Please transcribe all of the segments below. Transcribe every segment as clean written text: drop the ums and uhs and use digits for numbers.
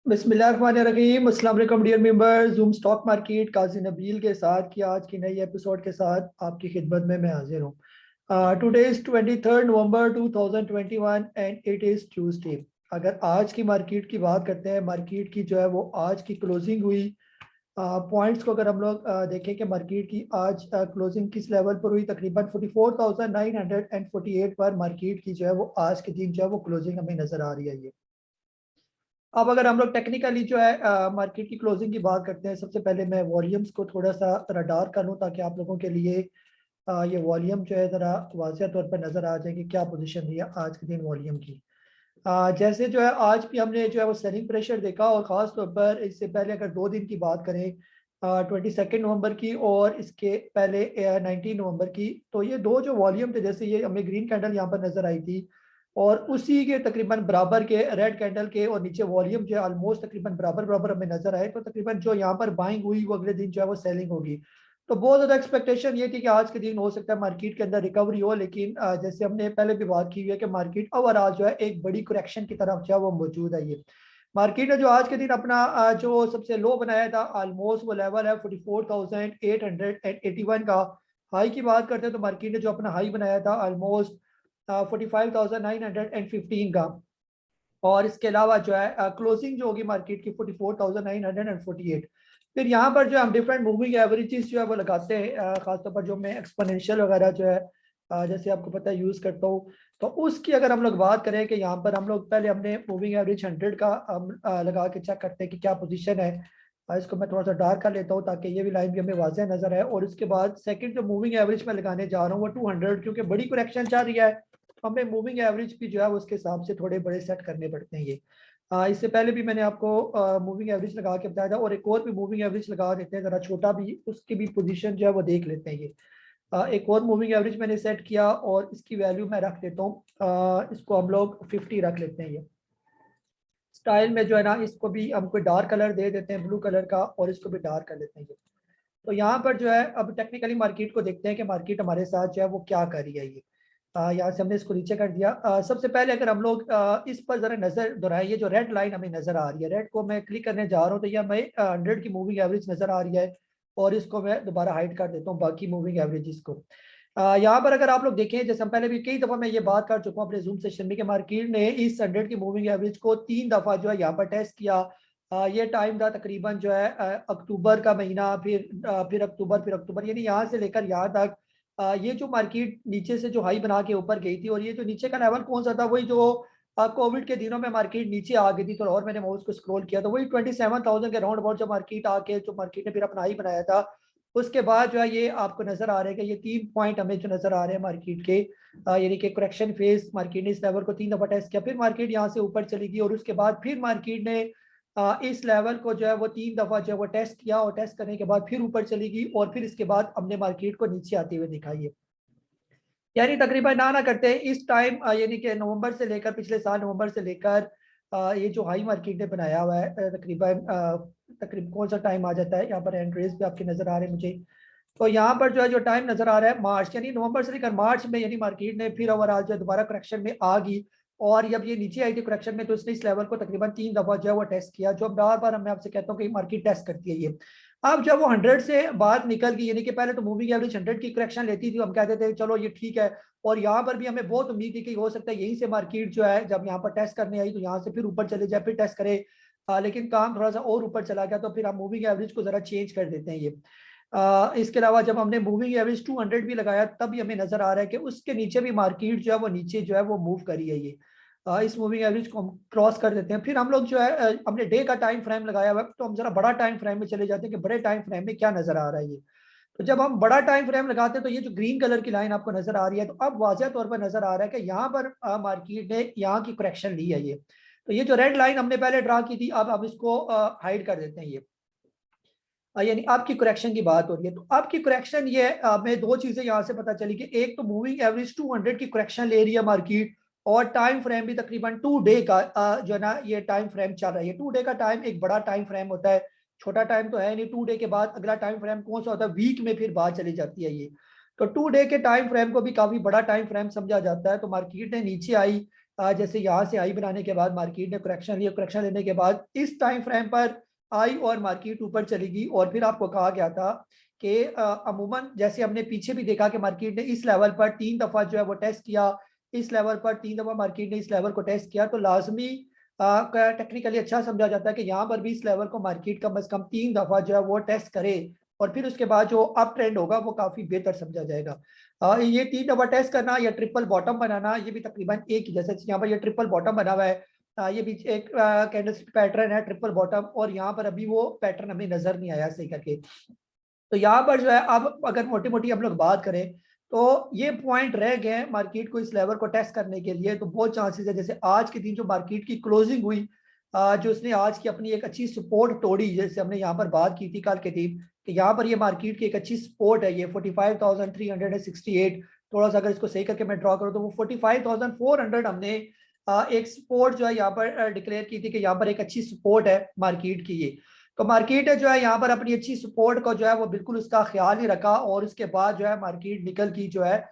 बिस्मिल्लाहिर्रहमानिर्रहीम। अस्सलाम वालेकुम dear members, Zoom stock market Qazi Nabil के साथ की आज की नई एपिसोड के साथ आपकी खिदमत में मैं हाजिर हूँ। Today is 23 November 2021 and it is Tuesday. अगर आज की मार्केट की बात करते हैं, मार्केट की जो है वो आज की क्लोजिंग हुई। पॉइंट्स को अगर हम लोग देखें कि मार्केट की आज क्लोजिंग किस लेवल पर हुई, तकरीबन 44,948 पर मार्केट की जो है वो आज के दिन जो है वो क्लोजिंग हमें नज़र आ रही है। ये अब अगर हम लोग टेक्निकली जो है मार्केट की क्लोजिंग की बात करते हैं, सबसे पहले मैं वॉल्यूम्स को थोड़ा सा रडार कर लूँ ताकि आप लोगों के लिए ये वॉल्यूम जो है ज़रा वाज़िया तौर पर नज़र आ जाए कि क्या पोजीशन रही है आज के दिन वॉल्यूम की। जैसे जो है आज भी हमने जो है वो सेलिंग प्रेशर देखा, और ख़ास तौर पर इससे पहले अगर 2 दिन की बात करें, 22 नवंबर की और इसके पहले 19 नवंबर की, तो ये दो जो वॉल्यूम थे, जैसे ये हमें ग्रीन कैंडल यहाँ पर नज़र आई थी और उसी के तकरीबन बराबर के रेड कैंडल के और नीचे वॉल्यूम जो है ऑलमोस्ट तकरीबन बराबर बराबर हमें नजर आए, तो तकरीबन जो यहाँ पर बाइंग हुई वो अगले दिन जो है वो सेलिंग होगी। तो बहुत ज़्यादा एक्सपेक्टेशन ये थी कि आज के दिन हो सकता है मार्केट के अंदर रिकवरी हो, लेकिन जैसे हमने पहले भी बात की हुई है कि मार्केट ओवरऑल जो है एक बड़ी करेक्शन की तरफ जो है वो मौजूद है। ये मार्केट ने जो आज के दिन अपना जो सबसे लो बनाया था, ऑलमोस्ट वो लेवल है 44,881 का। हाई की बात करते हैं तो मार्केट ने जो अपना हाई बनाया था ऑलमोस्ट 45,915 का, और इसके अलावा जो है क्लोजिंग जो होगी मार्केट की 44,948। फिर यहाँ पर जो हम डिफरेंट मूविंग एवरेजेस जो है वो लगाते हैं, खासतौर पर जो मैं एक्सपोनेंशियल वगैरह जो है जैसे आपको पता है यूज़ करता हूँ, तो उसकी अगर हम लोग बात करें कि यहाँ पर हम लोग पहले हमने मूविंग एवरेज 100 का हम लगा के चेक करते हैं कि क्या पोजीशन है। इसको मैं थोड़ा सा डार्क कर लेता हूँ ताकि ये भी लाइन भी हमें वाज़ह नजर आए, और उसके बाद सेकंड जो मूविंग एवरेज मैं लगाने जा रहा हूँ वो 200, क्योंकि बड़ी करेक्शन चल रही है, हमें मूविंग एवरेज भी जो है उसके हिसाब से थोड़े बड़े सेट करने पड़ते हैं। ये इससे पहले भी मैंने आपको मूविंग एवरेज लगा के बताया था, और एक और भी मूविंग एवरेज लगा देते हैं ज़रा छोटा भी, उसकी भी पोजीशन जो है वो देख लेते हैं। ये एक और मूविंग एवरेज मैंने सेट किया और इसकी वैल्यू मैं रख देता हूँ, इसको हम लोग 50 रख लेते हैं। ये स्टाइल में जो है ना, इसको भी हम कोई डार्क कलर दे देते हैं ब्लू कलर का, और इसको भी डार्क कर लेते हैं। ये तो यहाँ पर जो है अब टेक्निकली मार्केट को देखते हैं कि मार्केट हमारे साथ जो है वो क्या कर रही है। ये यहाँ से हमने इसको नीचे कर दिया। सबसे पहले अगर हम लोग इस पर जरा नजर दोहराए, ये जो रेड लाइन हमें नजर आ रही है, रेड को मैं क्लिक करने जा रहा हूँ तो ये हमें 100 की मूविंग एवरेज नजर आ रही है, और इसको मैं दोबारा हाइड कर देता हूँ बाकी मूविंग एवरेजेस को। यहाँ पर अगर आप लोग देखें, जैसे हम पहले भी कई दफा मैं ये बात कर चुका हूँ अपने जूम सेशन में, कि मार्केट ने इस 100 की मूविंग एवरेज को 3 दफा जो है यहाँ पर टेस्ट किया। ये टाइम था तकरीबन जो है अक्टूबर का महीना, फिर अक्टूबर यानी यहाँ से लेकर यहाँ तक। ये जो मार्केट नीचे से जो हाई बना के ऊपर गई थी, और ये जो नीचे का लेवल कौन सा था, वही जो कोविड के दिनों में मार्केट नीचे आ गई थी, तो और मैंने माउस को स्क्रॉल किया तो वही 27,000 के राउंड अबाउट जो मार्केट आके जो मार्केट ने फिर अपना हाई बनाया था। उसके बाद जो है ये आपको नजर आ रहा है कि ये 3 पॉइंट हमें जो नजर आ रहे हैं मार्केट के, यानी कि करेक्शन फेज मार्केट ने इस लेवल को 3 दफा टेस्ट किया, फिर मार्केट यहाँ से ऊपर चली गई, और उसके बाद फिर मार्केट ने इस लेवल को जो है वो 3 दफा जो है वो टेस्ट किया, और टेस्ट करने के बाद फिर ऊपर चली गई, और फिर इसके बाद हमने मार्केट को नीचे आते हुए दिखाई है। यानी तकरीबन ना करते इस टाइम, यानी कि नवंबर से लेकर पिछले साल नवंबर से लेकर ये जो हाई मार्केट ने बनाया हुआ है, तकरीबन कौन सा टाइम आ जाता है यहाँ पर, एंट्रीज भी आपके नजर आ रहे हैं मुझे। तो यहाँ पर जो है जो टाइम नजर आ रहा है मार्च, यानी नवंबर से लेकर मार्च में, यानी मार्केट ने फिर ओवरऑल जो है दोबारा करेक्शन में आ गई, और जब ये नीचे आई थी करेक्शन में तो इसने इस लेवल को तकरीबन 3 दफा जो है वो टेस्ट किया, जो बार बार मैं आपसे कहता हूँ कि मार्केट टेस्ट करती है ये। अब जब वो 100 से बाहर निकल गई, यानी कि पहले तो मूविंग एवरेज 100 की करेक्शन लेती थी, हम कहते थे चलो ये ठीक है, और यहाँ पर भी हमें बहुत उम्मीद थी कि हो सकता है यहीं से मार्केट जो है जब यहाँ पर टेस्ट करने आई तो यहाँ से फिर ऊपर चले जाए, फिर टेस्ट करे। लेकिन काम थोड़ा सा और ऊपर चला गया, तो फिर हम मूविंग एवरेज को जरा चेंज कर देते हैं। ये इसके अलावा जब हमने मूविंग एवरेज 200 भी लगाया, तब भी हमें नजर आ रहा है कि उसके नीचे भी मार्केट जो है वो नीचे जो है वो मूव करी है। ये इस मूविंग एवरेज को हम क्रॉस कर देते हैं। फिर हम लोग जो है हमने डे का टाइम फ्रेम लगाया हुआ है, तो हम जरा बड़ा टाइम फ्रेम में चले जाते हैं कि बड़े टाइम फ्रेम में क्या नजर आ रहा है। ये तो जब हम बड़ा टाइम फ्रेम लगाते हैं तो ये जो ग्रीन कलर की लाइन आपको नजर आ रही है, तो अब वाज़ह तौर पर नजर आ रहा है कि यहाँ पर मार्केट ने यहाँ की करेक्शन ली है। ये तो ये जो रेड लाइन हमने पहले ड्रा की थी, अब इसको हाइड कर देते हैं। ये यानी आपकी करेक्शन की बात हो रही है, तो आपकी करेक्शन ये हमें दो चीजें यहाँ से पता चली कि एक तो मूविंग एवरेज 200 की करेक्शन ले रही है मार्केट, और टाइम फ्रेम भी तकरीबन 2 डे का जो है ना ये टाइम फ्रेम चल रहा है। 2 डे का टाइम एक बड़ा टाइम फ्रेम होता है, छोटा टाइम तो है नहीं। 2 डे के बाद अगला टाइम फ्रेम कौन सा होता है, वीक में फिर बात चली जाती है। ये तो 2 डे के टाइम फ्रेम को भी काफी बड़ा टाइम फ्रेम समझा जाता है। तो मार्केट ने नीचे आई, जैसे यहाँ से आई बनाने के बाद मार्केट ने करेक्शन लिया, करेक्शन लेने के बाद इस टाइम फ्रेम पर आई और मार्केट ऊपर चलेगी। और फिर आपको कहा गया था कि अमूमन जैसे हमने पीछे भी देखा कि मार्केट ने इस लेवल पर 3 दफा जो है वो टेस्ट किया, इस लेवल पर 3 दफा मार्केट ने इस लेवल को टेस्ट किया, तो लाजमी टेक्निकली अच्छा समझा जाता है कि यहाँ पर भी इस लेवल को मार्केट कम अज कम 3 दफा जो है वो टेस्ट करे, और फिर उसके बाद जो अप ट्रेंड होगा वो काफी बेहतर समझा जाएगा। ये 3 दफा टेस्ट करना या ट्रिपल बॉटम बनाना, ये भी तकरीबन एक ही, जैसे यहाँ पर ये ट्रिपल बॉटम बना हुआ है, ये भी एक कैंडलस्टिक पैटर्न है ट्रिपल बॉटम, और यहाँ पर अभी वो पैटर्न हमें नजर नहीं आया सही करके। तो यहाँ पर जो है अब अगर मोटी मोटी हम लोग बात करें तो ये पॉइंट रह गए हैं मार्केट को इस लेवल को टेस्ट करने के लिए। तो बहुत चांसेस है, जैसे आज के दिन जो मार्केट की क्लोजिंग हुई, जो उसने आज की अपनी एक अच्छी सपोर्ट तोड़ी, जैसे हमने यहाँ पर बात की थी कल के दिन कि यहाँ पर ये मार्केट की एक अच्छी सपोर्ट है, ये 45,368। थोड़ा सा अगर इसको सही करके मैं ड्रॉ करूँ तो वो 45,400 हमने एक सपोर्ट जो है यहाँ पर डिक्लेयर की थी कि यहाँ पर एक अच्छी सपोर्ट है मार्केट की ये। तो मार्केट जो है यहाँ पर अपनी अच्छी सपोर्ट को जो है वो बिल्कुल उसका ख्याल ही रखा, और उसके बाद जो है मार्केट निकल की जो है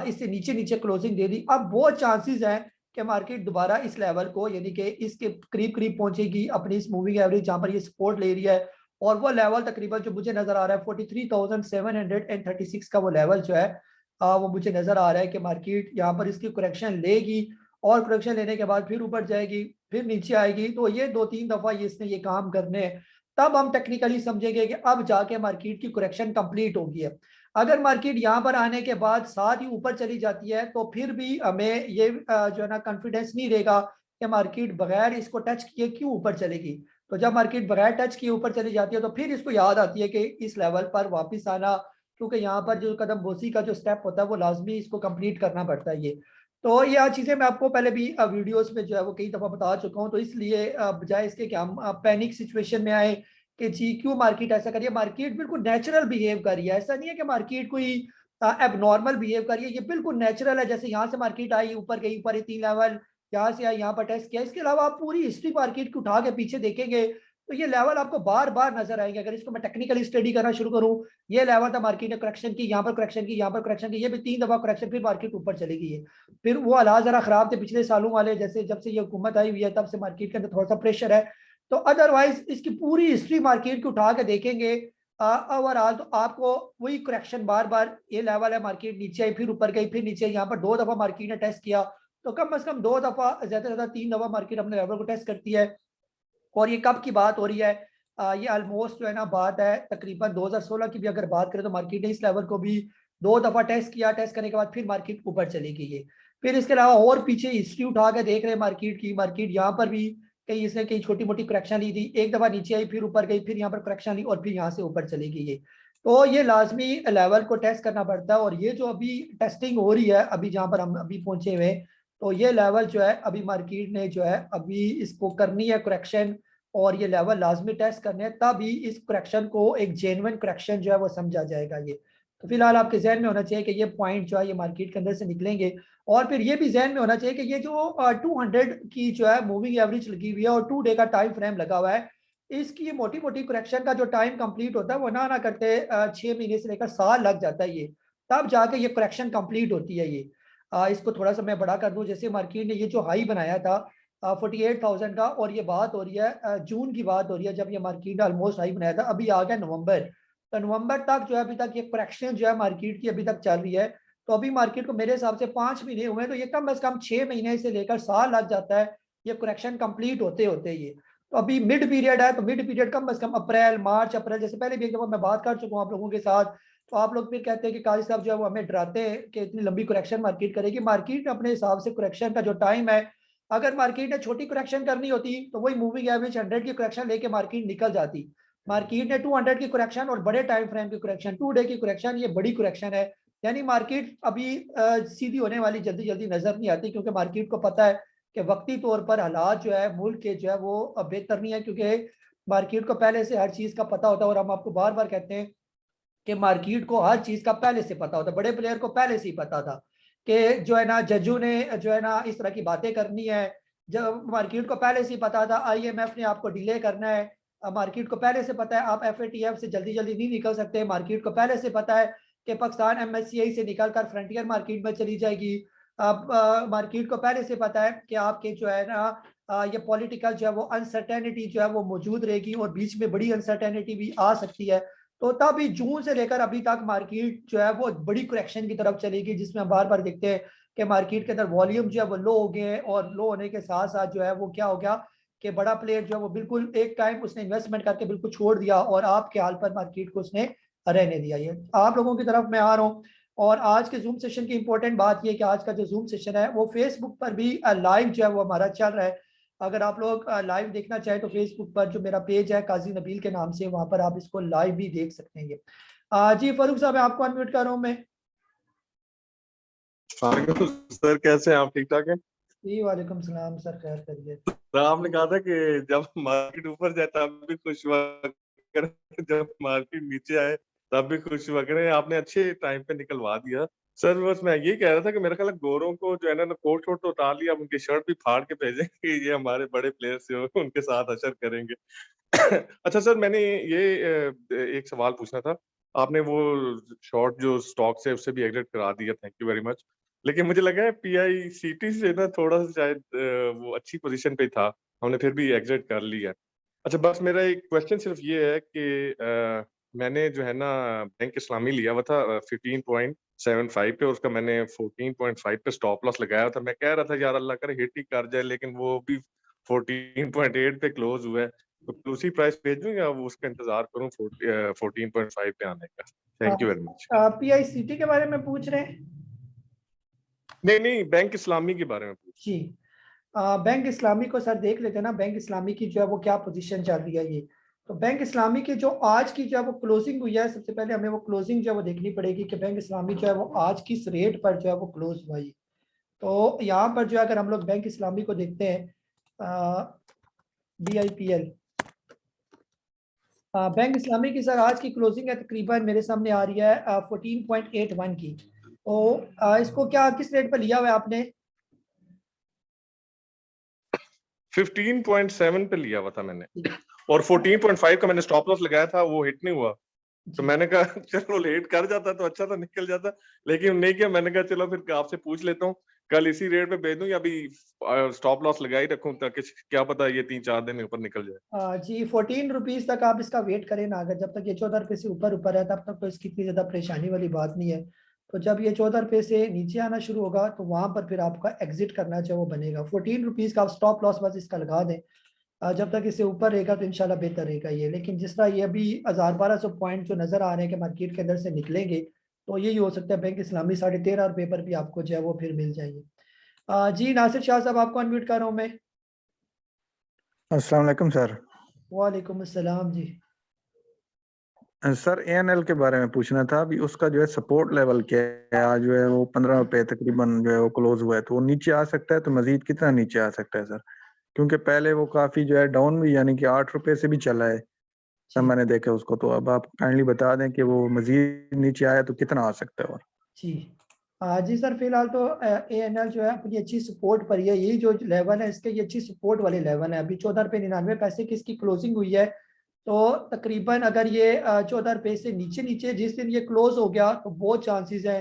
इससे नीचे नीचे क्लोजिंग दे दी। अब बहुत चांसेस हैं कि मार्केट दोबारा इस लेवल को यानी कि इसके करीब करीब पहुंचेगी अपनी इस मूविंग एवरेज जहां पर ये सपोर्ट ले रही है, और वो लेवल तकरीबन जो मुझे नजर आ रहा है 43,736 का वो लेवल जो है वो मुझे नजर आ रहा है कि मार्केट यहाँ पर इसकी करेक्शन लेगी, और करेक्शन लेने के बाद फिर ऊपर जाएगी, फिर नीचे आएगी। तो ये 2-3 दफा ये इसने ये काम करने हैं, तब हम टेक्निकली समझेंगे कि अब जाके मार्केट की करेक्शन कंप्लीट होगी है। अगर मार्केट यहाँ पर आने के बाद साथ ही ऊपर चली जाती है तो फिर भी हमें ये जो है ना कॉन्फिडेंस नहीं रहेगा कि मार्केट बगैर इसको टच किए क्यों ऊपर चलेगी। तो जब मार्केट बगैर टच किए ऊपर चली जाती है तो फिर इसको याद आती है कि इस लेवल पर वापस आना, क्योंकि यहाँ पर जो कदम बोसी का जो स्टेप होता है वो लाजमी इसको कंप्लीट करना पड़ता है ये। तो ये चीज़ें मैं आपको पहले भी वीडियोस में जो है वो कई दफ़ा बता चुका हूँ। तो इसलिए बजाय इसके कि हम पैनिक सिचुएशन में आए कि जी क्यों मार्केट ऐसा कर रही है, मार्केट बिल्कुल नेचुरल बिहेव कर रही है। ऐसा नहीं है कि मार्केट कोई एबनॉर्मल बिहेव कर रही है, ये बिल्कुल नेचुरल है। जैसे यहाँ से मार्केट आई, ऊपर गई, ऊपर ये 3 लेवल, यहाँ से आई, यहाँ पर टेस्ट किया। इसके अलावा आप पूरी हिस्ट्री मार्केट को उठा के पीछे देखेंगे तो ये लेवल आपको बार बार नजर आएंगे। अगर इसको मैं टेक्निकली स्टडी करना शुरू करूँ, ये लेवल था, मार्केट ने करेक्शन की, यहाँ पर करेक्शन की, यहाँ पर करेक्शन की, ये भी 3 दफा करेक्शन, फिर मार्केट ऊपर चलेगी ये। फिर वो हालात जरा खराब थे पिछले सालों वाले, जैसे जब से ये हुकूमत आई हुई है तब से मार्केट के अंदर थोड़ा सा प्रेशर है। तो अदरवाइज इसकी पूरी हिस्ट्री मार्केट की उठा के देखेंगे ओवरऑल तो आपको वही करेक्शन बार बार, ये लेवल है, मार्केट नीचे आई, फिर ऊपर गई, फिर नीचे, यहाँ पर 2 दफा मार्केट ने टेस्ट किया। तो कम से कम 2 दफा, ज्यादा से ज्यादा 3 दफा मार्केट अपने लेवल को टेस्ट करती है। और ये कब की बात हो रही है, ये ऑलमोस्ट जो है ना बात है तकरीबन 2016 की भी अगर बात करें तो मार्केट ने इस लेवल को भी 2 दफा टेस्ट किया। टेस्ट करने के बाद फिर मार्केट ऊपर चली गई है। फिर इसके अलावा और पीछे हिस्ट्री उठा के देख रहे हैं मार्केट की, मार्केट यहाँ पर भी कहीं इसने कहीं छोटी मोटी करेक्शन ली थी, एक दफा नीचे आई, फिर ऊपर गई, फिर यहाँ पर करेक्शन ली, और फिर यहाँ से ऊपर चली गई है। तो ये लाजमी लेवल को टेस्ट करना पड़ता है। और ये जो अभी टेस्टिंग हो रही है, अभी जहाँ पर हम अभी पहुंचे हुए हैं, तो ये लेवल जो है अभी मार्केट ने जो है अभी इसको करनी है करेक्शन, और ये लेवल लाजमी टेस्ट करने हैं, तभी इस करेक्शन को एक जेन्युइन करेक्शन जो है वो समझा जाएगा ये। तो फिलहाल आपके जहन में होना चाहिए कि ये पॉइंट जो है ये मार्केट के अंदर से निकलेंगे। और फिर ये भी जहन में होना चाहिए कि ये जो 200 की जो है मूविंग एवरेज लगी हुई है और 2 डे का टाइम फ्रेम लगा हुआ है, इसकी मोटी मोटी करेक्शन का जो टाइम कंप्लीट होता है वो ना ना करते 6 महीने से लेकर साल लग जाता है ये, तब जाके ये करेक्शन कंप्लीट होती है ये। इसको थोड़ा सा मैं बड़ा कर दूं, जैसे मार्केट ने ये जो हाई बनाया था 48,000 का, और ये बात हो रही है जून की बात हो रही है जब ये मार्केट ऑलमोस्ट हाई बनाया था, अभी आ गया नवंबर। तो नवंबर तक जो है अभी तक ये करेक्शन जो है मार्केट की अभी तक चल रही है। तो अभी मार्केट को मेरे हिसाब से 5 महीने हुए हैं, तो ये कम से कम 6 महीने से लेकर साल लग जाता है ये करेक्शन कंप्लीट होते होते ये। तो अभी मिड पीरियड है, तो मिड पीरियड कम से कम अप्रैल, मार्च, अप्रैल, जैसे पहले भी एक दफा मैं बात कर चुका हूँ आप लोगों के साथ। तो आप लोग फिर कहते हैं कि काजी साहब जो है वो हमें डराते हैं कि इतनी लंबी करेक्शन मार्केट करेगी। मार्केट अपने हिसाब से करेक्शन का जो टाइम है, अगर मार्केट ने छोटी करेक्शन करनी होती तो वही मूविंग एवरेज 100 की करेक्शन लेके मार्केट निकल जाती। मार्केट ने 200 की करेक्शन और बड़े टाइम फ्रेम की करेक्शन, 2 डे की करेक्शन, ये बड़ी करेक्शन है। यानी मार्केट अभी सीधी होने वाली जल्दी जल्दी नजर नहीं आती, क्योंकि मार्केट को पता है कि वक्ती तौर पर हालात जो है मुल्क के जो है वो बेहतर नहीं है, क्योंकि मार्केट को पहले से हर चीज का पता होता है। और हम आपको बार बार कहते हैं कि मार्केट को हर चीज का पहले से पता होता है, बड़े प्लेयर को पहले से ही पता था कि जो है ना जज्जू ने जो है ना इस तरह की बातें करनी है। जब मार्केट को पहले से ही पता था आईएमएफ ने आपको डिले करना है, मार्केट को पहले से पता है आप एफएटीएफ से जल्दी जल्दी नहीं निकल सकते, मार्केट को पहले से पता है कि पाकिस्तान एमएससीआई से निकलकर फ्रंटियर मार्केट में चली जाएगी। अब मार्केट को पहले से पता है कि आपके जो है ना ये पॉलिटिकल जो है वो अनसर्टेनिटी जो है वो मौजूद रहेगी और बीच में बड़ी अनसर्टेनिटी भी आ सकती है। तो तभी जून से लेकर अभी तक मार्केट जो है वो बड़ी करेक्शन की तरफ चलेगी, जिसमें हम बार बार देखते हैं कि मार्केट के अंदर वॉल्यूम जो है वो लो हो गए हैं, और लो होने के साथ साथ जो है वो क्या हो गया कि बड़ा प्लेयर जो है वो बिल्कुल एक टाइम उसने इन्वेस्टमेंट करके बिल्कुल छोड़ दिया और आपके हाल पर मार्केट को उसने रहने दिया। ये आप लोगों की तरफ मैं आ रहा हूँ। और आज के जूम सेशन की इंपॉर्टेंट बात ये कि आज का जो जूम सेशन है वो फेसबुक पर भी लाइव जो है वो हमारा चल रहा है। अगर आप लोग लाइव देखना चाहें तो फेसबुक पर जो मेरा पेज है काजी नबील के नाम से, वहां पर आप इसको लाइव भी देख सकते हैं। जी फारूक साहब, मैं आपको अनम्यूट कर रहा हूँ मैं। सर कैसे हैं आप? ठीक ठाक हैं जी वालेकुम सलाम सर, खैर करिए। सर। आपने कहा था कि जब मार्केट ऊपर जाए तब भी खुश हुआ करें, जब मार्केट नीचे आए तब भी खुश हुआ करें। आपने अच्छे टाइम पे निकलवा दिया सर। बस मैं ये कह रहा था कि मेरा ख्याल है गोरों को जो है ना कोट शोट तो उतार लिया, अब उनकी शर्ट भी फाड़ के भेजेंगे। ये हमारे बड़े प्लेयर्स जो उनके साथ अशर करेंगे। अच्छा सर, मैंने ये एक सवाल पूछना था। आपने वो शॉर्ट जो स्टॉक से उससे भी एग्जिट करा दिया, थैंक यू वेरी मच। लेकिन मुझे लगा है पीआईसीटी से ना थोड़ा सा शायद वो अच्छी पोजीशन पे था, हमने फिर भी एग्जिट कर लिया। अच्छा, बस मेरा एक क्वेश्चन सिर्फ ये है कि मैंने जो है ना बैंक इस्लामी लिया हुआ था 15.75 पे, उसका मैंने 14.5 पे स्टॉप लॉस लगाया था। मैं कह रहा था यार अल्लाह करे हिट ही कर जाए, लेकिन वो भी 14.8 पे क्लोज हुआ है। तो उसी प्राइस भेजूं या वो उसका इंतजार करूं 14.5 पे आने का? Thank you very much. PICT के बारे में पूछ रहे हैं? नहीं नहीं, बैंक इस्लामी के बारे में पूछ। जी, बैंक इस्लामी को सर देख लेते हैं ना, बैंक इस्लामी की जो है वो क्या पोजीशन चल रही है ये। तो बैंक इस्लामी की जो आज की जो है वो क्लोजिंग हुई है, सबसे पहले हमें वो क्लोजिंग जो है वो देखनी पड़ेगी कि बैंक इस्लामी जो है वो आज किस रेट पर जो है वो क्लोज हुआ है। तो यहाँ पर जो है अगर हम लोग बैंक इस्लामी को देखते हैं BIPL, बैंक इस्लामी की सर आज की क्लोजिंग है तकरीबन मेरे सामने आ रही है 14.81 की। तो इसको क्या किस रेट पर लिया हुआ है आपने? 15.7 पे लिया हुआ था मैंने, और 14.5 का मैंने स्टॉप लॉस लगाया था, वो हिट नहीं हुआ। तो मैंने कहा चलो लेट कर जाता तो अच्छा था, निकल जाता, लेकिन नहीं किया। मैंने कहा चलो फिर आपसे पूछ लेता हूँ, कल इसी रेट पे भेज दूं या अभी स्टॉप लॉस लगा ही रखूं, ताकि क्या पता ये 3-4 दिन ऊपर निकल जाए। जी 14 रुपीज तक आप इसका वेट करें ना, अगर जब तक ये 14 रुपये से ऊपर ऊपर है तब तक तो इसकी इतनी ज्यादा परेशानी वाली बात नहीं है। तो जब ये 14 रुपये से नीचे आना शुरू होगा तो वहां पर फिर आपका एग्जिट करना चाहिए वो बनेगा। 14 रुपीज का आप स्टॉप लॉस बस इसका लगा दें। जब तक इसे ऊपर रहेगा तो इंशाल्लाह बेहतर रहेगा ये। लेकिन जिस तरह ये अभी 1000-1200 पॉइंट जो नजर आ रहे हैं कि मार्केट के अंदर से निकलेंगे, तो यही हो सकता है बैंक इस्लामी 13.5 रुपये पर भी आपको जो है वो फिर मिल जाएगी। जी नासिर शाह साहब, आपको अनम्यूट कर रहा हूँ मैं। अस्सलाम वालेकुम सर। वालेकुम अस्सलाम जी। सर ANL के बारे में पूछना था, अभी उसका जो है सपोर्ट लेवल क्या है? आज जो है वो 15 रुपए तकरीबन जो है वो क्लोज हुआ है, तो वो नीचे आ सकता है तो मजीद कितना नीचे आ सकता है सर? क्योंकि पहले वो काफी जो है डाउन भी, यानी कि 8 रुपए से भी चला है तब मैंने देखा उसको। तो अब आप काइंडली बता दें कि वो मजीद नीचे आया तो कितना आ सकता है? और जी जी सर, फिलहाल तो ANL जो है अपनी अच्छी सपोर्ट पर ही है। यही जो लेवल है इसके, ये अच्छी सपोर्ट वाले लेवल है। अभी 14 रुपये 99 पैसे की इसकी क्लोजिंग हुई है। तो तकरीबन अगर ये 14 रुपये से नीचे नीचे जिस दिन ये क्लोज हो गया तो बहुत चांसेस है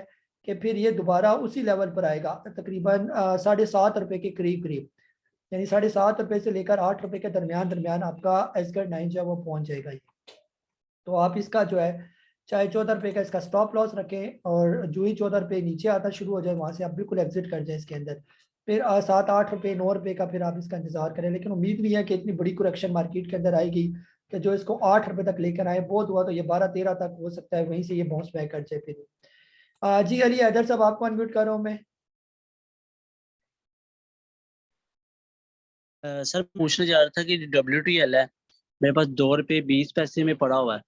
कि फिर ये दोबारा उसी लेवल पर आएगा, तकरीबन 7.5 रुपये के करीब करीब। यानी 7.5 रुपये से लेकर 8 रुपये के दरमियान दरमियान आपका SGAT 9 जो है वो पहुंच जाएगा ये। तो आप इसका जो है चाहे 14 रुपये का इसका स्टॉप लॉस रखें, और जो ही 14 रुपये नीचे आता शुरू हो जाए वहां से आप बिल्कुल एग्जिट कर जाए इसके अंदर। फिर 7-8 रुपये 9 रुपये का फिर आप इसका इंतजार करें। लेकिन उम्मीद नहीं है कि इतनी बड़ी करेक्शन मार्केट के अंदर आएगी कि जो इसको 8 रुपये तक लेकर आए। बहुत हुआ तो ये 12-13 तक हो सकता है, वहीं से ये बाउंस बैक कर जाए फिर। जी अली हैदर साहब, आपको अनम्यूट कर रहा हूँ मैं। सर पूछने जा रहा था कि WTL है मेरे पास 2 रुपये 20 पैसे में पड़ा हुआ है,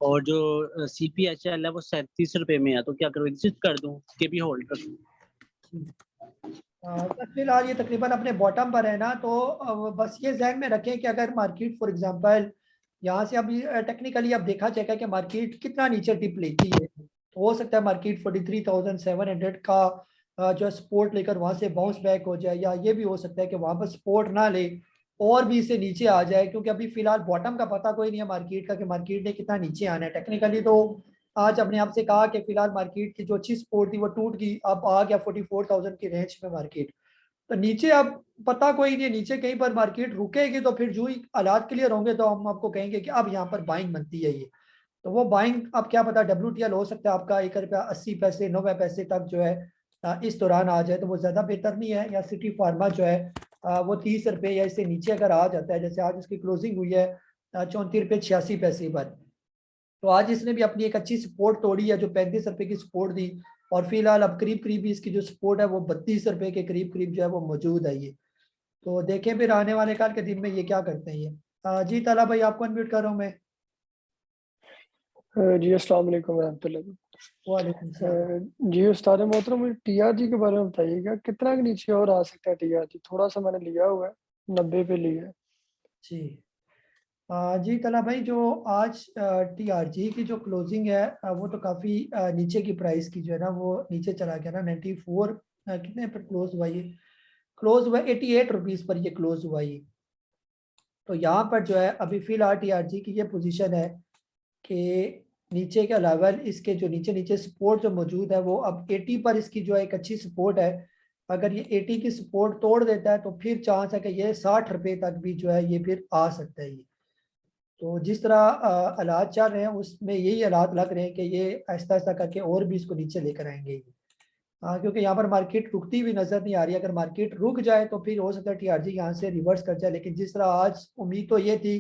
और जो CPHL है वो 37 रुपये में है, तो क्या करूँ, एग्जिट कर दूँ के भी होल्ड कर दूँ? फिलहाल ये तकरीबन अपने बॉटम पर है ना, तो बस ये जहन में रखें कि अगर मार्केट फॉर एग्जांपल यहाँ से अभी टेक्निकली अब देखा जाएगा कि मार्केट कितना नीचे टिप लेती है, तो हो सकता है मार्केट 43,700 का जो सपोर्ट लेकर वहां से बाउंस बैक हो जाए, या ये भी हो सकता है कि वहां पर सपोर्ट ना ले और भी इसे नीचे आ जाए, क्योंकि अभी फिलहाल बॉटम का पता कोई नहीं है मार्केट का कि मार्केट ने कितना नीचे आना है। टेक्निकली तो आज अपने आप से कहा कि फिलहाल मार्केट की जो अच्छी सपोर्ट थी वो टूट गई, अब आ गया 44,000 की रेंज में मार्केट। तो नीचे अब पता कोई नहीं, नीचे कहीं पर मार्केट रुकेगी तो फिर जो ही हालात क्लियर होंगे तो हम आपको कहेंगे कि अब यहाँ पर बाइंग बनती है ये। तो वो बाइंग अब क्या पता WTL हो सकता है आपका 1 रुपया 80 पैसे 90 पैसे तक जो है इस दौरान आ जाए, तो वो ज़्यादा बेहतर नहीं है। या सिटी फार्मा जो है वो 30 रुपये या इससे नीचे अगर आ जाता है, जैसे आज इसकी क्लोजिंग हुई है 34 रुपये 86 पैसे पर, तो आज इसने भी अपनी एक अच्छी सपोर्ट तोड़ी है जो 35 रुपये की सपोर्ट दी, और फिलहाल अब करीब करीब इसकी जो सपोर्ट है वो 32 रुपये के करीब करीब जो है वो मौजूद है ये। तो देखें फिर आने वाले कल के दिन में ये क्या करते हैं ये। जी ताला भाई आपको अनम्यूट कर रहा हूँ मैं। जी अस्सलाम वालेकुम रहमतुल्लाह। वालेकुम सलाम। जी उस्ताद मोहतरम, मुझे TRG के बारे में बताइएगा, कितना के नीचे और आ सकता है TRG? थोड़ा सा मैंने लिया हुआ है, 90 पे लिया है। जी जी तला भाई, जो आज TRG की जो क्लोजिंग है वो तो काफ़ी नीचे की प्राइस की जो है ना वो नीचे चला गया ना। 94 कितने पर क्लोज हुआ ये? क्लोज हुआ 88 रुपीज़ पर ये क्लोज हुआ ये। तो यहाँ पर जो है अभी फिलहाल TRG की ये पोजीशन है कि नीचे के लेवल इसके जो नीचे नीचे सपोर्ट जो मौजूद है वो अब 80 पर इसकी जो है एक अच्छी सपोर्ट है। अगर ये 80 की सपोर्ट तोड़ देता है तो फिर चांस है कि ये 60 रुपये तक भी जो है ये फिर आ सकता है ये। तो जिस तरह हालात चल रहे हैं उसमें यही हालात लग रहे हैं कि ये आहिस्ता आहिस्ता करके और भी इसको नीचे लेकर आएंगे ये। क्योंकि यहाँ पर मार्केट रुकती हुई नजर नहीं आ रही। अगर मार्केट रुक जाए तो फिर हो सकता है TRG यहाँ से रिवर्स कर जाए, लेकिन जिस तरह आज उम्मीद तो ये थी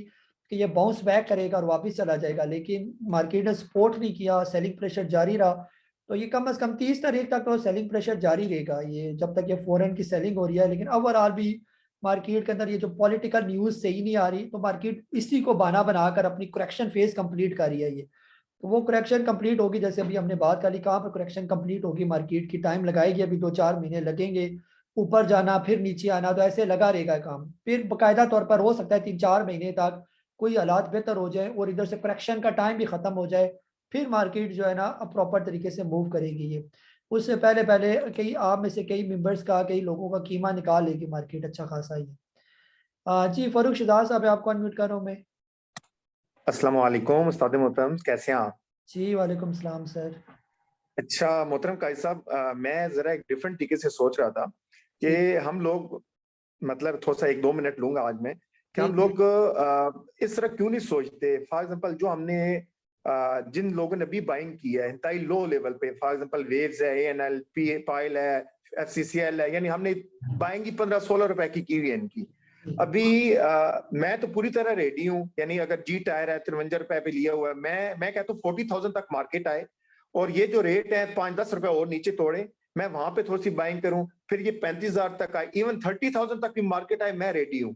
कि ये बाउंस बैक करेगा और वापस चला जाएगा, लेकिन मार्केट ने सपोर्ट नहीं किया, सेलिंग प्रेशर जारी रहा। तो ये कम से कम 30 तारीख तक तो सेलिंग प्रेशर जारी रहेगा ये, जब तक ये फॉरेन की सेलिंग हो रही है। लेकिन ओवरऑल भी मार्केट के अंदर ये जो पॉलिटिकल न्यूज़ सही नहीं आ रही, तो मार्केट इसी को बहाना बनाकर अपनी करेक्शन फेज कंप्लीट कर रही है ये। तो वो करेक्शन कंप्लीट होगी, जैसे अभी हमने बात करी कहाँ पर करेक्शन कंप्लीट होगी मार्केट की, टाइम लगाएगी, अभी 2-4 महीने लगेंगे ऊपर जाना फिर नीचे आना, तो ऐसे लगा रहेगा काम। फिर बाकायदा तौर पर हो सकता है 3-4 महीने तक कोई हालात बेहतर हो जाए और इधर से करेक्शन का टाइम भी खत्म हो जाए, फिर मार्केट जो है ना प्रॉपर तरीके से मूव करेगी ये। उससे पहले पहले कई आप में से कई मेंबर्स का कई लोगों का कीमा निकाल लेगी मार्केट अच्छा खासा ही। जी फारूक शहजाद साहब आपको अनम्यूट कर रहा हूँ मैं। अस्सलाम वालेकुम उस्ताद मोहतरम, कैसे हैं आप? जी वालेकुम सलाम सर। अच्छा मोहतरम काजी साहब, मैं जरा एक डिफरेंट तरीके से सोच रहा था कि हम लोग मतलब थोड़ा सा 1-2 मिनट लूंगा आज मैं कि हम लोग इस तरह क्यों नहीं सोचते। फॉर एग्जांपल जो हमने जिन लोगों ने अभी बाइंग की है इंतहाई लो लेवल पे, फॉर एग्जांपल वेव्स है, ANL पाइल है, FCCL है, यानी हमने बाइंग ही 15-16 रुपए की हुई है इनकी। अभी मैं तो पूरी तरह रेडी हूँ, यानी अगर जी टायर है 53 रुपए पे लिया हुआ है, मैं कहता हूँ 40,000 तक मार्केट आए और ये जो रेट है 5-10 रुपए और नीचे तोड़े, मैं वहां पे थोड़ी सी बाइंग करूं, फिर ये 35,000 तक आए, इवन 30,000 तक भी मार्केट आए, मैं रेडी हूँ।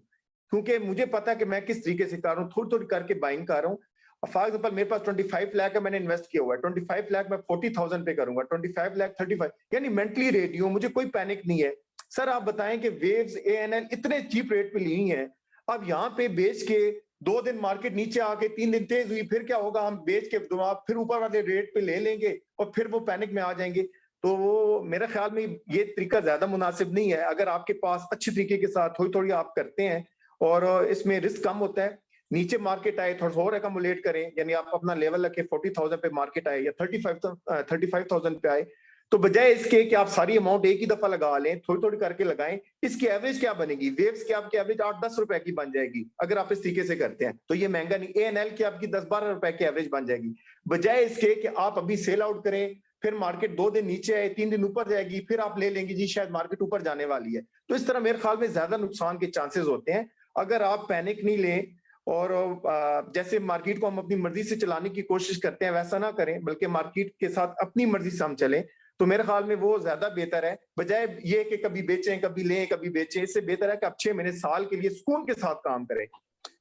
क्योंकि मुझे पता है कि मैं किस तरीके से कर रहा हूँ, थोड़ी थोड़ी करके बाइंग कर रहा हूँ। फॉर एग्जाम्पल मेरे पास 25 लाख है, मैंने इन्वेस्ट किया हुआ है, 25 लाख मैं 40,000 पे करूंगा, 25 लाख 35, यानी मेंटली रेडी हूँ, मुझे कोई पैनिक नहीं है। सर आप बताएं कि वेव्स ANL इतने चीप रेट पे ली है, अब यहाँ पे बेच के 2 दिन मार्केट नीचे आके 3 दिन तेज हुई, फिर क्या होगा, हम बेच के फिर ऊपर वाले रेट पे ले लेंगे और फिर वो पैनिक में आ जाएंगे। तो वो मेरे ख्याल में ये तरीका ज्यादा मुनासिब नहीं है। अगर आपके पास अच्छे तरीके के साथ थोड़ी थोड़ी आप करते हैं और इसमें रिस्क कम होता है, नीचे मार्केट आए थोड़ा सा और एकमुलेट करें, यानी आप अपना लेवल रखें 40,000 पे मार्केट आए या 35,000 पे आए, तो बजाय इसके कि आप सारी अमाउंट एक ही दफा लगा लें, थोड़ी थोड़ी करके लगाएं, इसकी एवरेज क्या बनेगी? वेव्स की आपकी एवरेज 8-10 रुपए की बन जाएगी अगर आप इस तरीके से करते हैं, तो ये महंगा नहीं। ANL की आपकी 10-12 रुपए की एवरेज बन जाएगी, बजाय इसके कि आप अभी सेल आउट करें, फिर मार्केट 2 दिन नीचे आए, 3 दिन ऊपर जाएगी, फिर आप ले लेंगे जी शायद मार्केट ऊपर जाने वाली है। तो इस तरह मेरे ख्याल में ज्यादा नुकसान के चांसेस होते हैं। अगर आप पैनिक नहीं लें और जैसे मार्केट को हम अपनी मर्जी से चलाने की कोशिश करते हैं वैसा ना करें, बल्कि मार्केट के साथ अपनी मर्जी से हम चलें, तो मेरे ख्याल में वो ज्यादा बेहतर है, बजाय ये कि कभी बेचें कभी लें कभी बेचें। इससे बेहतर है कि आप 6 महीने साल के लिए सुकून के साथ काम करें।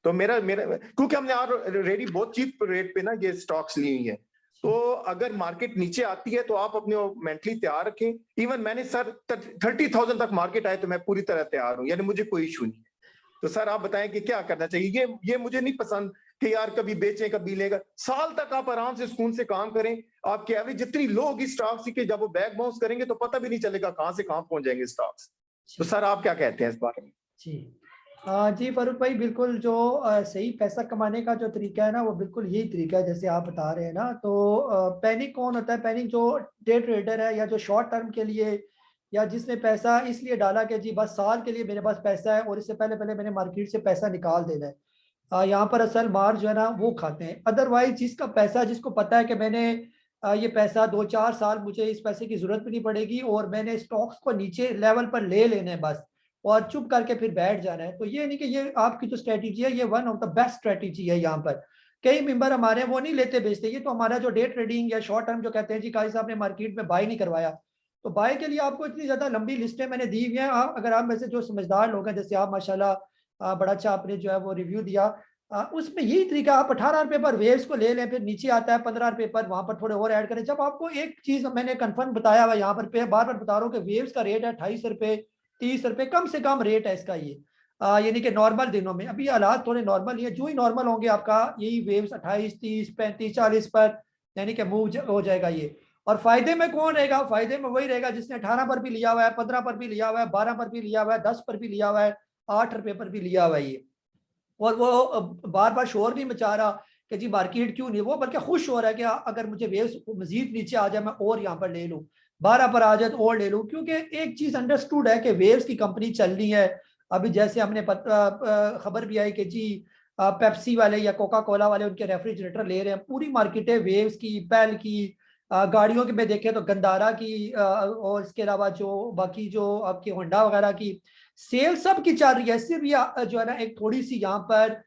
तो मेरा क्योंकि हमने ऑलरेडी बहुत चीप रेट पे ना ये स्टॉक्स ली हुई है, तो अगर मार्केट नीचे आती है तो आप अपने मेंटली तैयार रखें। इवन मैंने सर 30,000 तक मार्केट आए तो मैं पूरी तरह तैयार हूं, यानी मुझे कोई इशू नहीं। तो सर आप बताएं कि क्या करना चाहिए? ये मुझे नहीं पसंद कि यार कभी बेचें कभी लेगा। साल तक आप आराम से सुकून से काम करें, आपकी एवरेज जितनी लो होगी स्टॉक्स की, जब वो बैक बाउंस करेंगे तो पता भी नहीं चलेगा कहां से कहां पहुंच जाएंगे स्टॉक्स। तो सर आप क्या कहते हैं इस बारे में? जी जी फारूक भाई, बिल्कुल जो सही पैसा कमाने का जो तरीका है ना, वो बिल्कुल यही तरीका है जैसे आप बता रहे हैं ना। तो पैनिक कौन होता है? पैनिक जो डे ट्रेडर है या जो शॉर्ट टर्म के लिए, या जिसने पैसा इसलिए डाला कि जी बस साल के लिए मेरे पास पैसा है और इससे पहले पहले मैंने मार्केट से पैसा निकाल देना है, यहाँ पर असल मार जो है ना वो खाते हैं। अदरवाइज जिसका पैसा, जिसको पता है कि मैंने ये पैसा 2-4 साल मुझे इस पैसे की जरूरत भी नहीं पड़ेगी और मैंने स्टॉक्स को नीचे लेवल पर ले लेने हैं बस, और चुप करके फिर बैठ जाना है, तो ये नहीं कि ये आपकी जो स्ट्रेटेजी है ये one of the best strategy है। यहाँ पर कई मेंबर हमारे हैं, वो नहीं लेते बेचते, ये तो हमारा जो डे ट्रेडिंग या शॉर्ट टर्म जो कहते हैं जी काजी साहब ने मार्केट में बाय नहीं करवाया, तो बाय के लिए आपको इतनी ज्यादा लंबी लिस्टें मैंने दी हुई हैं। अगर आप में से जो समझदार लोग हैं, जैसे आप माशाल्लाह बड़ा अच्छा आपने जो है वो रिव्यू दिया, उसमें यही तरीका, आप 18 रुपए पर वेव्स को ले लें, फिर नीचे आता है 15 रुपए पर, वहां पर थोड़े और ऐड करें। जब आपको एक चीज मैंने कंफर्म बताया हुआ यहाँ पर बार बार बता रहा हूँ कि वेव्स का रेट है 28 रुपए 30 रुपए, कम से कम रेट है इसका ये, यानी कि नॉर्मल दिनों में। अभी हालात थोड़े नॉर्मल ही है, जो ही नॉर्मल होंगे आपका यही वेव्स 28 30 35 40 पर यानी कि मूव हो जाएगा ये। और फायदे में कौन रहेगा? फायदे में वही रहेगा जिसने 18 पर भी लिया हुआ है, 15 पर भी लिया हुआ है, 12 पर भी लिया हुआ है, 10 पर भी लिया हुआ है, 8 रुपए पर भी लिया हुआ है ये। और वो बार बार शोर नहीं मचा रहा कि जी मार्केट क्यों नहीं, वो बल्कि खुश हो रहा है कि अगर मुझे वेव्स मजीद नीचे आ जाए मैं और यहाँ पर ले लूँ, 12 पर आ जाए तो और ले लूँ। क्योंकि एक चीज अंडरस्टूड है कि वेव्स की कंपनी चलनी है। अभी जैसे हमने खबर भी आई कि जी पेप्सी वाले या कोका कोला वाले उनके रेफ्रिजरेटर ले रहे हैं, पूरी मार्केट है वेव्स की, पेल की, गाड़ियों के में देखें तो गंदारा की, और इसके अलावा जो बाकी जो आपकी होंडा वगैरह की सेल सब की चल रही है। सिर्फ ये जो है ना एक थोड़ी सी यहाँ पर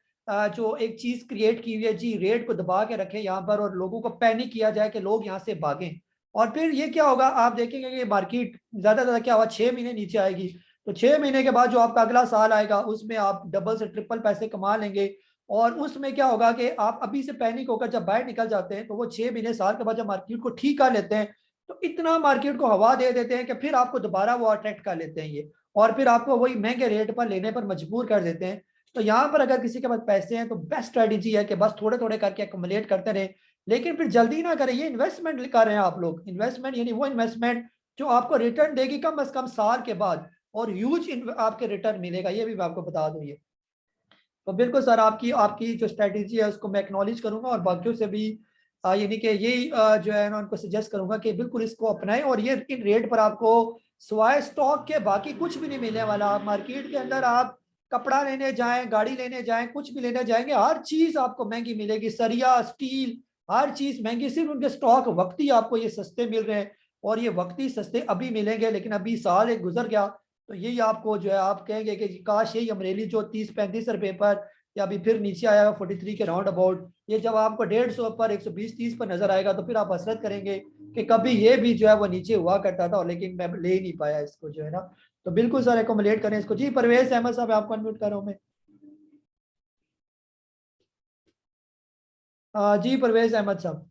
जो एक चीज क्रिएट की हुई है जी, रेट को दबा के रखें यहाँ पर और लोगों को पैनिक किया जाए कि लोग यहाँ से भागें। और फिर ये क्या होगा, आप देखेंगे कि मार्केट ज्यादा ज्यादा क्या हुआ, 6 महीने नीचे आएगी, तो 6 महीने के बाद जो आपका अगला साल आएगा उसमें आप डबल से ट्रिपल पैसे कमा लेंगे। और उसमें क्या होगा कि आप अभी से पैनिक होकर जब बाहर निकल जाते हैं, तो वो 6 महीने साल के बाद जब मार्केट को ठीक कर लेते हैं, तो इतना मार्केट को हवा दे देते हैं कि फिर आपको दोबारा वो अट्रैक्ट कर लेते हैं ये, और फिर आपको वही महंगे रेट पर लेने पर मजबूर कर देते हैं। तो यहाँ पर अगर किसी के पास पैसे हैं तो बेस्ट स्ट्रेटेजी है कि बस थोड़े थोड़े करके अकोमोलेट करते रहे, लेकिन फिर जल्दी ना करें। ये इन्वेस्टमेंट कर रहे हैं आप लोग, इन्वेस्टमेंट यानी वो इन्वेस्टमेंट जो आपको रिटर्न देगी कम से कम साल के बाद, और ह्यूज आपके रिटर्न मिलेगा, ये भी मैं आपको बता दूं ये। तो बिल्कुल सर, आपकी आपकी जो स्ट्रेटेजी है उसको मैं एक्नॉलेज करूंगा, और बाकियों से भी यानी कि यही जो है ना उनको सजेस्ट करूंगा कि बिल्कुल इसको अपनाएं। और ये इन रेट पर आपको सिवाय स्टॉक के बाकी कुछ भी नहीं मिलने वाला। आप मार्केट के अंदर आप कपड़ा लेने जाएं, गाड़ी लेने जाएं, कुछ भी लेने जाएंगे, हर चीज आपको महंगी मिलेगी, सरिया स्टील हर चीज महंगी। सिर्फ उनके स्टॉक वक्ती आपको ये सस्ते मिल रहे हैं, और ये वक्ती सस्ते अभी मिलेंगे, लेकिन अभी साल एक गुजर गया तो यही आपको जो है आप कहेंगे कि काश यही अमरेली जो 30-35 रुपए पर, या अभी फिर नीचे आया 43 के राउंड अबाउट, ये जब आपको 150 पर 120-130 पर नजर आएगा तो फिर आप हसरत करेंगे कि कभी ये भी जो है वो नीचे हुआ करता था, लेकिन मैं ले ही नहीं पाया इसको जो है ना। तो बिल्कुल सर एकोमोडेट करें इसको। जी परवेज अहमद साहब, आपको अनम्यूट कर रहा हूँ मैं। जी परवेज अहमद साहब।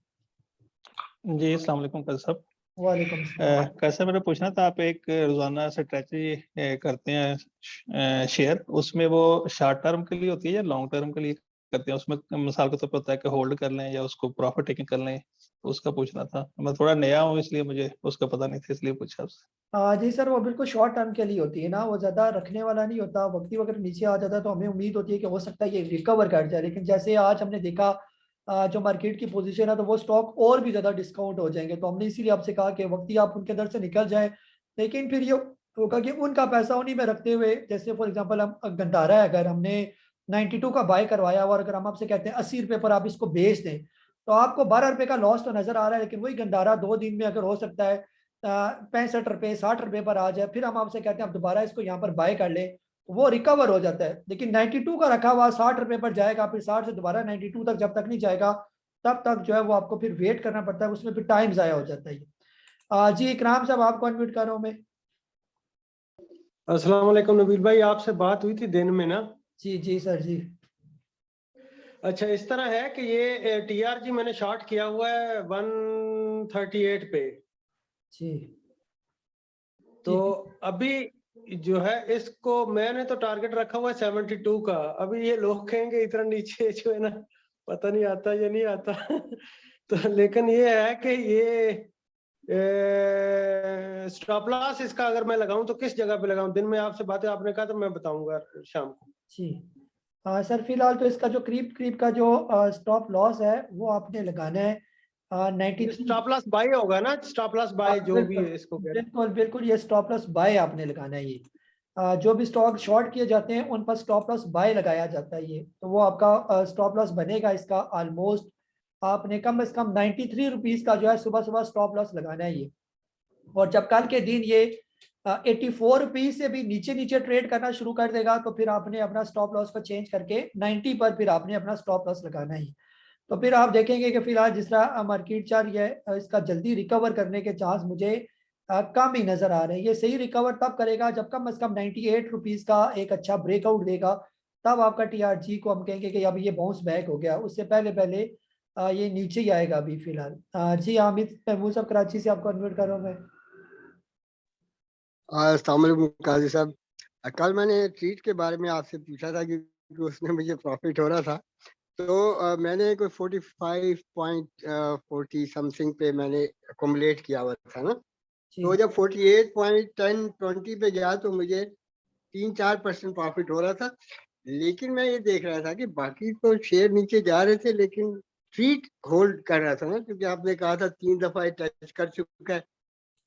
जी अस्सलाम वालेकुम काजी साहब। वालेकुम सलाम। काजी साहब, मैंने पूछना था, आप एक रोजाना स्ट्रेटजी करते हैं शेयर, उसमें वो शॉर्ट टर्म के लिए होती है या लॉन्ग टर्म के लिए करते हैं? उसमें मिसाल के तौर पर होता है कि होल्ड कर लें या उसको प्रॉफिट टेकिंग कर लें, उसका पूछना था। मैं थोड़ा नया हूँ इसलिए मुझे उसका पता नहीं था, इसलिए पूछा आपसे। जी सर, वो बिल्कुल शॉर्ट टर्म के लिए होती है ना, वो ज़्यादा रखने वाला नहीं होता। वक्ती वगैरह नीचे आ जाता है तो हमें उम्मीद होती है कि हो सकता है ये रिकवर कर जाए, लेकिन जैसे आज हमने देखा जो मार्केट की पोजीशन है, तो वो स्टॉक और भी ज़्यादा डिस्काउंट हो जाएंगे। तो हमने इसीलिए आपसे कहा कि वक्ती आप उनके अंदर से निकल जाए, लेकिन फिर ये होगा कि उनका पैसा उन्हीं में रखते हुए, जैसे फॉर एग्जाम्पल हम गंदारा है, अगर हमने 92 का बाय करवाया हुआ और अगर हम आपसे कहते हैं 80 रुपए पर आप इसको बेच दें, तो आपको 12 रुपए का लॉस तो नजर आ रहा है, लेकिन वही गंदारा 2 दिन में अगर हो सकता है 65 रुपए 60 रुपए पर आ जाए, फिर हम आपसे कहते हैं आप दोबारा इसको यहाँ पर बाय कर लें, वो रिकवर हो जाता है। लेकिन 92 का रखा हुआ 60 रुपए पर जाएगा, फिर 60 से दोबारा 92 तक जब तक नहीं जाएगा तब तक जो है वो आपको फिर वेट करना पड़ता है, उसमें फिर टाइम ज़ाया हो जाता है। जी इकराम साहब, आपको अनम्यूट कर रहा हूँ मैं। अस्सलाम वालेकुम नबील भाई, आपसे बात हुई थी दिन में ना? जी जी सर जी। अच्छा, इस तरह है कि ये टीआरजी मैंने शॉर्ट किया हुआ है 138 पे, जी तो अभी जो है इसको मैंने तो टारगेट रखा हुआ है 72 का। अभी ये लोग कहेंगे इतना नीचे जो है ना, पता नहीं आता या नहीं आता तो लेकिन ये है कि ये स्टॉप लॉस इसका अगर मैं लगाऊं तो किस जगह पे लगाऊं? दिन में आपसे बातें आपने कहा तो मैं बताऊंगा शाम को। जी सर, फिलहाल तो इसका जो क्रीप का जो स्टॉप लॉस है वो आपने लगाना है 93। स्टॉप लॉस बाय होगा ना, स्टॉप लॉस बाय जो भी है इसको कहते हैं। बिल्कुल बिल्कुल, ये स्टॉप लॉस बाय आपने लगाना है। ये जो भी स्टॉक शॉर्ट किए जाते हैं उन पर स्टॉप लॉस बाय लगाया जाता है। ये तो वो आपका स्टॉप लॉस बनेगा इसका ऑलमोस्ट, आपने कम से कम 93 रुपीज़ का जो है सुबह सुबह स्टॉप लॉस लगाना है ये। और जब कल के दिन ये 84 रुपीज़ से भी नीचे नीचे ट्रेड करना शुरू कर देगा तो फिर आपने अपना स्टॉप लॉस को चेंज करके 90 पर फिर आपने अपना स्टॉप लॉस लगाना है। तो फिर आप देखेंगे कि फिलहाल जिस तरह मार्केट चल रही है इसका जल्दी रिकवर करने के चांस मुझे कम ही नजर आ रहे हैं। ये सही रिकवर तब करेगा जब कम से कम 98 रुपीज़ का एक अच्छा ब्रेकआउट देगा, तब आपका टीआरजी को हम कहेंगे कि अब ये बाउंस बैक हो गया। उससे पहले पहले ये नीचे ही आएगा अभी फिलहाल। जी हामिद महमूद साहब कराची से आपको अनम्यूट कर रहा हूँ मैं। अस्सलाम वालेकुम काजी साहब। कल मैंने ट्रीट के बारे में आपसे पूछा था क्योंकि उसमें मुझे प्रॉफिट हो रहा था, तो मैंने कोई 45.40 समथिंग पे मैंने अकोमोलेट किया हुआ था ना। तो जब 48.10-20 पे गया तो मुझे 3-4% प्रॉफिट हो रहा था। लेकिन मैं ये देख रहा था कि बाकी तो शेयर नीचे जा रहे थे लेकिन ट्रीट होल्ड कर रहा था ना, क्योंकि आपने कहा था 3 दफा टच कर चुका है,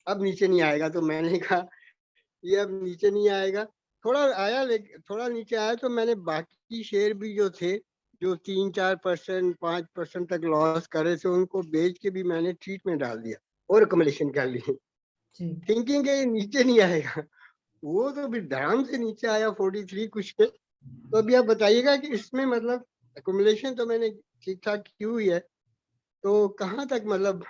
अब नीचे नहीं आएगा। तो मैंने कहा ये अब नीचे नहीं आएगा। थोड़ा आया, लेकिन थोड़ा नीचे आया तो मैंने बाकी शेयर भी जो थे जो 3-4%, 5% तक लॉस कर रहे थे उनको बेच के भी मैंने ट्रीट में डाल दिया और अकोमोडेशन कर ली, थिंकिंग कि ये नीचे नहीं आएगा। वो तो भी धड़ाम से नीचे आया 43 कुछ पे। तो अभी आप बताइएगा कि इसमें मतलब अकोमोडेशन तो मैंने ठीक ठाक की हुई है, तो कहाँ तक मतलब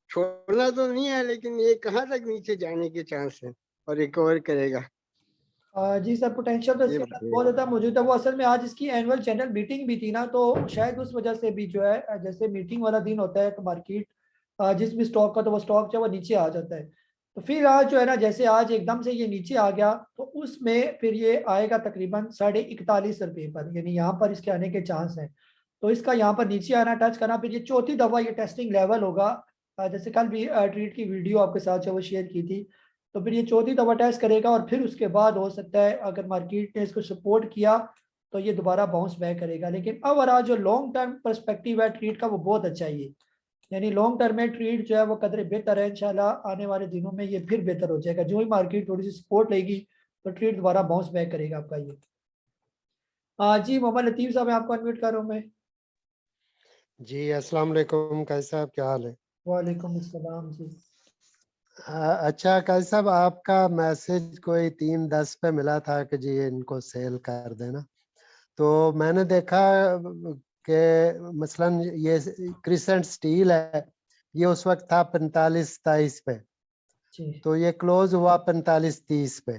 छोड़ना तो नहीं है, लेकिन ये कहाँ तक नीचे जाने के चांस है और रिकवर करेगा? जी सर, पोटेंशियल तो ये इसके अंदर बताइए। बहुत ज़्यादा मौजूद है। वो असल में आज इसकी एनुअल जनरल मीटिंग भी थी ना, तो शायद उस वजह से भी जो है जैसे मीटिंग वाला दिन होता है तो मार्केट जिस भी स्टॉक का तो वो स्टॉक जो है वो नीचे आ जाता है। तो फिर आज जो है ना, जैसे आज एकदम से ये नीचे आ गया तो उसमें फिर ये आएगा तकरीबन 41.5 रुपये पर, यानी यहाँ पर इसके आने के चांस हैं। तो इसका यहाँ पर नीचे आना, टच करना, फिर ये चौथी दफा ये टेस्टिंग लेवल होगा। जैसे कल भी ट्रीट की वीडियो आपके साथ जो वो शेयर की थी, तो फिर ये चौथी दफा टेस्ट करेगा और फिर उसके बाद हो सकता है अगर मार्केट ने इसको सपोर्ट किया तो ये दोबारा बाउंस बैक करेगा। लेकिन अब आज जो लॉन्ग टर्म पर्सपेक्टिव है ट्रीट का वो बहुत अच्छा है। ये यानी लॉन्ग टर्म में ट्रीट जो है वो कदर बेहतर है। इंशाल्लाह आने वाले दिनों में ये फिर बेहतर हो जाएगा। जो ही मार्केट थोड़ी सी सपोर्ट लेगी तो ट्रीट दोबारा बाउंस बैक करेगा आपका ये। जी मोहम्मद लतीफ़ साहब, मैं आपको अनम्यूट कर रहा हूँ मैं। जी अस्सलाम वालेकुम, कैसे साहब, क्या हाल है? वालेकुम अस्सलाम जी। अच्छा काजी साहब, आपका मैसेज कोई 3:10 पे मिला था कि जी इनको सेल कर देना। तो मैंने देखा कि मसलन ये क्रिसेंट स्टील है, ये उस वक्त था 45-23 पे, तो ये क्लोज हुआ 45-30 पे।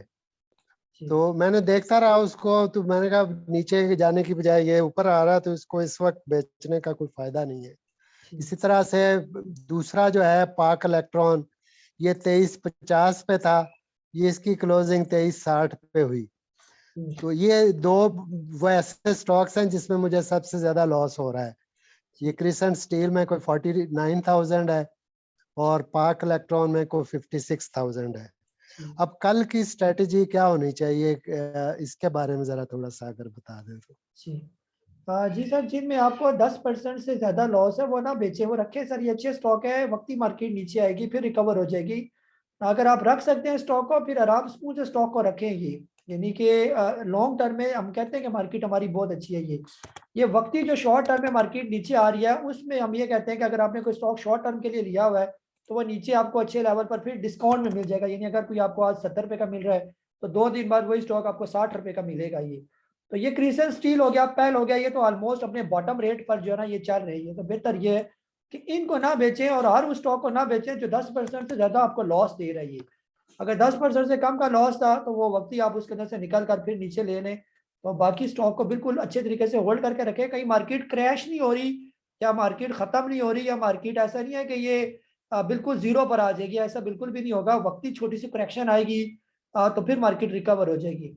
तो मैंने देखता रहा उसको, तो मैंने कहा नीचे जाने की बजाय ये ऊपर आ रहा है तो इसको इस वक्त बेचने का कोई फायदा नहीं है। इसी तरह से दूसरा जो है पाक इलेक्ट्रॉन, ये 23.50 पे था, ये इसकी क्लोजिंग 23.60 पे हुई। तो ये दो वो ऐसे स्टॉक्स हैं जिसमें मुझे सबसे ज्यादा लॉस हो रहा है। ये क्रिसेंट स्टील में कोई 49,000 है और पाक इलेक्ट्रॉन में कोई 56,000 है। अब कल की स्ट्रेटेजी क्या होनी चाहिए, इसके बारे में जरा थोड़ा सा अगर बता दें तो। जी सर, जिनमें आपको 10% से ज्यादा लॉस है वो ना बेचे, वो रखे सर। ये अच्छे स्टॉक है, वक्ती मार्केट नीचे आएगी फिर रिकवर हो जाएगी। अगर आप रख सकते हैं स्टॉक को, फिर आराम से स्टॉक को रखें। ये यानी कि लॉन्ग टर्म में हम कहते हैं कि मार्केट हमारी बहुत अच्छी है। ये वक्ती जो शॉर्ट टर्म में मार्केट नीचे आ रही है उसमें हम ये कहते हैं कि अगर आपने कोई स्टॉक शॉर्ट टर्म के लिए लिया हुआ है तो वो नीचे आपको अच्छे लेवल पर फिर डिस्काउंट में मिल जाएगा। यानी अगर कोई आपको आज 70 रुपये का मिल रहा है तो 2 दिन बाद वही स्टॉक आपको 60 रुपये का मिलेगा। ये तो ये क्रिसेंट स्टील हो गया, पेल हो गया, ये तो ऑलमोस्ट अपने बॉटम रेट पर जो है ना ये चल रही है। तो बेहतर ये है कि इनको ना बेचें और हर उस स्टॉक को ना बेचें जो 10% से ज्यादा आपको लॉस दे रही है। अगर 10% से कम का लॉस था तो वो वक्त ही आप उसके अंदर से निकल कर फिर नीचे ले लें। तो बाकी स्टॉक को बिल्कुल अच्छे तरीके से होल्ड करके रखें। कहीं मार्केट क्रैश नहीं हो रही या मार्केट खत्म नहीं हो रही या मार्केट ऐसा नहीं है कि ये बिल्कुल जीरो पर आ जाएगी, ऐसा बिल्कुल भी नहीं होगा। वक्ती छोटी सी करेक्शन आएगी तो फिर मार्केट रिकवर हो जाएगी।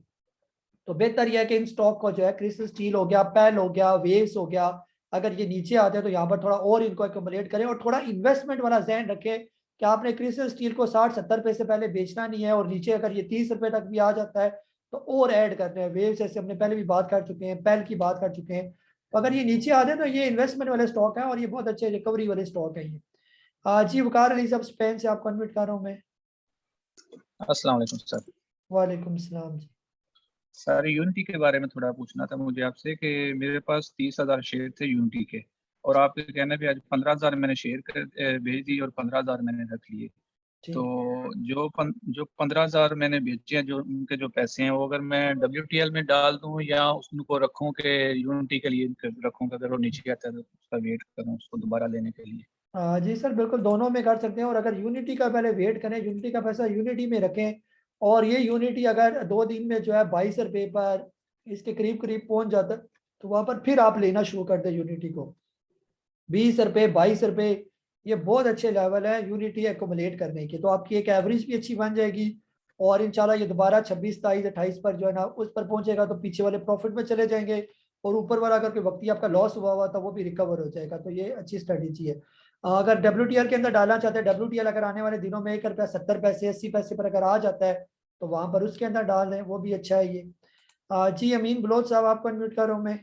तो बेहतर यह है कि इन स्टॉक को जो है क्रिस्टल स्टील हो गया, पेल हो गया, वेव्स हो गया, अगर ये नीचे आते हैं तो यहाँ पर थोड़ा और इनको एक्यूमुलेट करें और थोड़ा इन्वेस्टमेंट वाला ज़हन रखें कि आपने क्रिस्टल स्टील को 60-70 रुपये से पहले बेचना नहीं है। और नीचे अगर ये 30 रुपये तक भी आ जाता है तो और ऐड करते हैं। वेव्स जैसे हमने पहले भी बात कर चुके हैं, पेल की बात कर चुके हैं। तो अगर ये नीचे आ जाए तो ये इन्वेस्टमेंट वाले स्टॉक हैं और ये बहुत अच्छे रिकवरी वाले स्टॉक है ये। जी वकार अली साहब स्पेन से आपको इन्वाइट कर रहा हूँ मैं। अस्सलाम वालेकुम सर। वालेकुम सलाम जी। सर यूनिटी के बारे में थोड़ा पूछना था मुझे आपसे कि मेरे पास 30,000 शेयर थे यूनिटी के, और आपके कहने पे आज 15,000 मैंने शेयर भेज दी और 15,000 मैंने रख लिए। तो जो 15,000 मैंने बेचे हैं, जो उनके जो पैसे हैं, वो अगर मैं WTL में डाल दूं या उनको रखूं कि यूनिटी के लिए रखूं, अगर वो नीचे आता है तो उसका वेट करूं उसको दोबारा लेने के लिए? जी सर बिल्कुल दोनों में कर सकते हैं। और अगर यूनिटी का पहले वेट करें, यूनिटी का पैसा यूनिटी में रखें, और ये यूनिटी अगर 2 दिन में जो है 22 रुपये पर इसके करीब करीब पहुंच जाता है तो वहां पर फिर आप लेना शुरू कर दें यूनिटी को। 20 रुपये 22 रुपये ये बहुत अच्छे लेवल है यूनिटी एकोमुलेट करने के। तो आपकी एक एवरेज भी अच्छी बन जाएगी और इंशाल्लाह ये दोबारा 26, 27, 28 पर जो है ना उस पर पहुंचेगा तो पीछे वाले प्रॉफिट में चले जाएंगे, और ऊपर वाला अगर कोई वक्ती आपका लॉस हुआ था वो भी रिकवर हो जाएगा। तो ये अच्छी स्ट्रेटेजी है। अगर WTL के अंदर डालना चाहते हैं, WTL अगर आने वाले दिनों में 1 रुपया 70 पैसे 80 पैसे पर अगर आ जाता है तो वहां पर उसके अंदर डाल दें, वो भी अच्छा है ये। जी अमीन बलोच साहब आपको अनम्यूट कर रहा हूँ मैं।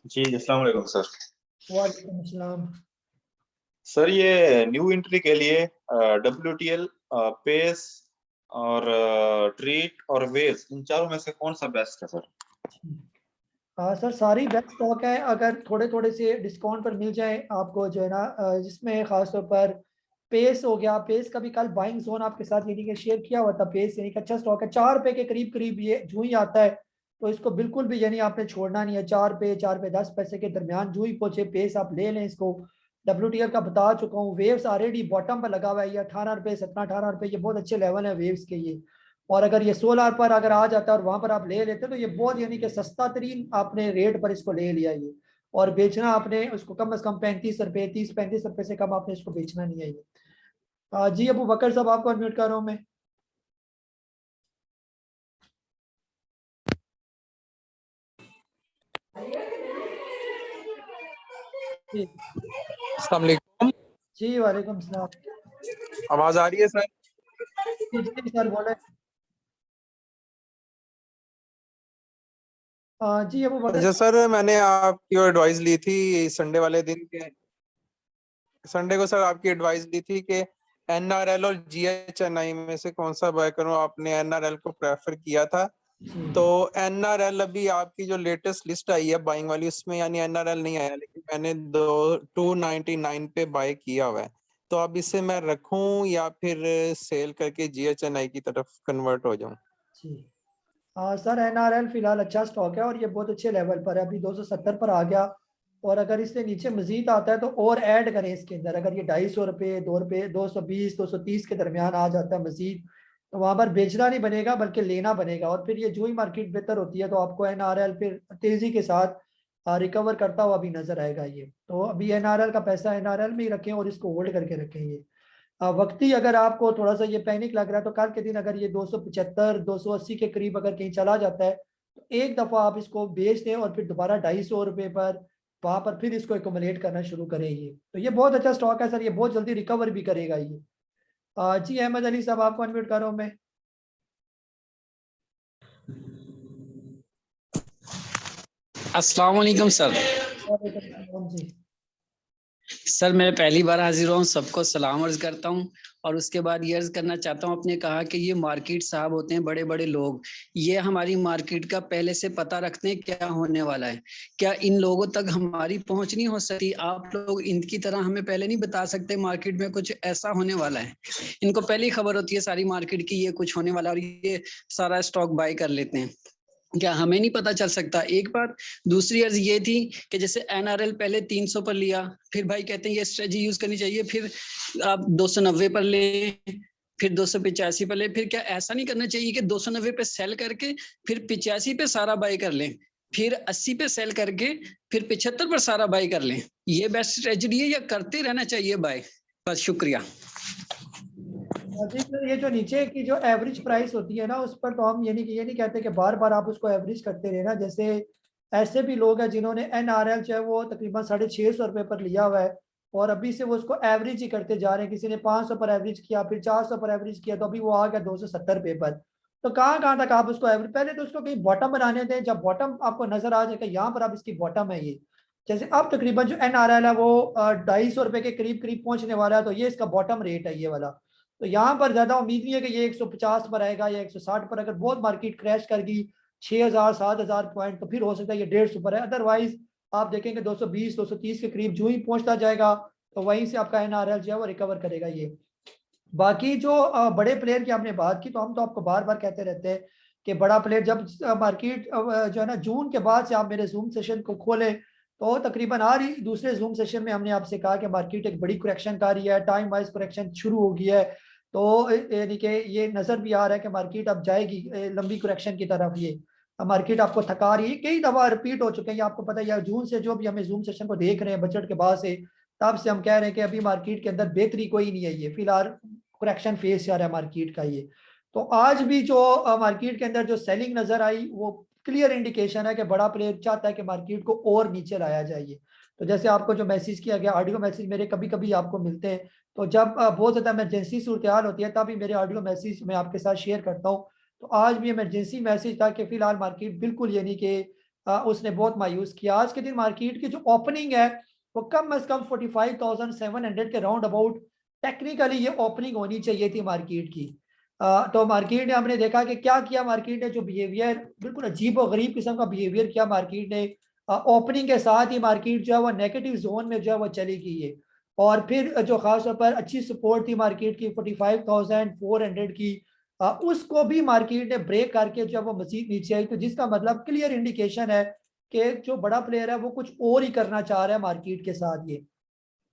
जी अस्सलाम वालेकुम सर। वालेकुम अस्सलाम। सर ये न्यू एंट्री के लिए WTL, पेस और ट्रीट और वेज, इन चारों में से कौन सा बेस्ट है सर? सर सारी बेस्ट स्टॉक है। अगर थोड़े थोड़े से डिस्काउंट पर मिल जाए आपको जो है ना, जिसमें खासतौर पर पेस हो गया। पेस का भी कल बाइंग जोन आपके साथ यानी कि शेयर किया हुआ था। पेस यानी कि अच्छा स्टॉक है, 4 रुपये के करीब करीब ये जूं ही आता है, तो इसको बिल्कुल भी यानी आपने छोड़ना नहीं है। 4 रुपये 10 पैसे के दरमियान जूं ही पहुंचे पेस आप ले लें इसको। WTL का बता चुका हूँ, वेव्स ऑलरेडी बॉटम पर लगा हुआ है, ये 18 रुपये 17-18 रुपये ये बहुत अच्छे लेवल है वेव्स के ये। और अगर ये 16 पर अगर आ जाता है और वहां पर आप ले लेते तो ये बहुत यानी कि सस्ता तरीन आपने रेट पर इसको ले लिया ये। और बेचना आपने उसको कम से कम 35 रुपये 30-35 रुपये से कम आपने इसको बेचना नहीं है ये। जी अबू बकर साहब आपको अनम्यूट कर रहा हूँ मैं। अस्सलाम वालेकुम। जी वालेकुम सलाम। आवाज आ रही है सर? जी सर बोले। जी अबू बकर। अच्छा सर, मैंने आपकी एडवाइस ली थी संडे वाले दिन के, संडे को सर आपकी एडवाइस दी थी कि NRL और GHNI में से कौन सा बाय करूं। आपने NRL को प्रेफर किया था। तो NRL अभी आपकी जो लेटेस्ट लिस्ट आई है बाइंग वाली, उसमें यानी NRL नहीं आया, लेकिन मैंने 299 पे बाय किया हुआ है। तो अब इसे मैं रखूं या फिर सेल करके GHNI की तरफ कन्वर्ट हो जाऊं? जी सर NRL फिलहाल अच्छा स्टॉक है और ये बहुत अच्छे लेवल पर है, अभी 270 पर आ गया। और अगर इससे नीचे मजीद आता है तो और ऐड करें इसके अंदर। अगर ये 250 रुपये 2 रुपये 220 230 के दरमियान आ जाता है मजीद, तो वहां पर बेचना नहीं बनेगा बल्कि लेना बनेगा। और फिर ये जो ही मार्केट बेहतर होती है तो आपको NRL फिर तेजी के साथ रिकवर करता हुआ भी नजर आएगा ये। तो अभी NRL का पैसा NRL में ही रखें और इसको होल्ड करके रखें ये। वक्ती अगर आपको थोड़ा सा ये पैनिक लग रहा है तो कल के दिन अगर ये 275 280 के करीब अगर कहीं चला जाता है तो एक दफा आप इसको बेच दें और फिर दोबारा 250 रुपये पर वहां पर फिर इसको एकोमुलेट करना शुरू करें ये। तो ये बहुत अच्छा स्टॉक है सर, ये बहुत जल्दी रिकवर भी करेगा ये। जी अहमद अली साहब आपको अनम्यूट कर रहा हूं मैं। अस्सलाम वालेकुम सर। जी सर मैं पहली बार हाजिर हूँ, सबको सलाम अर्ज करता हूँ और उसके बाद ये अर्ज करना चाहता हूँ। आपने कहा कि ये मार्केट साहब होते हैं बड़े बड़े लोग, ये हमारी मार्केट का पहले से पता रखते हैं क्या होने वाला है। क्या इन लोगों तक हमारी पहुंच नहीं हो सकती? आप लोग इनकी तरह हमें पहले नहीं बता सकते मार्केट में कुछ ऐसा होने वाला है? इनको पहले ही खबर होती है सारी मार्केट की ये कुछ होने वाला है और ये सारा स्टॉक बाय कर लेते हैं। क्या हमें नहीं पता चल सकता? एक बात। दूसरी अर्ज ये थी कि जैसे NRL पहले 300 पर लिया, फिर भाई कहते हैं ये स्ट्रेटजी यूज करनी चाहिए, फिर आप 290 पर ले, फिर 285 पर ले। फिर क्या ऐसा नहीं करना चाहिए कि 290 पे सेल करके फिर 85 पे सारा बाय कर लें, फिर 80 पे सेल करके फिर 75 पर सारा बाय कर लें? ये बेस्ट स्ट्रेटजी है या करते रहना चाहिए बाय? बस शुक्रिया। जी सर ये जो नीचे की जो एवरेज प्राइस होती है ना उस पर तो हम ये नहीं कहते कि बार बार आप उसको एवरेज करते रहना। जैसे ऐसे भी लोग हैं जिन्होंने NRL जो है वो तकरीबन 650 रुपये पर लिया हुआ है और अभी से वो उसको एवरेज ही करते जा रहे हैं। किसी ने 500 पर एवरेज किया, फिर 400 पर एवरेज किया, तो अभी वो आ गया 270 रुपये पर। तो कहाँ तक आप उसको एवरेज, पहले तो उसको कहीं बॉटम बनाने दें, जब बॉटम आपको नजर आ जाएगा यहाँ पर आप इसकी बॉटम है ये, जैसे अब तकरीबन जो NRL है वो 250 रुपए के करीब करीब पहुंचने वाला है, तो ये इसका बॉटम रेट है ये वाला। तो यहाँ पर ज्यादा उम्मीद नहीं है कि ये 150 पर आएगा या 160 पर, अगर बहुत मार्केट क्रैश कर गई 6000 7000 पॉइंट तो फिर हो सकता है ये 150 पर है, अदरवाइज आप देखेंगे 220 230 के करीब जो ही पहुंचता जाएगा तो वहीं से आपका NRL जो है वो रिकवर करेगा ये। बाकी जो बड़े प्लेयर की आपने बात की, तो हम तो आपको बार बार कहते रहते हैं कि बड़ा प्लेयर जब मार्केट जो है ना जून के बाद से आप मेरे जूम सेशन को खोलें तो तकरीबन आ रही दूसरे जूम सेशन में हमने आपसे कहा कि मार्केट एक बड़ी करेक्शन कर रही है, टाइम वाइज करेक्शन शुरू हो गई है, तो यानी कि ये नजर भी आ रहा है कि मार्केट अब जाएगी लंबी करेक्शन की तरफ। ये मार्केट आपको थका रही है, कई दफा रिपीट हो चुके हैं, आपको पता है जून से जो भी हमें जूम सेशन को देख रहे हैं बजट के बाद से, तब से हम कह रहे हैं कि अभी मार्केट के अंदर बेहतरी कोई नहीं है, ये फिलहाल करेक्शन फेस जा रहा है मार्केट का ये। तो आज भी जो मार्केट के अंदर जो सेलिंग नजर आई वो क्लियर इंडिकेशन है कि बड़ा प्लेयर चाहता है कि मार्केट को और नीचे लाया जाए। तो जैसे आपको जो मैसेज किया गया, ऑडियो मैसेज मेरे कभी कभी आपको मिलते हैं, तो जब बहुत ज़्यादा इमरजेंसी सूरत हाल होती है तभी मेरे ऑडियो मैसेज मैं आपके साथ शेयर करता हूँ। तो आज भी इमरजेंसी मैसेज था कि फिलहाल मार्केट बिल्कुल यानी कि उसने बहुत मायूस किया। आज के दिन मार्केट की जो ओपनिंग है वो कम अज कम 45,700 के राउंड अबाउट टेक्निकली ये ओपनिंग होनी चाहिए थी मार्केट की। तो मार्केट ने हमने देखा कि क्या किया मार्केट ने, जो बिहेवियर बिल्कुल अजीब और गरीब किस्म का बिहेवियर किया मार्केट ने, ओपनिंग के साथ ही मार्केट जो है वो नेगेटिव जोन में जो है वो चली गई है। और फिर जो खास तौर पर अच्छी सपोर्ट थी मार्केट की 45,400 की, उसको भी मार्केट ने ब्रेक करके जो है वो मजीद नीचे आई, तो जिसका मतलब क्लियर इंडिकेशन है कि जो बड़ा प्लेयर है वो कुछ और ही करना चाह रहा है मार्केट के साथ ये।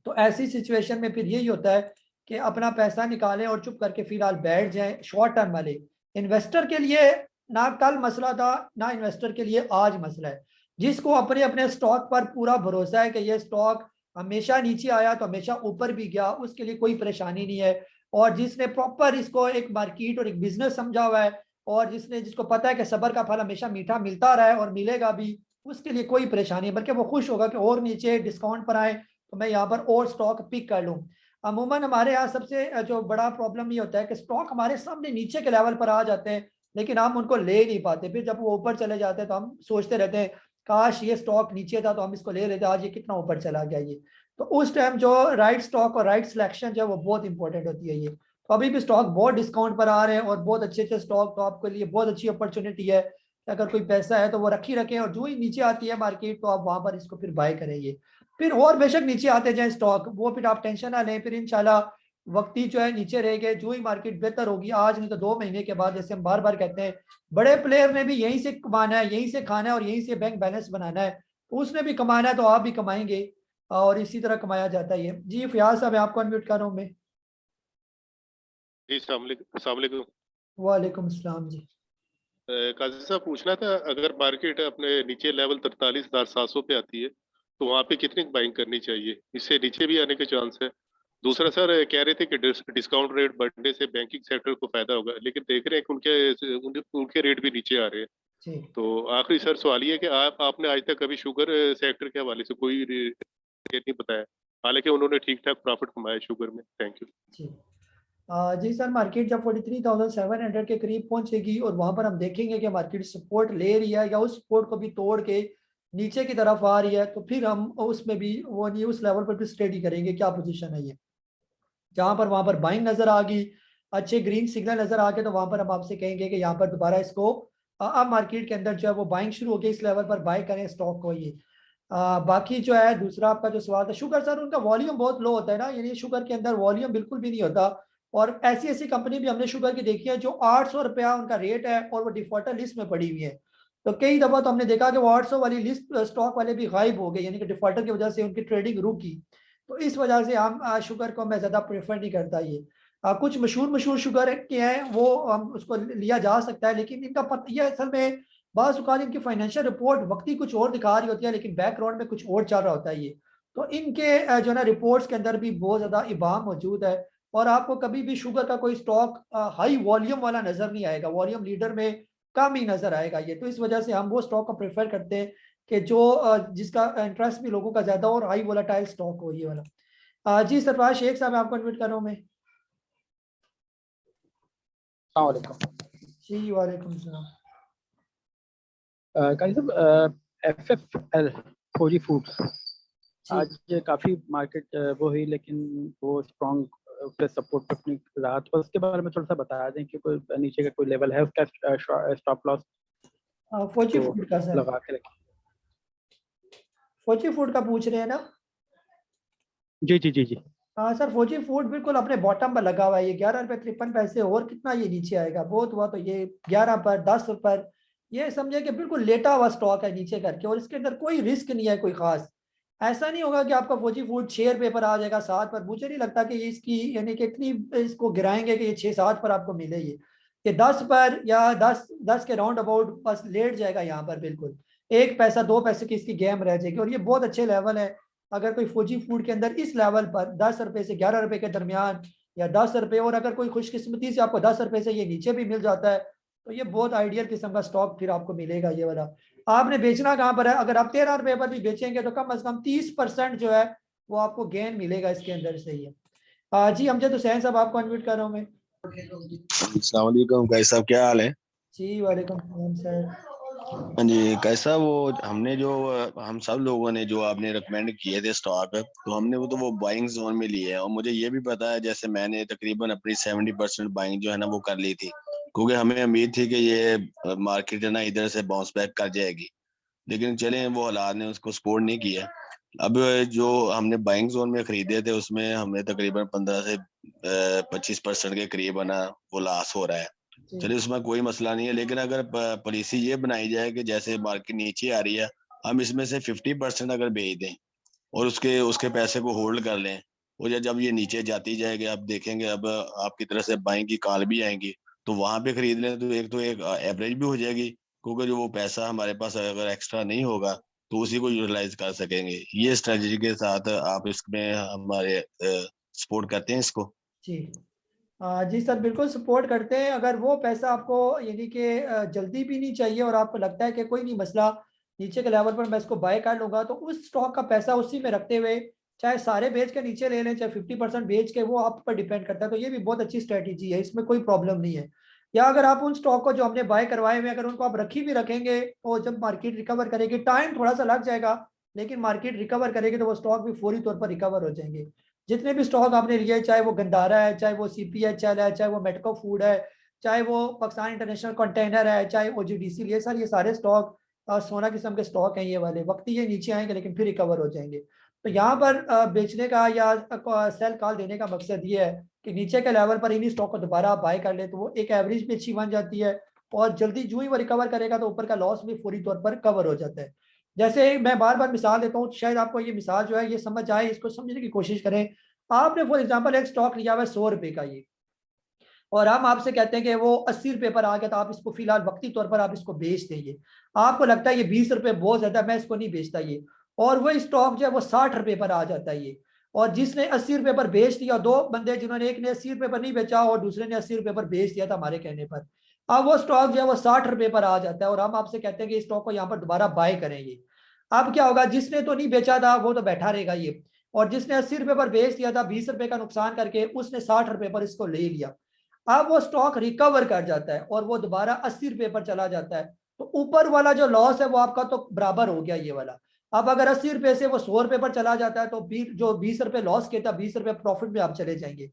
तो ऐसी सिचुएशन में फिर यही होता है कि अपना पैसा निकालें और चुप करके फिलहाल बैठ जाएं। शॉर्ट टर्म वाले इन्वेस्टर के लिए ना कल मसला था ना इन्वेस्टर के लिए आज मसला है। जिसको अपने अपने स्टॉक पर पूरा भरोसा है कि ये स्टॉक हमेशा नीचे आया तो हमेशा ऊपर भी गया, उसके लिए कोई परेशानी नहीं है। और जिसने प्रॉपर इसको एक मार्केट और एक बिजनेस समझा हुआ है और जिसको पता है कि सब्र का फल हमेशा मीठा मिलता रहा है और मिलेगा भी, उसके लिए कोई परेशानी है, बल्कि वो खुश होगा कि और नीचे डिस्काउंट पर आए तो मैं यहाँ पर और स्टॉक पिक कर लूँ। अमूमन हमारे यहाँ सबसे जो बड़ा प्रॉब्लम ये होता है कि स्टॉक हमारे सामने नीचे के लेवल पर आ जाते हैं लेकिन हम उनको ले नहीं पाते, फिर जब वो ऊपर चले जाते हैं तो हम सोचते रहते हैं काश ये स्टॉक नीचे था तो हम इसको ले लेते, आज ये कितना ऊपर चला गया ये। तो उस टाइम जो राइट स्टॉक और राइट सिलेक्शन जो है वो बहुत इंपॉर्टेंट होती है ये। तो अभी भी स्टॉक बहुत डिस्काउंट पर आ रहे हैं और बहुत अच्छे अच्छे स्टॉक, तो आपके लिए बहुत अच्छी अपॉर्चुनिटी है कि अगर कोई पैसा है तो वो रखी रखें और जो ही नीचे आती है मार्केट तो आप वहां पर इसको फिर बाय करेंगे। फिर और बेशक नीचे आते जाए स्टॉक, वो फिर आप टेंशन ना लें, फिर इंशाल्लाह वक्ती जो है नीचे रहेंगे, जो ही मार्केट बेहतर होगी आज नहीं तो 2 महीने के बाद, जैसे हम बार बार कहते हैं बड़े प्लेयर ने भी यहीं से कमाना है, यहीं से खाना है और यहीं से बैंक बैलेंस बनाना है, तो उसने भी कमाना है तो आप भी कमाएंगे और इसी तरह कमाया जाता है ये। जी फयाज साहब आपको अनम्यूट कर रहा हूँ मैं। जी अस्सलाम वालेकुम। वालेकुम अस्सलाम जी। काजी साहब पूछना था, अगर मार्केट अपने नीचे लेवल 43,700 पे आती है तो वहाँ पे कितनी बाइंग करनी चाहिए, इससे नीचे भी आने के चांस है? दूसरा सर कह रहे थे कि डिस्काउंट रेट बढ़ने से बैंकिंग सेक्टर को फायदा होगा, लेकिन देख रहे हैं कि उनके रेट भी नीचे आ रहे हैं। तो आखिरी सर सवाल ये है कि आपने आज तक कभी शुगर सेक्टर के हवाले से कोई रेट नहीं बताया, हालांकि उन्होंने ठीक ठाक प्रॉफिट कमाया शुगर में। Thank you ji sir, market जब 43,700 के करीब पहुंचेगी और वहां पर हम देखेंगे कि मार्केट सपोर्ट ले रही है या उस सपोर्ट को भी तोड़ के नीचे की तरफ आ रही है तो फिर हम उसमें भी वो नहीं उस लेवल पर भी स्टडी करेंगे क्या पोजीशन है ये। जहां पर वहां पर बाइंग नजर आ गई, अच्छे ग्रीन सिग्नल नजर आ गए, तो वहां पर हम आपसे कहेंगे कि यहाँ पर दोबारा इसको अब मार्केट के अंदर जो है वो बाइंग शुरू हो गई, इस लेवल पर बाय करें स्टॉक को ये। बाकी जो है दूसरा आपका जो सवाल था शुगर सर, उनका वॉल्यूम बहुत लो होता है ना, यानी शुगर के अंदर वॉल्यूम बिल्कुल भी नहीं होता। और ऐसी ऐसी कंपनी भी हमने शुगर की देखी है जो 800 रुपया उनका रेट है और वो डिफॉल्टर लिस्ट में पड़ी हुई है। तो कई दफा तो हमने देखा कि वो 800 वाली लिस्ट स्टॉक वाले भी गायब हो गए, यानी कि डिफॉल्टर की वजह से उनकी ट्रेडिंग रुकी। तो इस वजह से हम शुगर को मैं ज्यादा प्रेफर नहीं करता ये। कुछ मशहूर शुगर के हैं वो हम उसको लिया जा सकता है, लेकिन इनका पता यह असल में बाज़ औक़ात इनकी फाइनेंशियल रिपोर्ट वक्ती कुछ और दिखा रही होती है लेकिन बैकग्राउंड में कुछ और चल रहा होता है ये। तो इनके जो ना रिपोर्ट्स के अंदर भी बहुत ज्यादा इबाम मौजूद है और आपको कभी भी शुगर का कोई स्टॉक हाई वॉल्यूम वाला नजर नहीं आएगा, वॉल्यूम लीडर में कम ही नजर आएगा ये। तो इस वजह से हम वो स्टॉक को प्रेफर करते हैं कि जो जिसका इंटरेस्ट भी लोगों का ज्यादा और हाई वोलेटाइल स्टॉक हो ये वाला। जी सरफराज शेख साहब आपको इन्वाइट कर रहा हूँ मैं। जी वालेकुम सलाम। काजी साहब, FFL फौजी फूड्स आज काफी मार्केट वो हुई, लेकिन वो स्ट्रॉन्ग पे सपोर्ट पे अपनी रहा, तो उसके बारे में थोड़ा सा बता दें कि कोई नीचे का कोई लेवल है उसका स्टॉप लॉस फौजी फूड का सर, लगा के रखें। फौजी फूड का पूछ रहे हैं ना? जी जी जी जी। हाँ सर, फौजी फूड बिल्कुल अपने बॉटम पर लगा हुआ है। ये 11 रुपये 53 पैसे, और कितना ये नीचे आएगा? बहुत हुआ तो ये 11 पर, 10 पर, ये समझे कि बिल्कुल लेटा हुआ स्टॉक है नीचे करके, और इसके अंदर कोई रिस्क नहीं है कोई खास। ऐसा नहीं होगा कि आपका फौजी फूड 6 रुपये पर आ जाएगा, 7 पर। मुझे नहीं लगता कि ये इसकी यानी कि इतनी इसको गिराएंगे कि ये 6-7 पर आपको मिले। ये 10 पर या 10 के राउंड अबाउट बस लेट जाएगा यहाँ पर बिल्कुल। 1 पैसा 2 पैसे की इसकी गेम रह जाएगी, और ये बहुत अच्छे लेवल है। अगर कोई फौजी फूड के अंदर इस लेवल पर 10 रुपए से 11 रुपए के दरमियान, या 10 रुपए, और अगर कोई खुशकिस्मती से आपको 10 रुपए से ये नीचे भी मिल जाता है, तो ये बहुत आइडियल किस्म का स्टॉक फिर आपको मिलेगा ये वाला। आपने बेचना कहाँ पर है? अगर आप 13 रुपए पर भी बेचेंगे तो कम से कम 30% जो है वो आपको गेन मिलेगा इसके अंदर से ही है। जी अमजद हुसैन साहब, आपको अनम्यूट कर रहा हूँ मैं। अस्सलाम वालेकुम, कैसा साहब, क्या हाल है? जी वालेकुम सलाम सर। हाँ जी, कैसा वो हमने जो हम सब लोगों ने जो आपने रिकमेंड किए थे स्टॉक, तो हमने वो बाइंग जोन में लिए है, और मुझे ये भी पता है जैसे मैंने तकरीबन अपनी 70% बाइंग जो है ना वो कर ली थी, क्योंकि हमें उम्मीद थी कि ये मार्केट है ना इधर से बाउंस बैक कर जाएगी, लेकिन चले वो हालात ने उसको सपोर्ट नहीं किया। अब जो हमने बाइंग जोन में खरीदे थे उसमें हमें तकरीबन 15 से 25% के करीब है ना वो लॉस हो रहा है। चलिए उसमें कोई मसला नहीं है, लेकिन अगर पॉलिसी ये बनाई जाए कि जैसे मार्केट नीचे आ रही है, हम इसमें से 50% अगर बेच दें और उसके उसके पैसे को होल्ड कर लें, और जब ये नीचे जाती जाएगी आप देखेंगे अब आपकी तरफ से बाइंग की कॉल भी आएंगी, तो वहां पे खरीद लें तो एक एवरेज भी हो जाएगी, क्योंकि जो वो पैसा हमारे पास अगर एक्स्ट्रा नहीं होगा तो उसी को यूटिलाइज कर सकेंगे। ये स्ट्रेटजी के साथ आप इसमें हमारे सपोर्ट करते हैं इसको? जी जी सर, बिल्कुल सपोर्ट करते हैं। अगर वो पैसा आपको यानी कि जल्दी भी नहीं चाहिए, और आपको लगता है कि कोई नहीं मसला, नीचे के लेवल पर मैं इसको बाय कर लूंगा, तो उस स्टॉक का पैसा उसी में रखते हुए चाहे सारे बेच के नीचे ले लें, चाहे 50% बेच के, वो आप पर डिपेंड करता है। तो ये भी बहुत अच्छी स्ट्रेटेजी है, इसमें कोई प्रॉब्लम नहीं है। या अगर आप उन स्टॉक को जो हमने बाय करवाए हुए, अगर उनको आप रखी भी रखेंगे, तो जब मार्केट रिकवर करेगी, टाइम थोड़ा सा लग जाएगा, लेकिन मार्केट रिकवर करेगी तो वो स्टॉक भी फौरी तौर पर रिकवर हो जाएंगे। जितने भी स्टॉक आपने लिए, चाहे वो गंदारा है, चाहे वो CPHL है, चाहे वो मेटको फूड है, चाहे वो पाकिस्तान इंटरनेशनल कंटेनर है, चाहे OGDC लिए, सर ये सारे स्टॉक सोना किस्म के स्टॉक हैं ये वाले। वक्ती ये नीचे आएंगे लेकिन फिर रिकवर हो जाएंगे। तो यहाँ पर बेचने का या सेल कॉल देने का मकसद ये है कि नीचे के लेवल पर इन्हीं स्टॉक को दोबारा आप बाय कर ले, तो वो एक एवरेज भी अच्छी बन जाती है, और जल्दी जो ही वो रिकवर करेगा तो ऊपर का लॉस भी फौरी तौर पर कवर हो जाता है। जैसे मैं बार बार मिसाल देता हूँ, शायद आपको ये मिसाल जो है ये समझ आए, इसको समझने की कोशिश करें। आपने फॉर एग्जांपल एक स्टॉक लिया हुआ है 100 रुपए का ये, और हम आपसे कहते हैं कि वो 80 रुपए पर आ गया, तो आप इसको फिलहाल वक्ती तौर पर आप इसको बेच देंगे। आपको लगता है ये 20 रुपए बहुत ज्यादा, मैं इसको नहीं बेचता ये, और वो स्टॉक जो है वो 60 रुपए पर आ जाता है ये, और जिसने 80 रुपए पर बेच दिया, 2 बंदे जिन्होंने, एक ने 80 रुपए पर नहीं बेचा और दूसरे ने 80 रुपए पर बेच दिया था हमारे कहने पर, अब वो स्टॉक जो है वो 60 रुपए पर आ जाता है, और हम आपसे कहते हैं कि इस स्टॉक को यहाँ पर दोबारा बाय करें ये। अब क्या होगा? जिसने तो नहीं बेचा था वो तो बैठा रहेगा ये, और जिसने 80 रुपए पर बेच दिया था 20 रुपए का नुकसान करके, उसने 60 रुपए पर इसको ले लिया। अब वो स्टॉक रिकवर कर जाता है और वो दोबारा 80 रुपए पर चला जाता है, तो ऊपर वाला जो लॉस है वो आपका तो बराबर हो गया ये वाला। अब अगर 80 रुपए से वो 100 रुपए पर चला जाता है, तो जो 20 रुपए लॉस किया था, 20 रुपए प्रॉफिट में आप चले जाएंगे।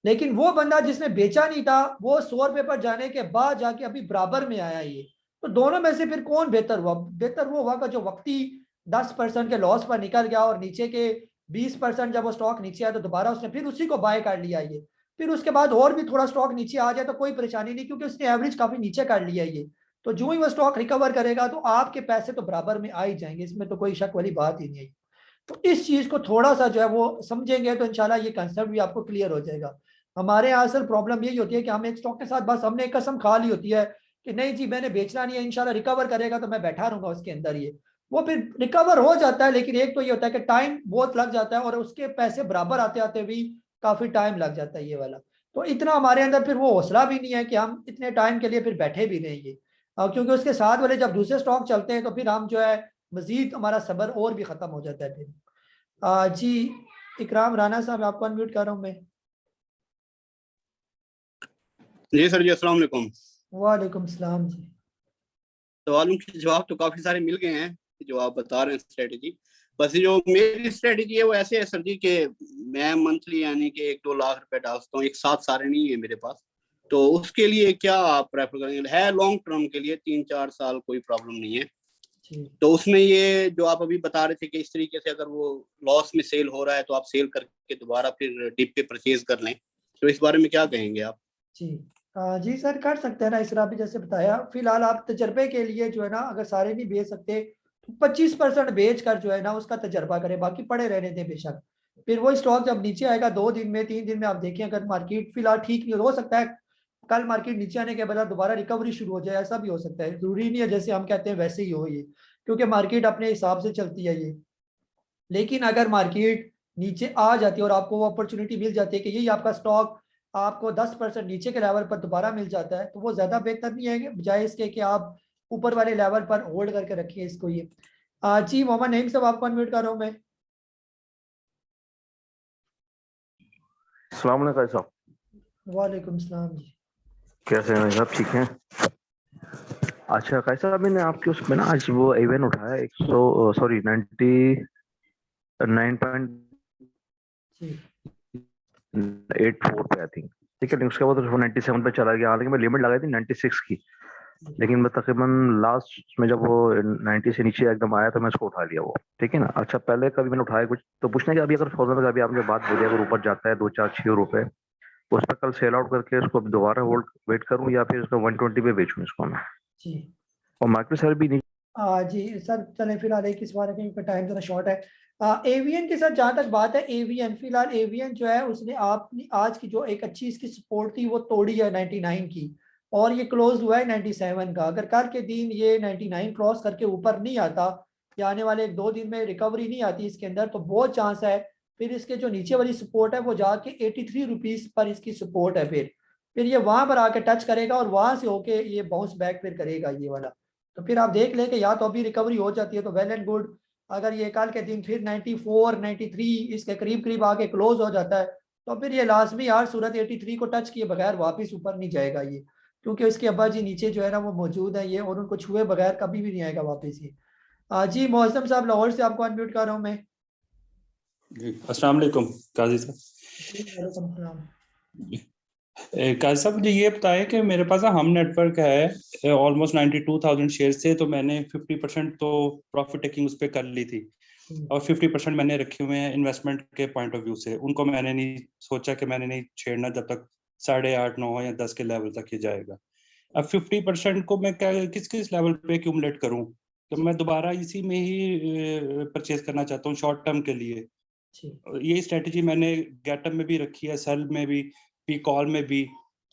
लेकिन वो बंदा जिसने बेचा नहीं था, वो 100 रुपए पर जाने के बाद जाके अभी बराबर में आया ये, तो दोनों में से फिर कौन बेहतर हुआ? बेहतर वो हुआ कि जो वक्ती 10% के लॉस पर निकल गया, और नीचे के 20% जब वो स्टॉक नीचे आया तो दोबारा उसने फिर उसी को बाय कर लिया ये। फिर उसके बाद और भी थोड़ा स्टॉक नीचे आ जाए तो कोई परेशानी नहीं, क्योंकि उसने एवरेज काफी नीचे कर लिया ये। तो जो ही वो स्टॉक रिकवर करेगा तो आपके पैसे तो बराबर में आ ही जाएंगे, इसमें तो कोई शक वाली बात ही नहीं है। तो इस चीज को थोड़ा सा जो है वो समझेंगे तो इंशाल्लाह ये कंसेप्ट भी आपको क्लियर हो जाएगा। हमारे यहाँ असल प्रॉब्लम यही होती है कि हम एक स्टॉक के साथ बस हमने एक कसम खा ली होती है कि नहीं जी मैंने बेचना नहीं है, इंशाल्लाह रिकवर करेगा तो मैं बैठा रहूंगा उसके अंदर ये। वो फिर रिकवर हो जाता है, लेकिन एक तो ये होता है कि टाइम बहुत लग जाता है, और उसके पैसे बराबर आते आते भी काफी टाइम लग जाता है ये वाला। तो इतना हमारे अंदर फिर वो हौसला भी नहीं है कि हम इतने टाइम के लिए फिर बैठे भी रहेंगे, क्योंकि उसके साथ वाले जब दूसरे स्टॉक चलते हैं तो फिर हम जो है मजीद हमारा सब्र और भी खत्म हो जाता है फिर। जी इकराम राना साहब, आपको अनम्यूट कर रहा हूँ मैं। जी सर जी, अस्सलाम वालेकुम। वालेकुम सलाम जी। सवालों के जवाब तो काफी सारे मिल गए हैं जो आप बता रहे हैं स्ट्रेटेजी। बस जो मेरी स्ट्रेटेजी है वो ऐसे है सर जी कि मैं मंथली यानी कि 1-2 लाख रुपए डालता हूँ, एक साथ सारे नहीं है मेरे पास। तो उसके लिए क्या आप प्रेफर करेंगे? है लॉन्ग टर्म के लिए 3-4 साल, कोई प्रॉब्लम नहीं है। तो उसमें ये जो आप अभी बता रहे थे कि इस तरीके से अगर वो लॉस में सेल हो रहा है तो आप सेल करके दोबारा फिर डिप पे परचेज कर लें, तो इस बारे में क्या कहेंगे आप? जी जी सर, कर सकते हैं ना इस तरह भी जैसे बताया। फिलहाल आप तजर्बे के लिए जो है ना, अगर सारे नहीं बेच सकते तो 25% बेच कर जो है ना उसका तजर्बा करें, बाकी पड़े रहने दें बेशक। फिर वो स्टॉक जब नीचे आएगा 2 दिन में 3 दिन में, आप देखें अगर मार्केट फिलहाल ठीक नहीं हो सकता है कल मार्केट नीचे आने के बाद दोबारा रिकवरी शुरू हो जाए, ऐसा भी हो सकता है। जरूरी नहीं है जैसे हम कहते हैं वैसे ही हो ये, क्योंकि मार्केट अपने हिसाब से चलती है ये। लेकिन अगर मार्केट नीचे आ जाती है और आपको वो अपॉर्चुनिटी मिल जाती है कि यही आपका स्टॉक आपको 10% नीचे के लेवल पर दोबारा मिल जाता है, तो वो ज़्यादा बेहतर नहीं है बजाय इसके कि आप ऊपर वाले लेवल पर होल्ड करके रखिए इसको ये। जी मोहम्मद नईम साहब, आपको अनम्यूट कर रहा हूँ मैं। अस्सलाम वालेकुम साहब। वालेकुम सलाम जी। कैसे हैं साहब? ठीक हैं? अच्छा कैसा साहब, मैंने आपके उसमें ना आज वो इवेंट उठाया 100 सॉरी 99.84 पे आई थिंक, ठीक है। उसके बाद 97 पे चला गया, हालांकि मैं लिमिट लगाई थी 96 की, लेकिन मैं तकरीबन लास्ट में जब वो 90 से नीचे एकदम आया तो मैं उसको उठा लिया वो, ठीक है ना। अच्छा पहले कभी मैंने उठाया कुछ तो पूछना कि अभी अगर फॉर्मल का अभी आपने बात बोली अगर ऊपर जाता है 2-4-6 रुपए तो उस पर कल सेल आउट करके उसको दोबारा होल्ड वेट करूं या फिर उसको 120 पे बेचूं इसको मैं, जी और मार्केट सर भी नहीं। जी सर, चलें फिलहाल एक इस बारे में टाइम ज़रा शॉर्ट है। एवीएन के साथ जहाँ तक बात है, एवीएन फिलहाल एवीएन जो है उसने आपने आज की जो एक अच्छी इसकी सपोर्ट थी वो तोड़ी है 99 की, और ये क्लोज हुआ है 97 का। अगर कल के दिन ये 99 क्रॉस करके ऊपर नहीं आता या आने वाले 1-2 दिन में रिकवरी नहीं आती इसके अंदर, तो बहुत चांस है फिर इसके जो नीचे वाली सपोर्ट है वो जाके 83 रुपीज़ पर इसकी सपोर्ट है। फिर ये वहां पर आके टच करेगा और वहां से होके ये बाउंस बैक फिर करेगा ये वाला। तो फिर आप देख लें कि या तो अभी रिकवरी हो जाती है तो वेल एंड गुड, अगर ये कल के दिन फिर 94 93 इसके करीब करीब आके क्लोज हो जाता है तो फिर ये लाजमी हर सूरत 83 को टच किए बगैर वापस ऊपर नहीं जाएगा ये, क्योंकि इसके अब्बा जी नीचे जो है ना वो मौजूद है ये, और उनको छुए बगैर कभी भी नहीं आएगा वापस ये। जी मौसम साहब लाहौर से आपको अनम्यूट कर रहा हूँ मैं। जी अस्सलाम वालेकुम काजी साहब। वालेकुम सलाम। काजी साहब मुझे ये बताएं कि मेरे पास ना हम नेटवर्क है ऑलमोस्ट 92,000 शेयर से, तो मैंने 50% तो प्रॉफिट टेकिंग उस पर कर ली थी और 50% मैंने रखे हुए हैं इन्वेस्टमेंट के पॉइंट ऑफ व्यू से। उनको मैंने नहीं सोचा कि मैंने नहीं छेड़ना जब तक 8.5 9 या 10 के लेवल तक ही जाएगा। अब 50% को मैं क्या किस किस लेवल पे एक्यूमुलेट करूं? तो मैं दोबारा इसी में ही परचेज करना चाहता हूँ शॉर्ट टर्म के लिए। ये स्ट्रेटजी मैंने गेटअप में भी रखी है, सेल में भी कॉल में भी,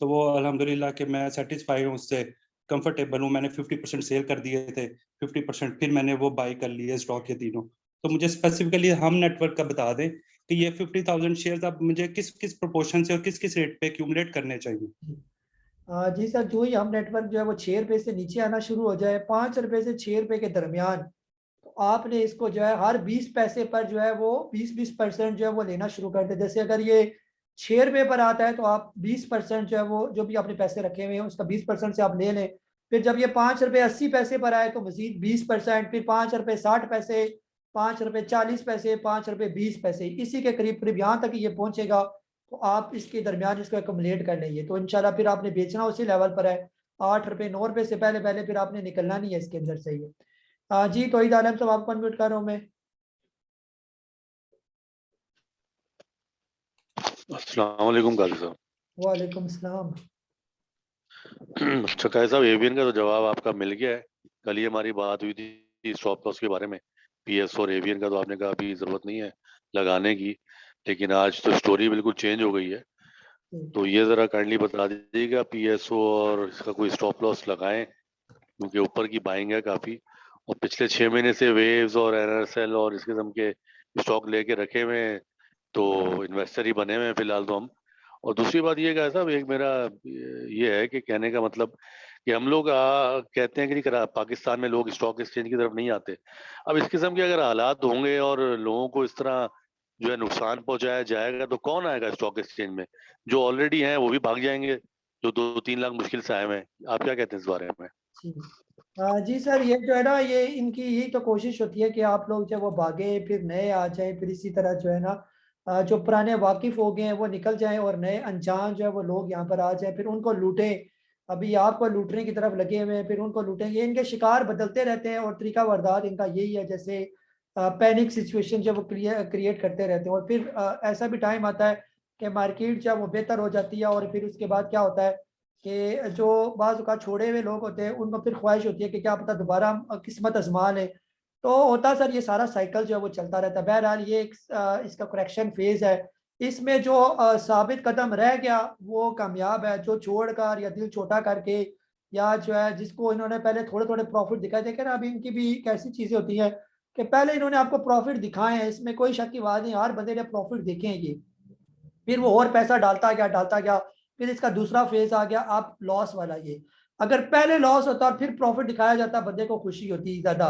तो वो अल्हम्दुलिल्लाह कि मैं सेटिस्फाई हूँ उससे, कंफर्टेबल हूँ। मैंने 50% सेल कर दिए थे, 50% फिर मैंने वो बाय कर लिए स्टॉक ये तीनों। तो मुझे स्पेसिफिकली हम नेटवर्क का बता दें कि ये 50,000 शेयर्स अब मुझे किस किस प्रोपोर्शन से और किस किस रेट पे एक्यूमुलेट करने चाहिए? जी सर, जो ही हम नेटवर्क जो है वो 6 रुपए से नीचे आना शुरू हो जाए, 5 रुपए से 6 रुपए के दरमियान, तो आपने इसको जो है हर 20 पैसे पर जो है वो 20% जो है वो लेना शुरू कर दे। जैसे अगर ये 6 रुपए पर आता है तो आप 20% जो है वो जो भी आपने पैसे रखे हुए हैं उसका 20% से आप ले लें। फिर जब ये 5 रुपए 80 पैसे पर आए तो मजीद 20%, फिर 5 रुपए 60 पैसे, 5 रुपए 40 पैसे, 5 रुपए 20 पैसे, इसी के करीब करीब यहाँ तक ये पहुंचेगा तो आप इसके दरमियान इसको एकमुलेट कर लेंगे। तो इंशाल्लाह फिर आपने बेचना उसी लेवल पर है, 8 रुपए 9 रुपए से पहले पहले फिर आपने निकलना नहीं है इसके अंदर से ये। जी तौहीद आलम साहब, आपको अनम्यूट कर रहा हूँ मैं। अस्सलाम वालेकुम काजी साहब। वालेकुम सलाम। अच्छा काजी साहब, एवियन का तो जवाब आपका मिल गया है। कल ही हमारी बात हुई थी स्टॉप लॉस के बारे में। पीएस और एवियन का तो आपने कहा अभी जरूरत नहीं है लगाने की, लेकिन आज तो स्टोरी बिल्कुल चेंज हो गई है। तो ये जरा काइंडली बता दीजिएगा पीएसओ और इसका कोई स्टॉप लॉस लगाएं, क्योंकि ऊपर की बाइंग है काफी, और पिछले 6 महीने से वेव्स और एनआरएसएल और इस किस्म के स्टॉक लेके रखे हुए हैं, तो इन्वेस्टर ही बने हुए हैं फिलहाल तो हम। और दूसरी बात ये है साहब, एक मेरा ये है कि कहने का मतलब कि हम लोग कहते हैं कि नहीं पाकिस्तान में लोग स्टॉक एक्सचेंज की तरफ नहीं आते। अब इस किस्म के अगर हालात होंगे और लोगों को इस तरह जो है नुकसान पहुंचाया जाएगा तो कौन आएगा स्टॉक एक्सचेंज में? जो ऑलरेडी हैं वो भी भाग जाएंगे, जो 2-3 लाख मुश्किल से आए हुए हैं, आप क्या कहते हैं इस बारे में? जी सर, ये जो है ना, ये इनकी यही तो कोशिश होती है कि आप लोग जो वो भागे, फिर नए आ जाए, फिर इसी तरह जो है ना जो पुराने वाकिफ हो गए हैं वो निकल जाएं और नए अनजान जो है वो लोग यहाँ पर आ जाए, फिर उनको लूटें। अभी आपको लूटने की तरफ लगे हुए हैं, फिर उनको लूटेंगे। इनके शिकार बदलते रहते हैं और तरीका वारदात इनका यही है, जैसे पैनिक सिचुएशन जो वो क्रिएट करते रहते हैं। और फिर ऐसा भी टाइम आता है कि मार्केट जो है वो बेहतर हो जाती है, और फिर उसके बाद क्या होता है कि जो बाज़ औक़ात छोड़े हुए लोग होते हैं उनको फिर ख्वाहिश होती है कि क्या पता दोबारा हम किस्मत आजमा लें। तो होता सर ये सारा साइकिल जो है वो चलता रहता है। बहरहाल ये एक इसका करेक्शन फेज़ है। इसमें जो साबित कदम रह गया वो कामयाब है, जो छोड़कर या दिल छोटा करके या जो है जिसको इन्होंने पहले थोड़े-थोड़े प्रॉफ़िट दिखाए। देखें ना, अभी इनकी भी कैसी चीज़ें होती हैं कि पहले इन्होंने आपको प्रॉफ़िट दिखाए हैं, इसमें कोई शक की बात नहीं, हर बंदे ने प्रॉफ़िट देखे हैं ये। फिर वो और पैसा डालता गया, फिर इसका दूसरा फेज आ गया आप लॉस वाला। ये अगर पहले लॉस होता फिर प्रॉफिट दिखाया जाता, बंदे को खुशी होती ज्यादा।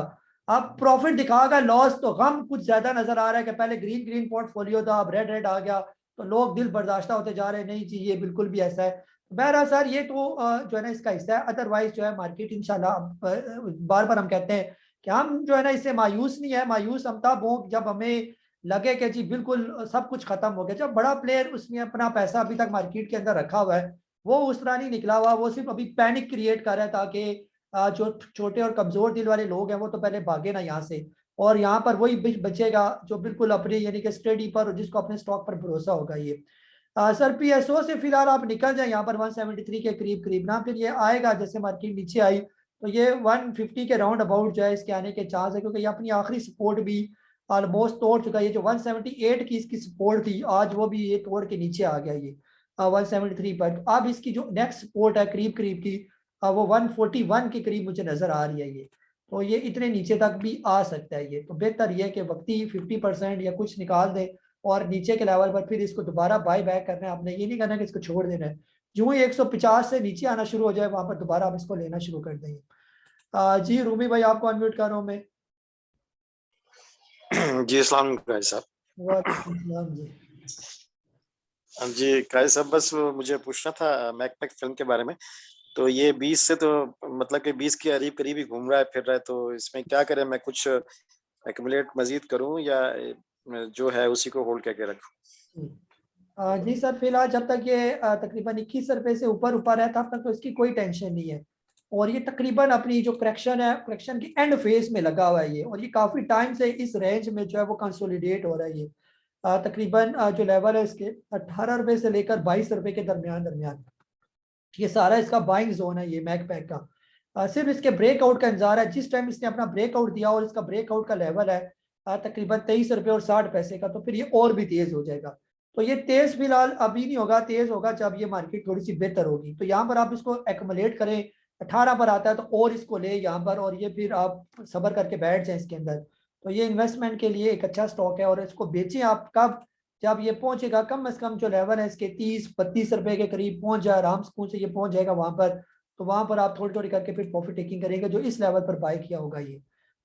अब प्रॉफिट दिखागा, लॉस तो गम कुछ ज्यादा नजर आ रहा है कि पहले ग्रीन पोर्टफोलियो था, अब रेड आ गया, तो लोग दिल बर्दाश्त होते जा रहे हैं। नहीं जी, ये बिल्कुल भी ऐसा है। बहरहाल सर ये तो जो है ना इसका हिस्सा है। अदरवाइज जो है मार्केट इंशाल्लाह, बार बार हम कहते हैं कि हम जो है ना इससे मायूस नहीं है। मायूस हम तब हों जब हमें लगे कि जी बिल्कुल सब कुछ खत्म हो गया। जब बड़ा प्लेयर उसने अपना पैसा अभी तक मार्केट के अंदर रखा हुआ है, वो उस तरह नहीं निकला हुआ, वो सिर्फ अभी पैनिक क्रिएट कर रहा है ताकि जो छोटे और कमजोर दिल वाले लोग हैं वो तो पहले भागे ना यहाँ से, और यहाँ पर वही बचेगा जो बिल्कुल अपने यानी कि स्टडी पर, जिसको अपने स्टॉक पर भरोसा होगा। ये सर पीएसओ से फिलहाल आप निकल जाए यहाँ पर 173 के करीब ना, फिर ये आएगा। जैसे मार्केट नीचे आई तो ये 150 के राउंड अबाउट जो है इसके आने के चांस है, क्योंकि ये अपनी आखिरी सपोर्ट भी ऑलमोस्ट तोड़ चुका है। ये जो 178 की इसकी सपोर्ट थी, आज वो भी ये तोड़ के नीचे आ गया ये 173 पर। अब इसकी जो नेक्स्ट सपोर्ट है करीब की वो 141 के करीब मुझे नजर आ रही है ये। तो ये इतने नीचे तक भी आ सकता है ये। तो बेहतर ये कि वक्ती 50% या कुछ निकाल दें और नीचे के लेवल पर फिर इसको दोबारा बाय बैक करना है। आपने ये नहीं करना कि इसको छोड़ देना है। जो ही 150 से नीचे आना शुरू हो जाए वहां पर दोबारा आप इसको लेना शुरू कर देंगे। जी रूमी भाई आपको अनम्यूट कर रहा हूँ मैं। जी अस्सलाम वालेकुम साहब। वालेकुम जी। जी काजी साहब, बस मुझे पूछना था मैकपैक फिल्म के बारे में। तो ये 20 से तो मतलब कि 20 के करीब ही घूम रहा है फिर रहा है, तो इसमें क्या करें? मैं कुछ एक्यूमुलेट मजीद करूं या जो है उसी को होल्ड करके रखूं? जी सर, फिलहाल जब तक ये तकरीबन 21 रुपए से ऊपर है तब तक तो इसकी कोई टेंशन नहीं है। और ये तकरीबन अपनी जो करेक्शन है, करेक्शन की एंड फेज में लगा हुआ है ये, और ये काफी टाइम से इस रेंज में जो है वो कंसोलिडेट हो रहा है ये। तकरीबन जो लेवल है इसके 18 रुपए से लेकर 22 रुपए के दरमियान ये सारा इसका बाइंग जोन है ये मैकपैक का। सिर्फ इसके ब्रेकआउट का इंतजार है। जिस टाइम इसने अपना ब्रेकआउट दिया और इसका ब्रेकआउट का लेवल है तकरीबन 23 रुपए और 60 पैसे का, तो फिर ये और भी तेज हो जाएगा। तो ये तेज फिलहाल अभी नहीं होगा, तेज होगा जब ये मार्केट थोड़ी सी बेहतर होगी। तो यहाँ पर आप इसको एक्युमुलेट करें, 18 पर आता है तो और इसको ले यहाँ पर, और ये फिर आप सब्र करके बैठ जाए इसके अंदर। तो ये इन्वेस्टमेंट के लिए एक अच्छा स्टॉक है। और इसको बेचें आप कब? जब ये पहुंचेगा कम से कम जो लेवल है इसके 30-32 रुपए के करीब पहुंच जाए, आराम से ये पहुंच जाएगा वहां पर। तो वहां पर आप थोड़ी थोड़ी करके फिर प्रॉफिट टेकिंग करेंगे जो इस लेवल पर बाय किया होगा ये।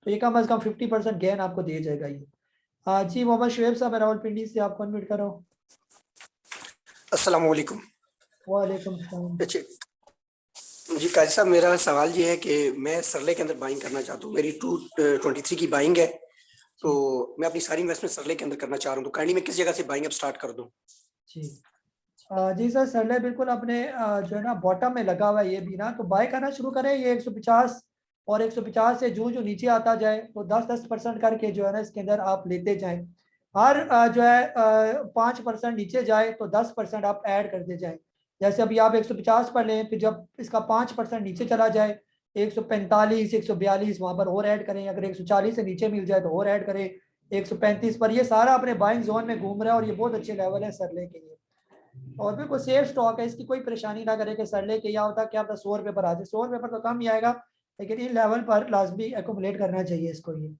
तो ये कम से कम 50% गेन आपको दे जाएगा ये। जी मोहम्मद शुएब साहब, मैं रावलपिंडी से आपको अनम्यूट कर रहा हूँ। अस्सलाम वालेकुम। वालेकुम सलाम। जी काजी साहब, मेरा सवाल ये है कि मैं सरले के अंदर बाइंग करना चाहता हूँ। मेरी 223 की बाइंग है, तो मैं अपनी सारी इन्वेस्टमेंट सरले के अंदर करना चाह रहा हूँ। तो काइंडली मैं किस जगह से बाइंग अब स्टार्ट कर दूँ? जी सर, सरले बिल्कुल अपने जो है ना बॉटम में लगा हुआ है ये भी ना, तो बाय करना शुरू करें। ये 150 और 150 से जो नीचे आता जाए तो 10% करके जो है ना इसके अंदर आप लेते जाएं। हर जो है 5% नीचे जाए तो 10% आप ऐड करते जाएं। जैसे अभी आप 150 पर लें, फिर जब इसका 5% नीचे चला जाए 145, 142 वहां पर और ऐड करें। अगर 140 से नीचे मिल जाए तो और ऐड करें 135 पर। ये सारा अपने बाइंग जोन में घूम रहा है और ये बहुत अच्छे लेवल है सरले के लिए। और बिल्कुल सेफ स्टॉक है, इसकी कोई परेशानी ना करे कि सरले के यहाँ होता क्या 100 रुपये पर आ जाए। 100 रुपये पर तो कम ही आएगा, लेकिन इन लेवल पर लाजमी एक्युमुलेट करना चाहिए इसको ये।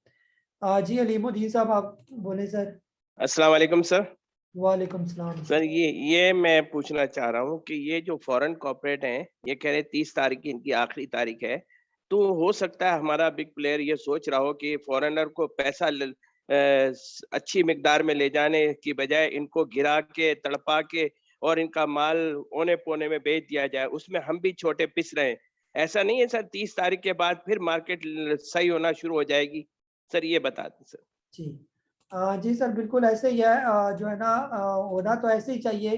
जी अलीमुद्दीन साहब आप बोले सर। अस्सलाम वालेकुम सर। वालेकुम सलाम सर ये मैं पूछना चाह रहा हूँ कि ये जो फॉरेन कॉर्पोरेट हैं ये कह रहे 30 तारीख की इनकी आखिरी तारीख है, तो हो सकता है हमारा बिग प्लेयर ये सोच रहा हो कि फॉरेनर को पैसा अच्छी मिकदार में ले जाने की बजाय इनको गिरा के तड़पा के और इनका माल औने पौने में बेच दिया जाए, उसमें हम भी छोटे पिस रहे हैं। ऐसा नहीं है सर 30 तारीख के बाद फिर मार्केट सही होना शुरू हो जाएगी? सर ये बता दें सर। जी जी सर, बिल्कुल ऐसे ही है। जो है ना होना तो ऐसे ही चाहिए,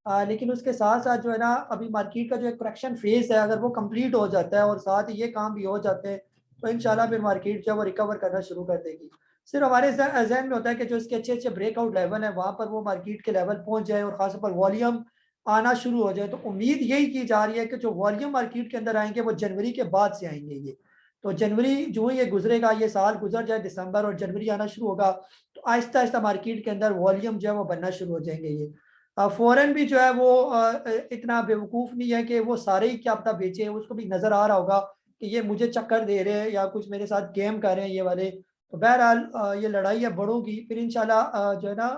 लेकिन उसके साथ साथ जो है ना अभी मार्केट का जो एक करेक्शन फेज है, अगर वो कंप्लीट हो जाता है और साथ ही ये काम भी हो जाते हैं तो इंशाल्लाह फिर मार्केट जो है वो रिकवर करना शुरू कर देगी। सिर्फ हमारे जहन में होता है कि जो इसके अच्छे अच्छे ब्रेकआउट लेवल है वहाँ पर वो मार्केट के लेवल पहुँच जाए और खासतौर पर वॉल्यूम आना शुरू हो जाए। तो उम्मीद यही की जा रही है कि जो वॉल्यूम मार्केट के अंदर आएंगे वो जनवरी के बाद से आएंगे। ये तो जनवरी जो ये गुजरेगा, ये साल गुजर जाए, दिसंबर और जनवरी आना शुरू होगा तो आहिस्ता आहिस्ता मार्केट के अंदर वॉल्यूम जो है वो बनना शुरू हो जाएंगे। ये फॉरेन भी जो है वो इतना बेवकूफ़ नहीं है कि वो सारे ही क्या पता बेचे, उसको भी नज़र आ रहा होगा कि ये मुझे चक्कर दे रहे हैं या कुछ मेरे साथ गेम कर रहे हैं ये वाले। तो बहरहाल ये लड़ाई अब बढ़ोगी फिर इंशाल्लाह जो है ना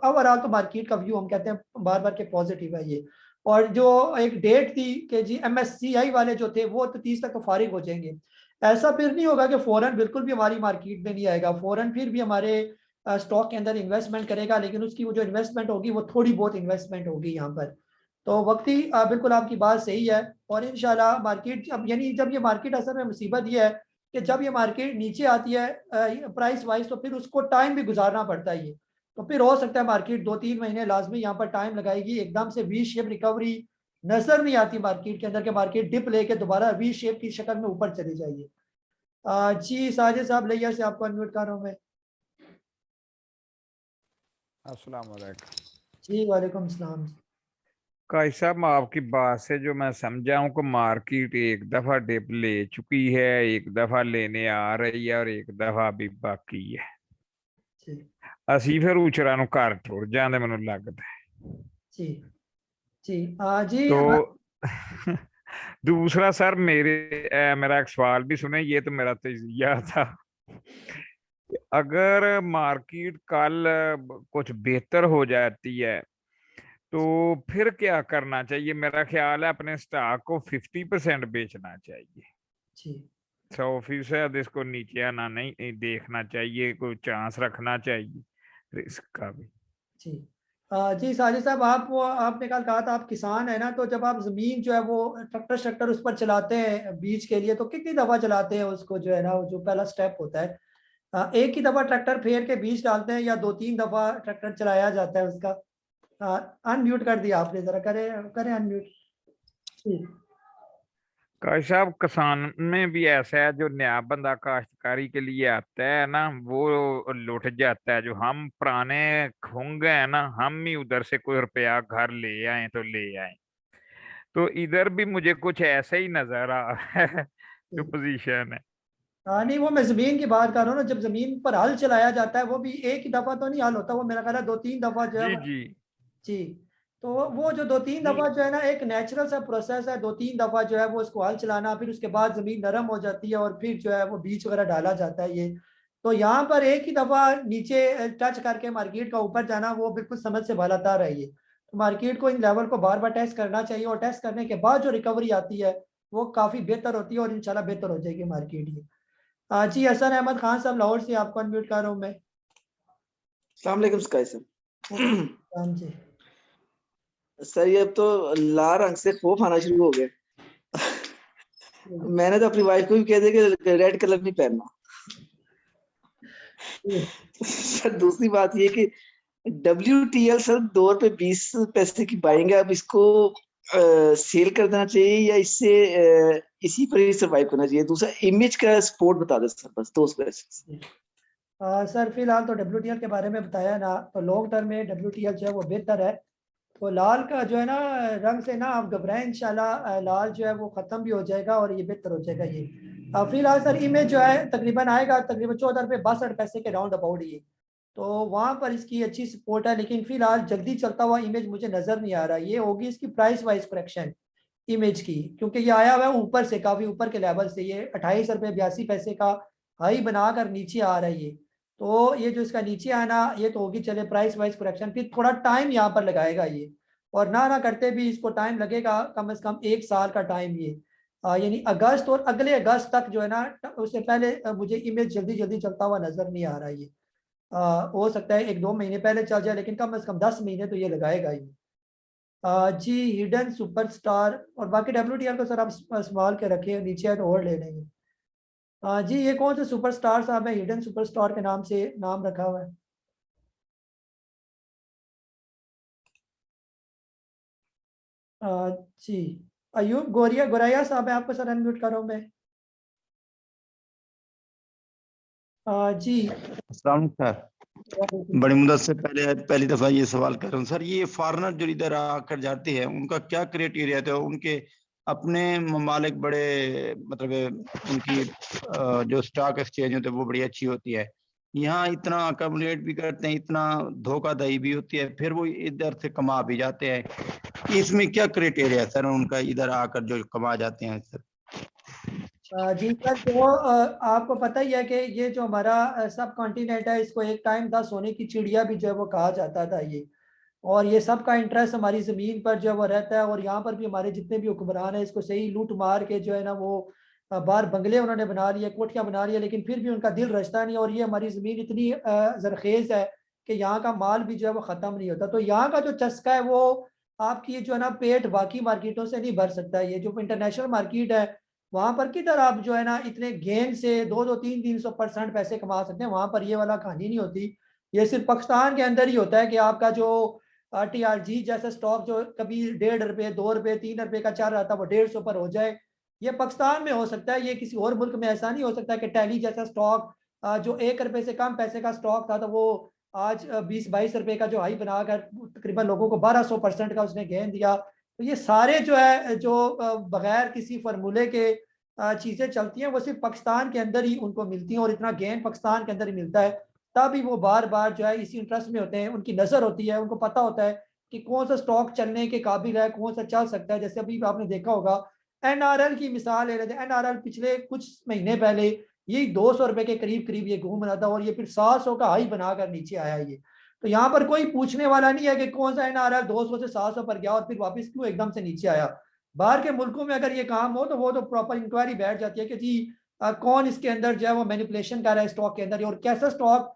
ओवरऑल तो मार्केट का व्यू हम कहते हैं बार बार के पॉजिटिव है ये। और जो एक डेट थी कि जी MSCI वाले जो थे वो तो 30 तक तो फारिग हो जाएंगे। ऐसा फिर नहीं होगा कि फॉरेन बिल्कुल भी हमारी मार्केट में नहीं आएगा, फॉरेन फिर भी हमारे स्टॉक के अंदर इन्वेस्टमेंट करेगा, लेकिन उसकी वो जो इन्वेस्टमेंट होगी वो थोड़ी बहुत इन्वेस्टमेंट होगी यहाँ पर। तो वक्ती बिल्कुल आपकी बात सही है। और इंशाल्लाह मार्केट अब यानी जब ये मार्केट असल में मुसीबत ये है कि जब ये मार्केट नीचे आती है प्राइस वाइज तो फिर उसको टाइम भी गुजारना पड़ता है। ये तो फिर हो सकता है मार्केट 2-3 महीने लाजमी यहाँ पर टाइम लगाएगी, एकदम से वी शेप रिकवरी नजर नहीं आती मार्केट के अंदर के मार्केट डिप लेके दोबारा वी शेप की शक्ल में ऊपर चली जाइए। जी साजिद साहब लेयर से आपको अनम्यूट कर रहा हूँ मैं। अस्सलाम वालेकुम। जी वालेकुम सलाम। काई साहब आपकी बात से जो मैं समझा हूँ कि मार्केट एक दफा डिप ले चुकी है, एक दफा लेने आ रही है और एक दफा अभी बाकी है। ਅਸੀਂ ਫਿਰ ਉਚਰਾਂ ਨੂੰ ਘਰ ਟੁਰ ਜਾਂਦੇ ਮੈਨੂੰ ਲੱਗਦਾ जी जी जी। तो दूसरा सर मेरा एक सवाल भी सुने, ये तो मेरा तजिया था। अगर मार्केट कल कुछ बेहतर हो जाती है तो फिर क्या करना चाहिए? मेरा ख्याल है अपने स्टॉक को 50% बेचना चाहिए, 100% इसको नीचे आना नहीं देखना चाहिए, कोई चांस रखना चाहिए रिस्क का भी। जी जी साजिद साहब, आपने कल कहा था आप किसान है ना, तो जब आप जमीन जो है वो ट्रैक्टर उस पर चलाते हैं बीज के लिए तो कितनी दफा चलाते हैं उसको, जो है ना जो पहला स्टेप होता है एक ही दफा ट्रैक्टर फेर के बीज डालते हैं या 2-3 दफा ट्रैक्टर चलाया जाता है उसका? अनम्यूट कर दिया आपने, जरा करें अनम्यूट। काश साहब किसान में भी ऐसा है, जो नया बंदा काश्तकारी के लिए आता है ना वो लुट जाता है। जो हम पुराने होंगे है ना, हम ही उधर से कोई रुपया घर ले आए तो ले आए। तो इधर भी मुझे कुछ ऐसा ही नजर आ रहा है जो पोजीशन है। नहीं वो मैं जमीन की बात कर रहा हूँ ना, जब जमीन पर हल चलाया जाता है वो भी एक ही दफा तो नहीं हल होता, वो मेरा ख्याल है 2-3 दफा जो है जी जी। तो वो जो 2-3 दफा जो है ना एक नेचुरल सा प्रोसेस है, 2-3 दफा जो है वो उसको हल चलाना, फिर उसके बाद जमीन नरम हो जाती है और फिर जो है वो बीज वगैरह डाला जाता है। ये तो यहाँ पर एक ही दफा नीचे टच करके मार्केट का ऊपर जाना वो बिल्कुल समझ से बालातर है। ये तो मार्केट को इन लेवल को बार बार टेस्ट करना चाहिए और टेस्ट करने के बाद जो रिकवरी आती है वो काफी बेहतर होती है और इंशाल्लाह बेहतर हो जाएगी मार्केट। ये जी हसन अहमद खान साहब लाहौर से आपको अनम्यूट कर रहा हूँ मैं। अस्सलाम वालेकुम स्काई सर। जी सर ये अब तो लाल रंग से खौफ आना शुरू हो गया। मैंने तो अपनी वाइफ को भी कह दिया कि रेड कलर नहीं पहनना। सर दूसरी बात ये कि WTL सर $2.20 की बाइंग है, अब इसको सेल कर देना चाहिए या इससे इसी पर ही सर्वाइव करना चाहिए? दूसरा इमेज का सपोर्ट बता दे सर, बस 2 क्वेश्चन। सर फिलहाल तो WTL के बारे में बताया ना, तो लॉन्ग टर्म में WTL जो है वो बेहतर है। तो लाल का जो है ना रंग से ना आप घबराएं, इंशाल्लाह लाल जो है वो ख़त्म भी हो जाएगा और ये बेहतर हो जाएगा। ये फिलहाल सर इमेज जो है तकरीबन आएगा तकरीबन $14.62 के राउंड अबाउट ये, तो वहाँ पर इसकी अच्छी सपोर्ट है। लेकिन फिलहाल जल्दी चलता हुआ इमेज मुझे नज़र नहीं आ रहा। ये होगी इसकी प्राइस वाइज करेक्शन इमेज की, क्योंकि ये आया हुआ है ऊपर से, काफ़ी ऊपर के लेवल से। ये $28.82 का हाई बनाकर नीचे आ रहा है ये। तो ये जो इसका नीचे आना ये तो होगी चले प्राइस वाइज करेक्शन, फिर थोड़ा टाइम यहाँ पर लगाएगा ये, और ना करते भी इसको टाइम लगेगा कम से कम 1 साल का टाइम ये, यानी अगस्त और अगले अगस्त तक जो है ना, उससे पहले मुझे इमेज जल्दी चलता हुआ नजर नहीं आ रहा है ये। हो सकता है 1-2 महीने पहले चल जाए, लेकिन कम से कम 10 महीने तो ये लगाएगा ये। जी हिडन सुपरस्टार और बाकी WTL को सर आप संभाल के रखिए, नीचे है तो और ले लेंगे। जी ये कौन से सुपरस्टार साहब है, हिडन सुपरस्टार के नाम से नाम रखा हुआ है? जी अयूब गोरैया साहब है, आपको सर अनम्यूट कर रहा हूं मैं। जी अस्सलाम सर, बड़ी मुद्दत से पहली दफा ये सवाल कर रहा हूँ सर। ये फॉरेनर जो इधर आकर जाते हैं उनका क्या क्राइटेरिया था? उनके अपने ममालिक बड़े मतलब उनकी जो स्टॉक एक्सचेंज होते हैं वो बड़ी अच्छी होती है, यहाँ इतना अकोमोडेट भी करते हैं, इतना धोखाधड़ी भी होती है, फिर वो इधर से कमा भी जाते हैं। इसमें क्या क्राइटेरिया है सर उनका इधर आकर जो कमा जाते हैं सर? जी सर, तो आपको पता ही है कि ये जो हमारा सब कॉन्टिनेंट है, इसको एक टाइम था सोने की चिड़िया भी जो है वो कहा जाता था ये, और ये सब का इंटरेस्ट हमारी ज़मीन पर जो है वो रहता है, और यहाँ पर भी हमारे जितने भी हुक्मरान हैं इसको सही लूट मार के जो है ना वो बाहर बंगले उन्होंने बना लिए, कोठियाँ बना लिए, लेकिन फिर भी उनका दिल रचता नहीं, और ये हमारी ज़मीन इतनी जरखेज़ है कि यहाँ का माल भी जो है वो ख़त्म नहीं होता। तो यहाँ का जो चस्का है वो आपकी जो है ना पेट बाकी मार्केटों से नहीं भर सकता। ये जो इंटरनेशनल मार्केट है वहाँ पर किधर आप जो है ना इतने गेन से 200-300-300% पैसे कमा सकते हैं, वहाँ पर ये वाला कहानी नहीं होती। ये सिर्फ पाकिस्तान के अंदर ही होता है कि आपका जो TRG जैसा स्टॉक जो कभी 1.5 रुपये 2 रुपये 3 रुपये का चल रहा था वो 150 पर हो जाए, ये पाकिस्तान में हो सकता है, ये किसी और मुल्क में ऐसा नहीं हो सकता कि टैली जैसा स्टॉक जो 1 रुपये से कम पैसे का स्टॉक था तो वो आज 20-22 रुपये का जो हाई बनाकर तकरीबन लोगों को 1200% का उसने गेन दिया। तो ये सारे जो है जो बगैर किसी फार्मूले के चीज़ें चलती हैं वो सिर्फ पाकिस्तान के अंदर ही उनको मिलती हैं, और इतना गेन पाकिस्तान के अंदर ही मिलता है, तभी वो बार बार जो है इसी इंटरेस्ट में होते हैं। उनकी नज़र होती है, उनको पता होता है कि कौन सा स्टॉक चलने के काबिल है, कौन सा चल सकता है। जैसे अभी आपने देखा होगा NRL की मिसाल ले लेते हैं, NRL पिछले कुछ महीने पहले यही 200 रुपये के करीब करीब ये घूम रहा था, और ये फिर 700 का हाई बनाकर नीचे आया ये। तो यहाँ पर कोई पूछने वाला नहीं है कि कौन सा NRL 200 से 700 पर गया और फिर वापस क्यों एकदम से नीचे आया। बाहर के मुल्कों में अगर ये काम हो तो वो तो प्रॉपर इंक्वायरी बैठ जाती है कि जी कौन इसके अंदर जो है वो मैनिपुलेशन कर रहा है स्टॉक के अंदर, और कैसा स्टॉक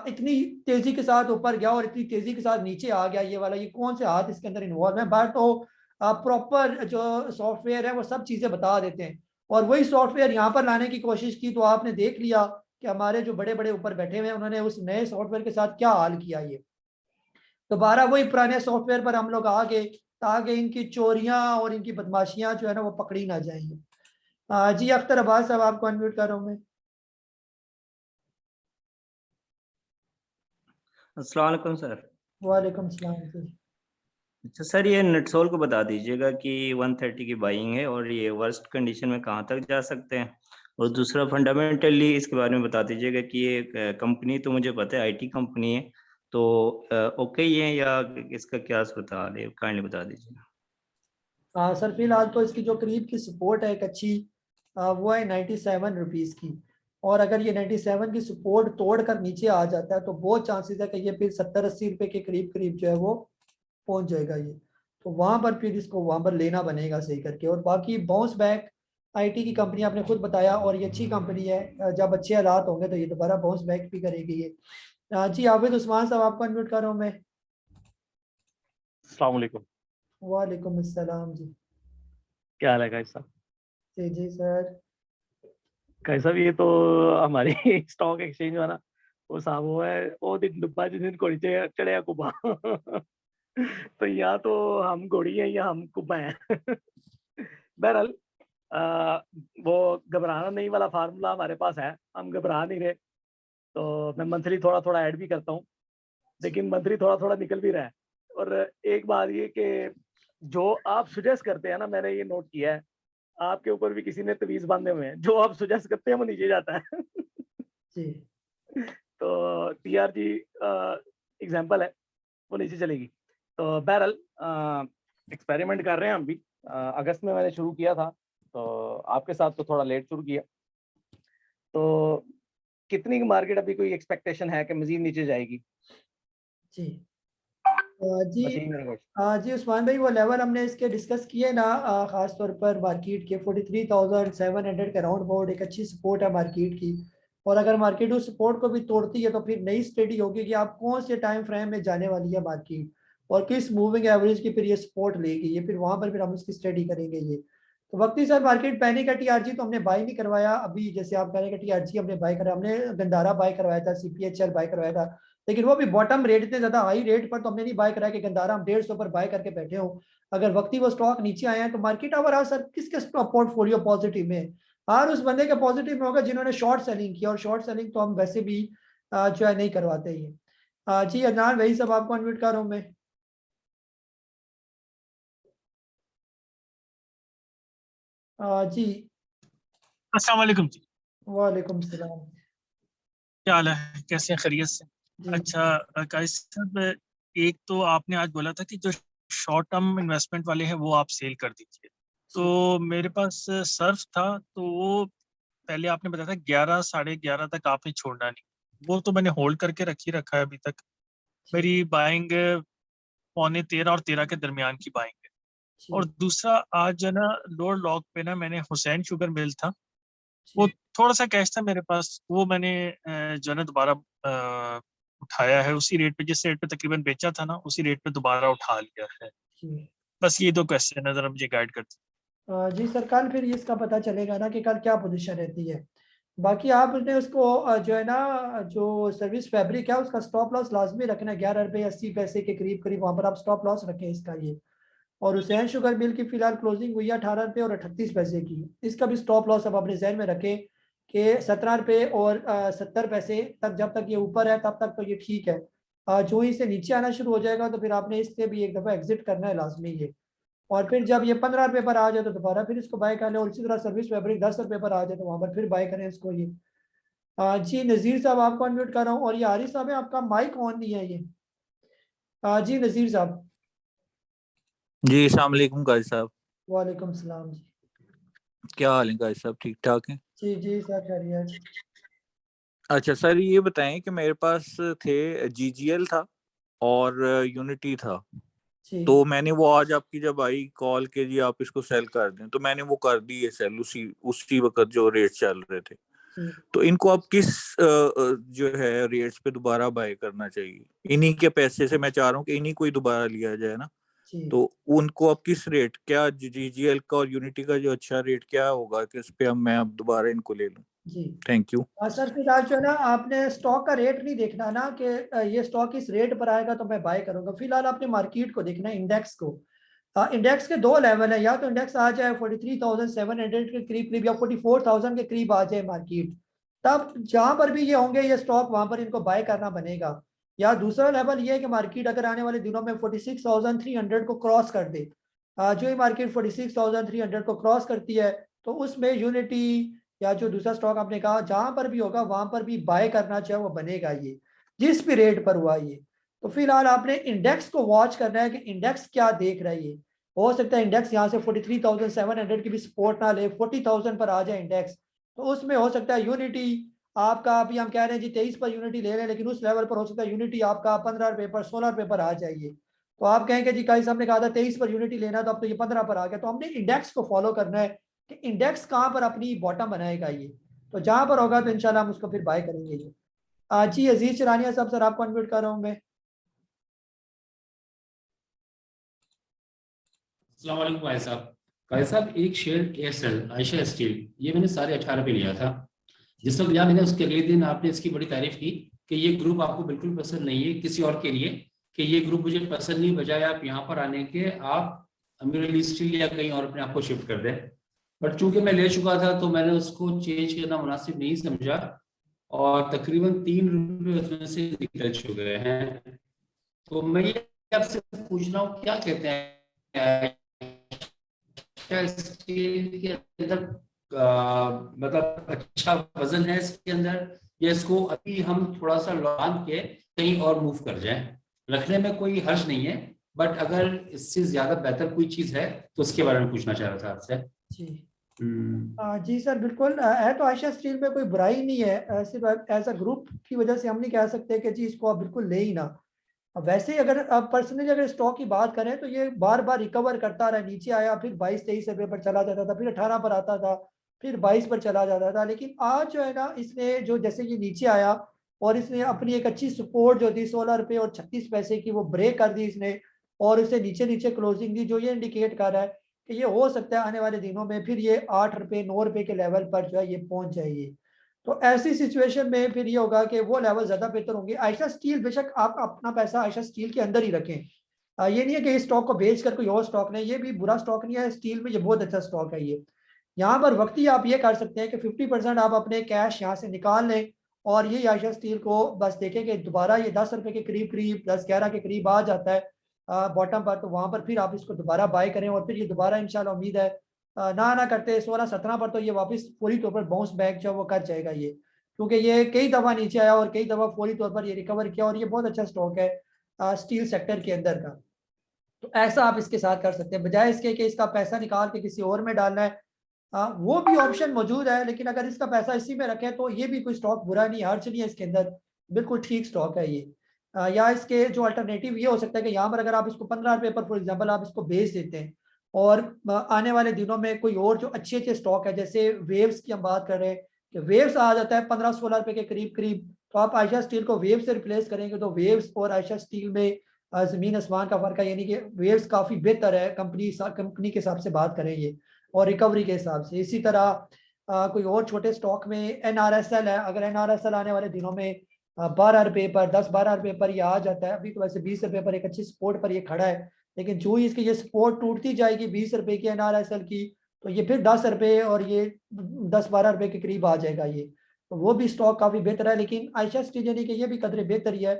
इतनी तेजी के साथ ऊपर गया और इतनी तेजी के साथ नीचे आ गया, ये वाला ये कौन से हाथ इसके अंदर इन्वॉल्व है। बाहर तो प्रॉपर जो सॉफ्टवेयर है वो सब चीज़ें बता देते हैं, और वही सॉफ्टवेयर यहाँ पर लाने की कोशिश की तो आपने देख लिया कि हमारे जो बड़े बड़े ऊपर बैठे हुए हैं उन्होंने उस नए सॉफ्टवेयर के साथ क्या हाल किया। ये दोबारा वही पुराने सॉफ्टवेयर पर हम लोग आ गए ताकि इनकी चोरियां और इनकी बदमाशियां जो है ना वो पकड़ी ना जाएंगी। जी अख्तर अब्बास साहब आपको अनम्यूट कर रहा हूँ मैं। अस्सलाम वालेकुम सर। वालेकुम सलाम सर। अच्छा सर, ये नटसोल को बता दीजिएगा कि 130 की बाइंग है और ये वर्स्ट कंडीशन में कहाँ तक जा सकते हैं, और दूसरा फंडामेंटली इसके बारे में बता दीजिएगा कि ये कंपनी तो मुझे पता है IT कंपनी है, तो ओके ही है या इसका क्या सूरत हाल है, काइंडली बता दीजिए। हाँ सर, फिलहाल तो इसकी जो करीब की सपोर्ट है एक अच्छी वो है 97 रुपीज़ की, और अगर ये 97 की सपोर्ट तोड़ कर नीचे आ जाता है तो बहुत चांसेस है कि ये फिर 70-80 रुपये के करीब करीब जो है वो पहुंच जाएगा ये, तो वहाँ पर फिर इसको वहाँ पर लेना बनेगा सही करके। और बाकी बाउंस बैक IT की कंपनी आपने खुद बताया और ये अच्छी कंपनी है, जब अच्छे हालात होंगे तो ये दोबारा बाउंस बैक भी करेगी ये। जी आबिद उस्मान साहब आपको अनम्यूट कर रहा हूँ मैं। अस्सलाम वालेकुम। वालेकुम अस्सलाम जी। क्या हाल है गाइस साहब? जी सर। कैसा भी, ये तो हमारी स्टॉक एक्सचेंज वाला वो साहब वो है वो दिन डुब्बा जिस दिन घोड़ी चढ़े कुब्बा तो यहाँ तो हम घोड़ी है या हम कुब्बा है बहरहाल वो घबराना नहीं वाला फार्मूला हमारे पास है, हम घबरा नहीं रहे, तो मैं मंथली थोड़ा थोड़ा ऐड भी करता हूँ, लेकिन मंथली थोड़ा थोड़ा निकल भी रहा है। और एक बात ये कि जो आप सुजेस्ट करते हैं ना, मैंने ये नोट किया है आपके ऊपर भी किसी ने तवीज बांधे हुए हैं, जो आप सुजेस्ट करते हैं वो नीचे जाता है जी। तो TRG एग्जांपल है वो नीचे चलेगी। तो बहरहाल एक्सपेरिमेंट कर रहे हैं हम भी। अगस्त में मैंने शुरू किया था, तो आपके साथ तो थोड़ा लेट शुरू किया। तो कितनी की मार्केट अभी कोई एक्सपेक्टेशन है कि मजीद नीचे जाएगी? जी जी उस्मान भाई, वो लेवल हमने इसके डिस्कस किए ना, खास तौर पर मार्केट के 43,700 के राउंड अबाउट एक अच्छी सपोर्ट है मार्केट की, और अगर मार्केट उस सपोर्ट को भी तोड़ती है तो फिर नई स्टडी होगी कि आप कौन से टाइम फ्रेम में जाने वाली है मार्केट। और किस मूविंग एवरेज की फिर ये सपोर्ट लेगी, ये फिर वहां पर फिर हम उसकी स्टडी करेंगे। ये तो वक्ती सर मार्केट पैनिक का टीआरजी तो हमने बाय नहीं करवाया अभी, जैसे आप कह रहे हैं कि टीआरजी हमने बाय करा, हमने गंदारा बाय करवाया था, सीपीएचएल बाय करवाया था, लेकिन वो भी बॉटम रेट इतने ज्यादा हाई रेट पर तो हमने नहीं बाय कराया कि गंदारा हम 150 पर बाय करके बैठे हो। अगर वक्ती वो स्टॉक नीचे आए हैं तो मार्केट ओवरऑल सर किसके पोर्टफोलियो पॉजिटिव में, हर उस बंदे के पॉजिटिव में होगा जिन्होंने शॉर्ट सेलिंग किया, और शॉर्ट सेलिंग तो हम वैसे भी जो है नहीं करवाते ही। जी अदनान वही सब आपको अनम्यूट कर रहा हूँ मैं। जी अस्सलाम वालेकुम जी। वालेकुम सलाम। क्या हाल है, कैसे हैं, खैरियत से? अच्छा काइस साहब, एक तो आपने आज बोला था कि जो शॉर्ट टर्म इन्वेस्टमेंट वाले हैं वो आप सेल कर दीजिए, तो मेरे पास सर्फ था, तो वो पहले आपने बताया था 11 साढ़े 11 तक आपने छोड़ना नहीं, वो तो मैंने होल्ड करके रखा है अभी तक। मेरी बाइंग 12:45 और 13 के दरमियान की बाइंग है। और दूसरा आज जो ना लोअर लॉक पे ना मैंने हुसैन शुगर मिल था, वो थोड़ा सा कैश था मेरे पास, वो मैंने जो है दोबारा उठाया है उसी रेट पे, जिस रेट पे तकरीबन बेचा था ना उसी रेट पे दोबारा उठा लिया है। बस ये 2 क्वेश्चन है, जरा मुझे गाइड करते। जी सर कल फिर इसका पता चलेगा ना कि कल क्या पोजीशन रहती है। बाकी आपने उसको जो है ना जो सर्विस फैब्रिक है उसका स्टॉप लॉस लाजमी रखना है, 11 रुपये 80 पैसे के करीब करीब वहां पर आप स्टॉप लॉस रखें इसका ये। और हुसैन शुगर मिल की फिलहाल क्लोजिंग हुई है 18 रुपये और 38 पैसे की, इसका भी स्टॉप लॉस अब अपने जहन में रखें कि 17 रुपये और 70 पैसे तक जब तक ये ऊपर है तब तक तो ये ठीक है, जो ही से नीचे आना शुरू हो जाएगा तो फिर आपने इससे भी एक दफ़ा एग्जिट करना है लाजमी ये। और फिर जब ये 15 रुपये पर आ जाए तो दोबारा फिर इसको बाय कर लें, और इसी तरह सर्विस फैब्रिक 10 रुपये पर आ जाए तो वहाँ पर फिर बाय करें इसको ये। जी नज़ीर साहब आपको अनम्यूट कर रहा हूँ, और ये आरिफ साहब है, आपका माइक ऑन नहीं है ये। जी नज़ीर साहब। जी अस्सलाम वालेकुम गाजी साहब। वालेकुम सलाम जी। क्या हाल है गाजी साहब, ठीक ठाक हैं? जी जी सर खैरियत। अच्छा सर ये बताएं कि मेरे पास थे जीजीएल था और यूनिटी था, तो मैंने वो आज आपकी जब आई कॉल के जी आप इसको सेल कर दें, तो मैंने वो कर दी है सेल उसी वक्त जो रेट चल रहे थे। तो इनको अब किस जो है रेट्स पे दोबारा बाय करना चाहिए? इन्हीं के पैसे से मैं चाह रहा हूँ कि इन्हीं को ही दोबारा लिया जाए ना, तो उनको अब किस रेट, क्या जीजीएल का और यूनिटी का जो अच्छा रेट क्या होगा कि उस पे मैं अब दोबारा इनको ले लूं? जी थैंक यू। सर फिलहाल जो है ना आपने स्टॉक का रेट नहीं देखना ना कि ये स्टॉक इस रेट पर आएगा तो मैं बाय करूंगा, फिलहाल आपने मार्केट को देखना है, इंडेक्स को। इंडेक्स के 2 लेवल है, या तो इंडेक्स आ जाए 43,700 के करीब करीब या 44,000 के करीब आ जाए मार्केट, तब जहां पर भी ये होंगे ये स्टॉक वहां पर इनको बाय करना बनेगा। या दूसरा लेवल ये है कि मार्केट अगर आने वाले दिनों में 46,300 को क्रॉस कर दे, जो ही मार्केट 46,300 को क्रॉस करती है तो उसमें यूनिटी या जो दूसरा स्टॉक आपने कहा जहां पर भी होगा वहां पर भी बाय करना चाहे वो बनेगा ये, जिस भी रेट पर हुआ ये। तो फिलहाल आपने इंडेक्स को वॉच करना है कि इंडेक्स क्या देख रहा है ये। हो सकता है इंडेक्स यहाँ से 43,700 की भी सपोर्ट ना ले, 40,000 पर आ जाए इंडेक्स, तो उसमें हो सकता है यूनिटी आपका, अभी हम कह रहे हैं जी 23 पर यूनिटी ले लें, लेकिन उस लेवल पर हो सकता है यूनिटी आपका 15 रुपये पर 16 रुपये पर आ जाइए। तो आप कहेंगे जी कई साहब ने कहा था 23 पर यूनिटी लेना, तो अब तो ये 15 पर आ गया। तो हमने इंडेक्स को फॉलो करना है कि इंडेक्स कहाँ पर अपनी बॉटम बनाएगा ये, तो जहां पर होगा तो इंशाल्लाह हम उसको फिर बाय करेंगे ये। जी अजीज चरानिया साहब सर आपको अनम्यूट कर रहा हूँ मैं। अस्सलाम वालेकुम भाई साहब। भाई साहब एक शेयर एयरसेल आयशा स्टील ये मैंने 18.5 पे लिया था, जिस वक्त लिया मैंने उसके अगले दिन आपने इसकी बड़ी तारीफ की कि ये ग्रुप आपको बिल्कुल पसंद नहीं है, किसी और के लिए कि ये ग्रुप मुझे पसंद नहीं, बजाय आप यहाँ पर आने के आप अमीर अली स्टील या कहीं और अपने आप को शिफ्ट कर दें। बट चूंकि मैं ले चुका था तो मैंने उसको चेंज करना मुनासिब नहीं समझा, और तकरीबन 3 रुपये उसमें से निकल चुके हैं। तो मैं ये आपसे पूछ रहा हूँ क्या कहते हैं स्टील के अंदर मतलब अच्छा वजन है इसके अंदर, या इसको अभी हम थोड़ा सा लौटान के कहीं और मूव कर जाएं? रखने में कोई हर्ज नहीं है, बट अगर इससे ज्यादा बेहतर कोई चीज है तो उसके बारे में पूछना चाह रहा था आपसे। जी सर बिल्कुल है, तो आयशा स्टील में कोई बुराई नहीं है, सिर्फ एज अ ग्रुप की वजह से हम नहीं कह सकते कि जी इसको आप बिल्कुल ले ही ना। वैसे अगर पर्सनली अगर स्टॉक की बात करें तो ये बार बार रिकवर करता रहा, नीचे आया फिर 22-23 रुपये पर चला जाता था, फिर 18 पर आता था, फिर 22 पर चला जाता था। लेकिन आज जो है ना इसने जो जैसे कि नीचे आया और इसने अपनी एक अच्छी सपोर्ट जो थी 16 रुपये और 36 पैसे की वो ब्रेक कर दी इसने, और उसे नीचे नीचे क्लोजिंग दी, जो ये इंडिकेट कर रहा है कि ये हो सकता है आने वाले दिनों में फिर ये 8 रुपये 9 रुपये के लेवल पर जो है ये पहुंच जाएगी। तो ऐसी सिचुएशन में फिर ये होगा कि वो लेवल ज़्यादा बेहतर होंगे। आयशा स्टील, बेशक आप अपना पैसा आयशा स्टील के अंदर ही रखें, ये नहीं है कि इस स्टॉक को बेच कर कोई और स्टॉक नहीं, ये भी बुरा स्टॉक नहीं है, स्टील में ये बहुत अच्छा स्टॉक है। ये यहाँ पर वक्ती आप ये कर सकते हैं कि 50% आप अपने कैश यहाँ से निकाल लें और ये आयशा स्टील को बस देखें कि दोबारा ये 10 रुपये के करीब करीब 10-11 के करीब आ जाता है बॉटम पर, तो वहाँ पर फिर आप इसको दोबारा बाय करें और फिर ये दोबारा इंशाल्लाह उम्मीद है ना करते 16-17 पर तो ये वापस पूरी तौर पर बाउंस बैक जो वो कर जाएगा ये, क्योंकि ये कई दफ़ा नीचे आया और कई दफ़ा फौरी तौर पर ये रिकवर किया और ये बहुत अच्छा स्टॉक है स्टील सेक्टर के अंदर का। तो ऐसा आप इसके साथ कर सकते हैं, बजाय इसके कि इसका पैसा निकाल के किसी और में डालना है, वो भी ऑप्शन मौजूद है, लेकिन अगर इसका पैसा इसी में रखें तो ये भी कोई स्टॉक बुरा नहीं, हर्ज नहीं है इसके अंदर, बिल्कुल ठीक स्टॉक है ये। या इसके जो अल्टरनेटिव ये हो सकता है कि यहाँ पर अगर आप इसको 15 रुपये पर फॉर एग्जाम्पल आप इसको बेच देते हैं और आने वाले दिनों में कोई और जो अच्छे अच्छे स्टॉक है, जैसे वेव्स की हम बात कर रहे हैं कि वेव्स आ जाता है 15-16 रुपये के करीब करीब, तो आप आयशा स्टील को वेव्स से रिप्लेस करेंगे तो वेव्स और आयशा स्टील में ज़मीन आसमान का फ़र्क है, यानी कि वेव्स काफ़ी बेहतर है कंपनी के हिसाब से बात करें ये और रिकवरी के हिसाब से। इसी तरह कोई और छोटे स्टॉक में NRSL है, अगर NRSL आने वाले दिनों में 12 रुपये पर 10-12 रुपये पर ये आ जाता है, अभी तो वैसे 20 रुपये पर एक अच्छी सपोर्ट पर ये खड़ा है, लेकिन जो ही इसकी ये सपोर्ट टूटती जाएगी 20 रुपये की NRSL की, तो ये फिर 10 रुपये और ये 10-12 रुपये के करीब आ जाएगा ये, तो वो भी स्टॉक काफ़ी बेहतर है। लेकिन आयशा स्टील यानी कि ये भी कदरे बेहतर ही है,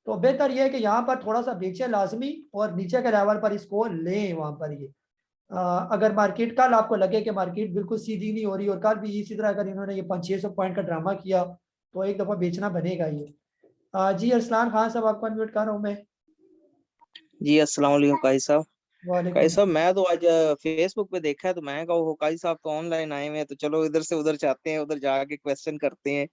तो बेहतर ये है कि यहाँ पर थोड़ा सा बेचे लाजमी और नीचे के लेवल पर इसको लें वहाँ पर ये। अगर मार्केट कल आपको लगे कि मार्केट बिल्कुल सीधी नहीं हो रही और कल भी इसी तरह अगर इन्होंने ये 500-600 पॉइंट का ड्रामा किया तो एक दफ़ा बेचना बनेगा ये। जी अरसलान खान साहब आपको अनम्यूट कर रहा हूँ मैं। जी अस्सलाम वालेकुम काई साहब। वालेकुम काई साहब मैं तो आज फेसबुक पे देखा है तो मैं कहा काई साहब तो ऑनलाइन आए हुए हैं तो चलो इधर से उधर जाते हैं, उधर जाके क्वेश्चन करते हैं।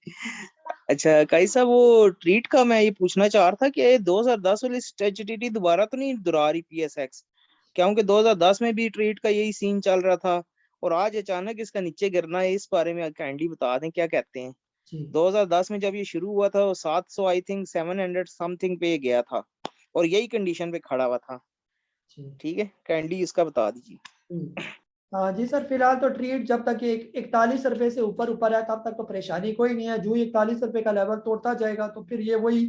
अच्छा काई साहब वो ट्रीट का मैं ये पूछना चाह रहा था कि 2010 वाली स्ट्रेटजी दोबारा तो नहीं दोहरा रही PSX, क्योंकि 2010 में भी ट्रीट का यही सीन चल रहा था और आज अचानक इसका नीचे गिरना है, इस बारे में काइंडली बता दें क्या कहते हैं। 2010 में जब ये शुरू हुआ था 700 आई थिंक 700 समथिंग पे गया था और यही कंडीशन पे खड़ा हुआ था, ठीक है काइंडली इसका बता दीजिए। जी सर, फिलहाल तो ट्रीट जब तक 41 रुपये से ऊपर है तब तक तो परेशानी कोई नहीं है, जो 41 रुपये का लेवल तोड़ता जाएगा तो फिर ये वही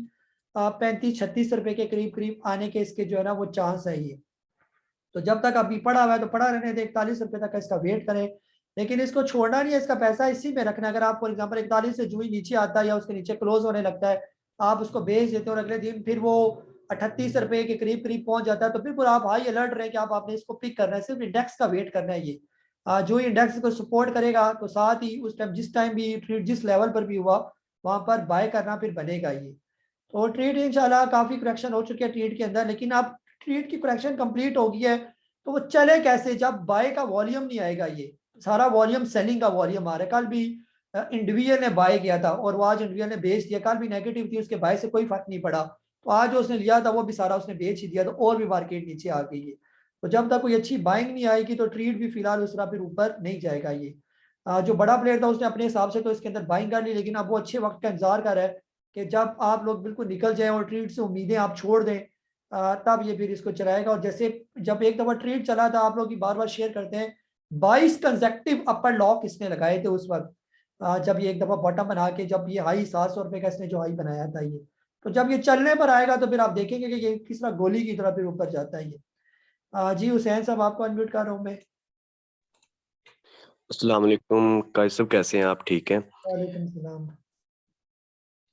35-36 रुपये के करीब करीब आने के इसके जो है ना वो चांस है ये। तो जब तक अभी पड़ा हुआ है तो पड़ा रहने दे, 41 रुपये तक इसका वेट करें, लेकिन इसको छोड़ना नहीं है, इसका पैसा इसी में रखना है। अगर आप फॉर एग्जाम्पल 41 से जो ही नीचे आता है या उसके नीचे क्लोज होने लगता है आप उसको बेच देते हो और अगले दिन फिर वो 38 रुपये के करीब करीब पहुंच जाता है, तो बिल्कुल आप हाई अलर्ट रहे कि आपने इसको पिक करना है, सिर्फ इंडेक्स का वेट करना है ये। जो इंडेक्स को सपोर्ट करेगा तो साथ ही उस टाइम जिस टाइम भी ट्रेड जिस लेवल पर भी हुआ वहां पर बाय करना फिर बनेगा ये। तो ट्रेड इंशाल्लाह काफी करेक्शन हो चुकी है ट्रेड के अंदर, लेकिन अब ट्रेड की करेक्शन कंप्लीट हो गई है तो वो चले कैसे जब बाय का वॉल्यूम नहीं आएगा, ये सारा वॉल्यूम सेलिंग का वॉल्यूम आ रहा है। कल भी इंडिविजुअल ने बाय किया था और वो आज इंडिविजुअल ने बेच दिया, कल भी नेगेटिव थी उसके बाय से कोई फर्क नहीं पड़ा, तो आज जो उसने लिया था वो भी सारा उसने बेच ही दिया, तो और भी मार्केट नीचे आ गई है। तो जब तक कोई अच्छी बाइंग नहीं आएगी तो ट्रेड भी फिलहाल उस तरह फिर ऊपर नहीं जाएगा ये। जो बड़ा प्लेयर था उसने अपने हिसाब से तो इसके अंदर बाइंग कर ली, लेकिन अब वो अच्छे वक्त का इंतजार कर रहा है कि जब आप लोग बिल्कुल निकल जाए और ट्रेड से उम्मीदें आप छोड़ दें तब ये फिर इसको चलाएगा। और जैसे जब एक दफा ट्रेड चला था, आप लोग बार बार शेयर करते हैं 22 कंसेक्टिव अपर लॉक इसने लगाए थे उस वक्त, जब ये एक दफा बॉटम बना के जब ये हाई 700 रुपये का इसने जो हाई बनाया था ये, तो जब ये चलने पर आएगा तो फिर आप देखेंगे कि ये किस तरह गोली की तरह फिर ऊपर जाता है ये। जी हुसैन साहब आपको अनम्यूट कर रहा हूँ मैं। अस्सलाम वालेकुम कायस साहब, कैसे हैं आप? ठीक हैं? वालेकुम सलाम।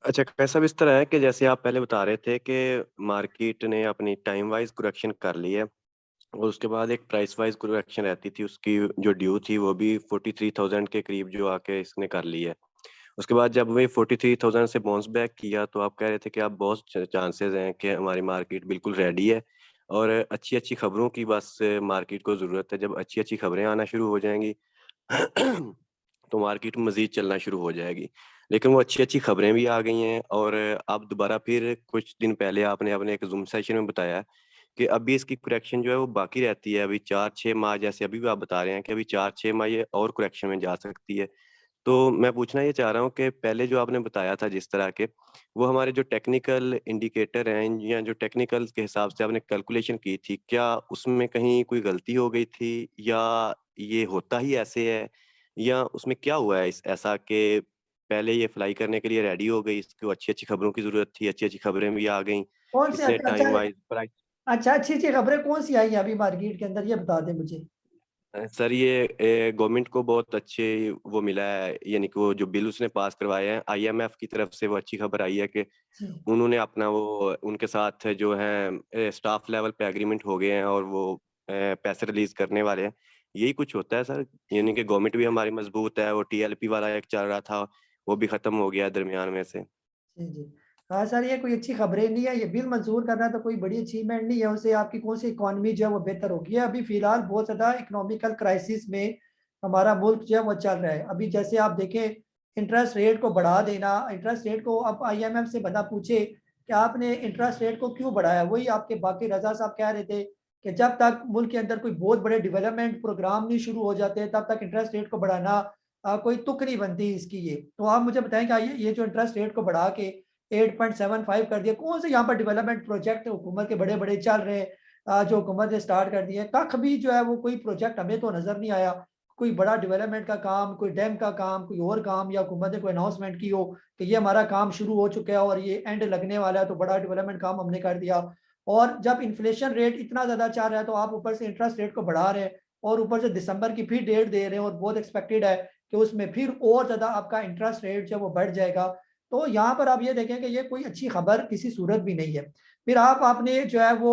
अच्छा कायस साहब, इस तरह है कि जैसे आप पहले बता रहे थे कि मार्केट ने अपनी टाइम वाइज करेक्शन कर ली है और उसके बाद एक प्राइस वाइज करेक्शन रहती थी, उसकी जो ड्यू थी वो भी 43,000 के करीब जो आके इसने कर ली है। उसके बाद जब वही 43,000 से बाउंस बैक किया तो आप कह रहे थे कि आप बहुत चांसेस हैं कि हमारी मार्केट बिल्कुल रेडी है और अच्छी अच्छी खबरों की बस मार्केट को ज़रूरत है। जब अच्छी अच्छी खबरें आना शुरू हो जाएंगी तो मार्केट मज़ीद चलना शुरू हो जाएगी। लेकिन वो अच्छी अच्छी खबरें भी आ गई हैं और अब दोबारा फिर कुछ दिन पहले आपने अपने एक जूम सेशन में बताया कि अभी इसकी करेक्शन जो है वो बाकी रहती है, अभी 4-6 माह, जैसे अभी भी आप बता रहे हैं कि अभी 4-6 माह ये और करेक्शन में जा सकती है। तो मैं पूछना ये चाह रहा हूँ कि पहले जो आपने बताया था जिस तरह के, वो हमारे जो टेक्निकल इंडिकेटर हैं या जो टेक्निकल के हिसाब से आपने कैलकुलेशन की थी, क्या उसमें कहीं कोई गलती हो गई थी या ये होता ही ऐसे है, या उसमें क्या हुआ है ऐसा कि पहले ये फ्लाई करने के लिए रेडी हो गई, इसको अच्छी-अच्छी खबरों की ज़रूरत थी, अच्छी-अच्छी खबरें भी आ गईं, कौन से इसलिए टाइम वाइज़ प्राइस। अच्छा अच्छी अच्छी खबरें कौन सी आई हैं अभी मार्केट के अंदर, ये बता दें मुझे। सर ये गवर्नमेंट को बहुत अच्छे वो मिला है, यानी कि वो जो बिल उसने पास करवाए हैं आईएमएफ की तरफ से, वो अच्छी खबर आई है कि उन्होंने अपना वो उनके साथ जो है स्टाफ लेवल पे एग्रीमेंट हो गए हैं और वो पैसे रिलीज करने वाले हैं। यही कुछ होता है सर, यानी कि गवर्नमेंट भी हमारी मजबूत है। वो टीएलपी वाला एक चल रहा था, वो भी खत्म हो गया दरमियान में से। जी जी हाँ सर, ये कोई अच्छी खबरें नहीं है। ये बिल मंजूर करना तो कोई बड़ी अचीवमेंट नहीं है, उससे आपकी कौन सी इकॉनमी जो है वो बेहतर होगी। अभी फिलहाल बहुत ज़्यादा इकोनॉमिकल क्राइसिस में हमारा मुल्क जो है वो चल रहा है। अभी जैसे आप देखें, इंटरेस्ट रेट को बढ़ा देना, इंटरेस्ट रेट को अब आईएमएफ से बंदा पूछे कि आपने इंटरेस्ट रेट को क्यों बढ़ाया, वही आपके बाकी रजा साहब कह रहे थे कि जब तक मुल्क के अंदर कोई बहुत बड़े डेवलपमेंट प्रोग्राम नहीं शुरू हो जाते तब तक इंटरेस्ट रेट को बढ़ाना कोई तुक नहीं बनती इसकी। ये तो आप मुझे बताएं कि ये जो इंटरेस्ट रेट को बढ़ा के 8.75 कर दिया, कौन से यहाँ पर डेवलपमेंट प्रोजेक्ट हुकूमत के बड़े बड़े चल रहे हैं जो हुकूमत ने स्टार्ट कर दिए। कख भी जो है वो कोई प्रोजेक्ट हमें तो नजर नहीं आया, कोई बड़ा डेवलपमेंट का काम, कोई डैम का काम, कोई और काम, या हुकूमत ने कोई अनाउंसमेंट की हो कि ये हमारा काम शुरू हो चुका है और ये एंड लगने वाला है, तो बड़ा डेवलपमेंट काम हमने कर दिया। और जब इन्फ्लेशन रेट इतना ज्यादा चल रहा है तो आप ऊपर से इंटरेस्ट रेट को बढ़ा रहे हैं और ऊपर से दिसंबर की फिर डेट दे रहे हैं और बहुत एक्सपेक्टेड है कि उसमें फिर और ज्यादा आपका इंटरेस्ट रेट जो वो बढ़ जाएगा। तो यहाँ पर आप ये देखें कि ये कोई अच्छी खबर किसी सूरत भी नहीं है। फिर आपने जो है वो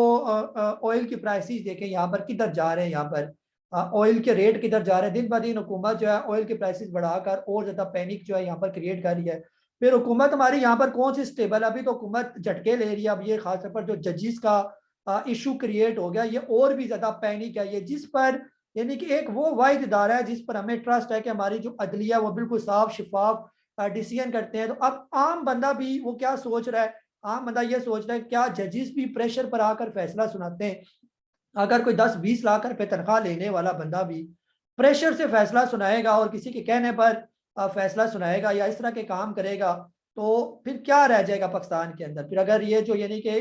ऑयल की प्राइसेस देखें, यहाँ पर किधर जा रहे हैं, यहाँ पर ऑयल के रेट किधर जा रहे हैं। दिन ब दिन हुकूमत जो है ऑयल की प्राइसेस बढ़ाकर और ज्यादा पैनिक जो है यहाँ पर क्रिएट कर रही है। फिर हुकूमत हमारी यहाँ पर कौन सी स्टेबल, अभी तो हुकूमत झटके ले रही है। अब ये खासतौर पर जो जजिस का इशू क्रिएट हो गया, ये और भी ज्यादा पैनिक है। ये जिस पर यानी कि एक वो वाहिद इदारा है जिस पर हमें ट्रस्ट है कि हमारी जो अदलिया वो बिल्कुल साफ शिफाफ डिसीजन करते हैं। तो अब आम बंदा भी वो क्या सोच रहा है, आम बंदा ये सोच रहा है क्या जजिस भी प्रेशर पर आकर फैसला सुनाते हैं। अगर कोई 10-20 लाख रुपए तनख्वाह लेने वाला बंदा भी प्रेशर से फैसला सुनाएगा और किसी के कहने पर फैसला सुनाएगा या इस तरह के काम करेगा, तो फिर क्या रह जाएगा पाकिस्तान के अंदर। फिर अगर ये जो यानी कि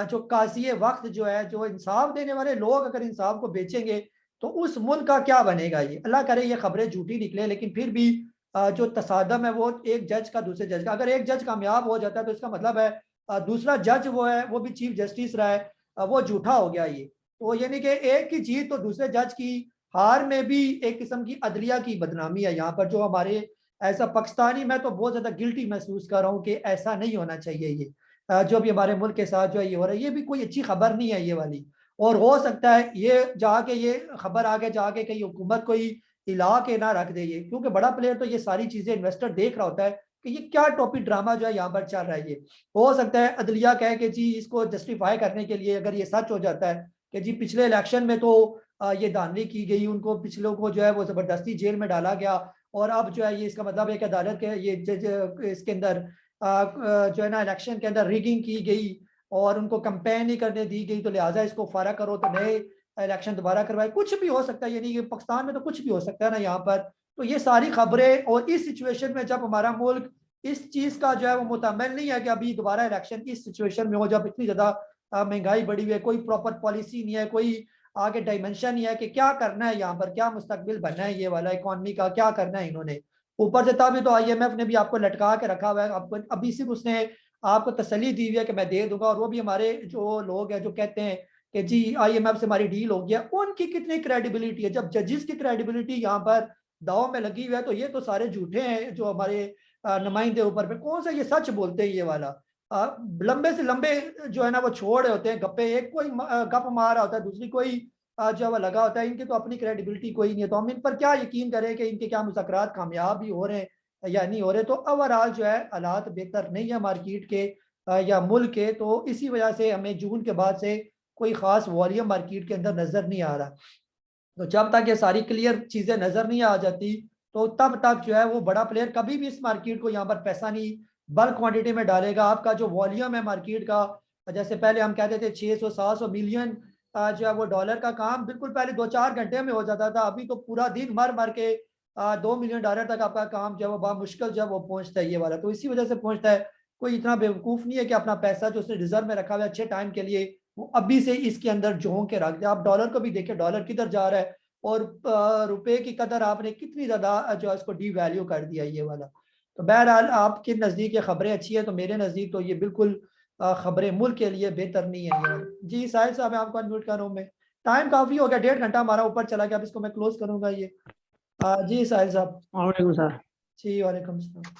जो काजी वक्त जो है, जो इंसाफ देने वाले लोग अगर इंसाफ को बेचेंगे तो उस मुल्क का क्या बनेगा। ये अल्लाह करे ये खबरें झूठी निकले, लेकिन फिर भी जो तसादम है वो एक जज का दूसरे जज का, अगर एक जज कामयाब हो जाता है तो इसका मतलब है दूसरा जज वो है वो भी चीफ जस्टिस रहा है, वो झूठा हो गया। ये तो यानी कि एक की जीत तो दूसरे जज की हार में भी एक किस्म की अदलिया की बदनामी है यहाँ पर। जो हमारे ऐसा पाकिस्तानी, मैं तो बहुत ज्यादा गिल्टी महसूस कर रहा हूँ कि ऐसा नहीं होना चाहिए। ये जो भी हमारे मुल्क के साथ जो है ये हो रहा है, ये भी कोई अच्छी खबर नहीं है ये वाली। और हो सकता है ये जाके ये खबर आगे जाके कहीं हुकूमत कोई हिला के ना रख दे ये, क्योंकि बड़ा प्लेयर तो ये सारी चीजें इन्वेस्टर देख रहा होता है कि ये क्या टॉपिक ड्रामा जो है यहाँ पर चल रहा है। ये हो सकता है अदलिया कहे कि जी इसको जस्टिफाई करने के लिए अगर ये सच हो जाता है कि जी पिछले इलेक्शन में तो ये धांधली की गई, उनको पिछलों को जो है वो जबरदस्ती जेल में डाला गया और अब जो है ये इसका मतलब है कि अदालत के ये इसके अंदर जो है ना इलेक्शन के अंदर रिगिंग की गई और उनको कंपेन नहीं करने दी गई, तो लिहाजा इसको फारा करो तो नए इलेक्शन दोबारा करवाए। कुछ भी हो सकता है, यानी कि पाकिस्तान में तो कुछ भी हो सकता है ना यहाँ पर। तो ये सारी खबरें, और इस सिचुएशन में जब हमारा मुल्क इस चीज का जो है वो मुतमिल नहीं है कि अभी दोबारा इलेक्शन इस सिचुएशन में हो, जब इतनी ज्यादा महंगाई बढ़ी हुई है, कोई प्रॉपर पॉलिसी नहीं है, कोई आगे डायमेंशन नहीं है कि क्या करना है यहाँ पर, क्या मुस्तकबिल बनना है ये वाला इकोनॉमी का, क्या करना है इन्होंने। ऊपर से तभी तो आईएमएफ ने भी आपको लटका के रखा हुआ है, आपको अभी सिर्फ उसने आपको तसल्ली दी हुई है कि मैं दे दूंगा, और वो भी हमारे जो लोग हैं जो कहते हैं कि जी आईएमएफ से हमारी डील हो गया, उनकी कितनी क्रेडिबिलिटी है। जब जजिस की क्रेडिबिलिटी यहाँ पर दाव में लगी हुई है तो ये तो सारे झूठे हैं जो हमारे नुमाइंदे ऊपर पे, कौन सा ये सच बोलते हैं ये वाला। लंबे से लंबे जो है ना वो छोड़ होते हैं गप्पे, एक कोई गप मार रहा होता है, दूसरी कोई जो है लगा होता है। इनकी तो अपनी क्रेडिबिलिटी कोई नहीं है, तो हम इन पर क्या यकीन करें कि इनके क्या मुज़ाकरात कामयाब भी हो रहे हैं या नहीं हो रहे। तो ओवरऑल जो है हालात बेहतर नहीं है मार्केट के या मुल्क के, तो इसी वजह से हमें जून के बाद से कोई खास वॉल्यूम मार्केट के अंदर नजर नहीं आ रहा। तो जब तक ये सारी क्लियर चीजें नजर नहीं आ जाती तो तब तक जो है वो बड़ा प्लेयर कभी भी इस मार्केट को यहाँ पर पैसा नहीं बल्क क्वांटिटी में डालेगा। आपका जो वॉल्यूम है मार्केट का, जैसे पहले हम कहते थे 600-700 मिलियन जो है वो डॉलर का काम बिल्कुल पहले 2-4 घंटे में हो जाता था, अभी तो पूरा दिन मर मर के $2 मिलियन तक आपका काम जो है वो बड़ा मुश्किल जो है वो पहुंचता है ये वाला। तो इसी वजह से पहुंचता है। कोई इतना बेवकूफ़ नहीं है कि अपना पैसा जो उसने रिजर्व में रखा हुआ है अच्छे टाइम के लिए वो अभी से इसके अंदर झोंक के रख दे। आप डॉलर को भी देखिए, डॉलर किधर जा रहा है और रुपए की कदर आपने कितनी ज़्यादा जो है इसको डी वैल्यू कर दिया ये वाला। तो बहरहाल आपके नज़दीक ये खबरें अच्छी है, तो मेरे नज़दीक तो ये बिल्कुल खबरें मुल्क के लिए बेहतर नहीं है यार। जी साहिल साहब, मैं आपको अनम्यूट कर रहा हूँ। मैं टाइम काफ़ी हो गया, 1.5 घंटा हमारा ऊपर चला गया। अब इसको मैं क्लोज करूँगा ये। जी साहिल साहब। वालेकुम सर। जी वालेकुम सलाम।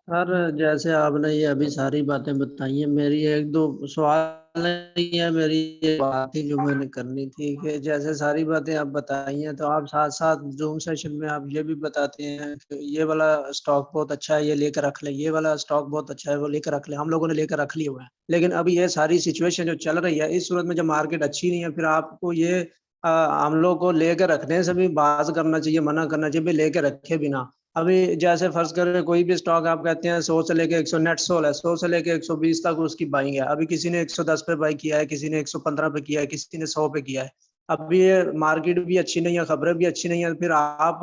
सर जैसे आपने ये अभी सारी बातें बताई हैं, मेरी एक दो सवाल नहीं है, मेरी ये बात थी जो मैंने करनी थी कि जैसे सारी बातें आप बताई हैं तो आप साथ साथ जूम सेशन में आप ये भी बताते हैं कि ये वाला स्टॉक बहुत अच्छा है, ये लेकर रख लें, ये वाला स्टॉक बहुत अच्छा है, वो लेकर रख लें। हम लोगों ने लेकर रख लिए हुए हैं, लेकिन अभी ये सारी सिचुएशन जो चल रही है, इस सूरत में जब मार्केट अच्छी नहीं है, फिर आपको ये हम लोग को लेकर रखने से भी बात करना चाहिए, मना करना चाहिए, भी लेकर रखे बिना। अभी जैसे फर्ज करें कोई भी स्टॉक आप कहते हैं 100 से लेके 100 नेट सोल है, 100 से लेके 120 तक उसकी बाइंग है। अभी किसी ने 110 पे बाई किया है, किसी ने 115 पे किया है, किसी ने 100 पे किया है। अभी ये मार्केट भी अच्छी नहीं है, खबरें भी अच्छी नहीं है, फिर आप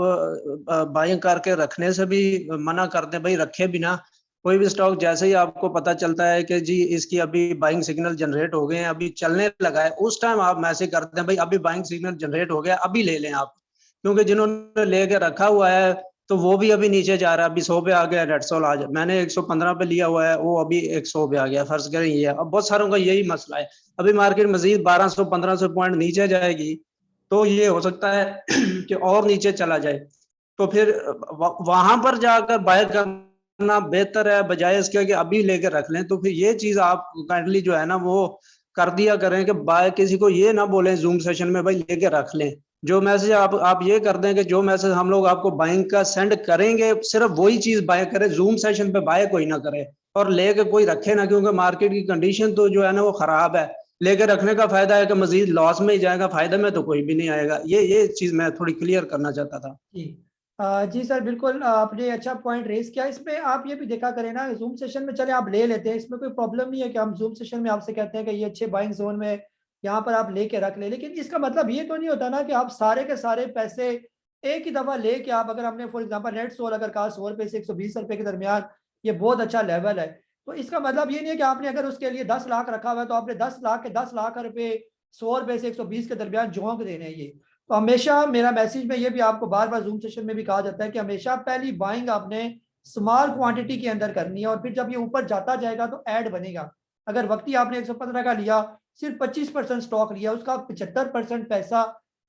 बाइंग करके रखने से भी मना करते हैं, भाई रखे बिना। कोई भी स्टॉक जैसे ही आपको पता चलता है कि जी इसकी अभी बाइंग सिग्नल जनरेट हो गए हैं, अभी चलने लगा है, उस टाइम आप मैसेज करते हैं भाई अभी बाइंग सिग्नल जनरेट हो गया, अभी ले लें आप। क्योंकि जिन्होंने लेके रखा हुआ है तो वो भी अभी नीचे जा रहा है। अभी 100 पे आ गया नेट सोल, आज मैंने 115 पे लिया हुआ है, वो अभी 100 पे आ गया। फर्ज करें ये अब बहुत सारों का यही मसला है। अभी मार्केट मजीद 1200-1500 पॉइंट नीचे जाएगी तो ये हो सकता है कि और नीचे चला जाए, तो फिर वहां पर जाकर बाय करना बेहतर है बजाय इसके कि अभी लेकर रख लें। तो फिर ये चीज आप काइंडली जो है ना वो कर दिया करें कि बाय किसी को ये ना बोलें जूम सेशन में भाई लेके रख लें। जो मैसेज आप ये कर दें कि जो मैसेज हम लोग आपको बाइंग का सेंड करेंगे सिर्फ वही चीज बाय करें, जूम सेशन पे बाय कोई ना करे और लेके कोई रखे ना, क्योंकि मार्केट की कंडीशन तो जो है ना वो खराब है। लेके रखने का फायदा है कि मजीद लॉस में ही जाएगा, फायदे में तो कोई भी नहीं आएगा। ये चीज मैं थोड़ी क्लियर करना चाहता था। जी सर, बिल्कुल आपने अच्छा पॉइंट रेज किया। इसमें आप ये भी देखा करें ना, जूम सेशन में चले आप ले लेते हैं, इसमें कोई प्रॉब्लम नहीं है कि हम जूम सेशन में आपसे कहते हैं कि ये अच्छे बाइंग जोन में यहाँ पर आप लेके रख ले। लेकिन इसका मतलब ये तो नहीं होता ना कि आप सारे के सारे पैसे एक ही दफा लेके आप, अगर हमने फॉर एग्जांपल नेट सोल अगर कहा 100 रुपए से 120 रुपए के दरमियान ये बहुत अच्छा लेवल है, तो इसका मतलब ये नहीं है कि आपने अगर उसके लिए 10 लाख रखा हुआ है तो आपने 10 लाख के 10 लाख रुपए 100 रुपए से 120 के दरमियान झोंक देने हैं। ये तो हमेशा मेरा मैसेज में ये भी आपको बार बार जूम सेशन में भी कहा जाता है कि हमेशा पहली बाइंग आपने स्मॉल क्वांटिटी के अंदर करनी है और फिर जब ये ऊपर जाता जाएगा तो ऐड बनेगा। अगर वक्ती आपने 115 का लिया, सिर्फ 25% स्टॉक लिया, उसका 75% पैसा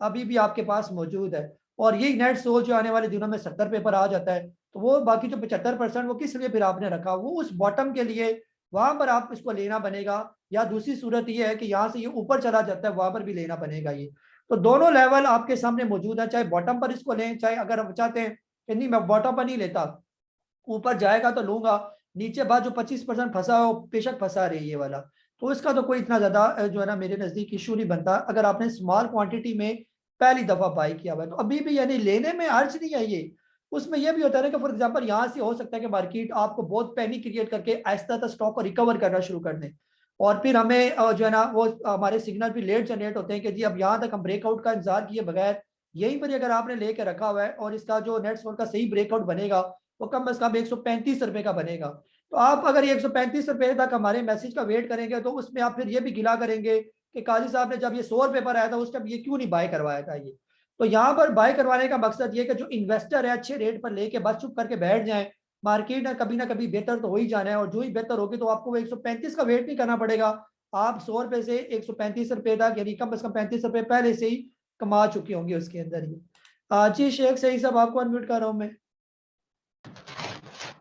अभी भी आपके पास मौजूद है। और ये नेट सोल जो आने वाले दिनों में 70 पे पर आ जाता है, तो वो बाकी जो 75% वो किस लिए फिर आपने रखा, वो उस बॉटम के लिए, वहां पर आप इसको लेना बनेगा। या दूसरी सूरत ये है कि यहाँ से ये ऊपर चला जाता है, वहां पर भी लेना बनेगा। ये तो दोनों लेवल आपके सामने मौजूद है, चाहे बॉटम पर इसको लें, चाहे अगर आप चाहते हैं कि नहीं मैं बॉटम पर नहीं लेता, ऊपर जाएगा तो लूंगा, नीचे बाद जो 25% फंसा हो बेशक फंसा रही ये वाला, तो इसका तो कोई इतना ज्यादा जो है ना मेरे नजदीक इशू नहीं बनता अगर आपने स्मॉल क्वांटिटी में पहली दफा बाई किया हुआ है। तो अभी भी यानी लेने में अर्ज नहीं है ये। उसमें यह भी होता है ना कि फॉर एग्जांपल यहाँ से हो सकता है कि मार्केट आपको बहुत पैनिक क्रिएट करके आहिस्ता आहिस्ता स्टॉक को रिकवर करना शुरू कर दें, और फिर हमें जो है ना वो हमारे सिग्नल भी लेट जनरेट होते हैं कि जी अब यहाँ तक हम ब्रेकआउट का इंतजार किए बगैर यहीं पर अगर आपने लेके रखा हुआ है और इसका जो नेट सोल का सही ब्रेकआउट बनेगा वो कम अज कम 135 रुपए का बनेगा। तो आप अगर ये 135 रुपए तक हमारे मैसेज का वेट करेंगे तो उसमें आप फिर ये भी गिला करेंगे कि काजी साहब ने जब ये 100 रुपए पर आया था उस टाइम ये क्यों नहीं बाय करवाया था। ये तो यहाँ पर बाय करवाने का मकसद ये कि जो इन्वेस्टर है अच्छे रेट पर लेके बस चुप करके बैठ जाए, मार्केट ना कभी बेहतर तो हो ही जाना है, और जो ही बेहतर होगी तो आपको 135 का वेट नहीं करना पड़ेगा। आप 100 रुपए से 135 रुपए तक यानी कम से कम 35 रुपए पहले से ही कमा चुके होंगे उसके अंदर ही। जी शेख सही साहब आपको अनम्यूट कर रहा हूँ मैं।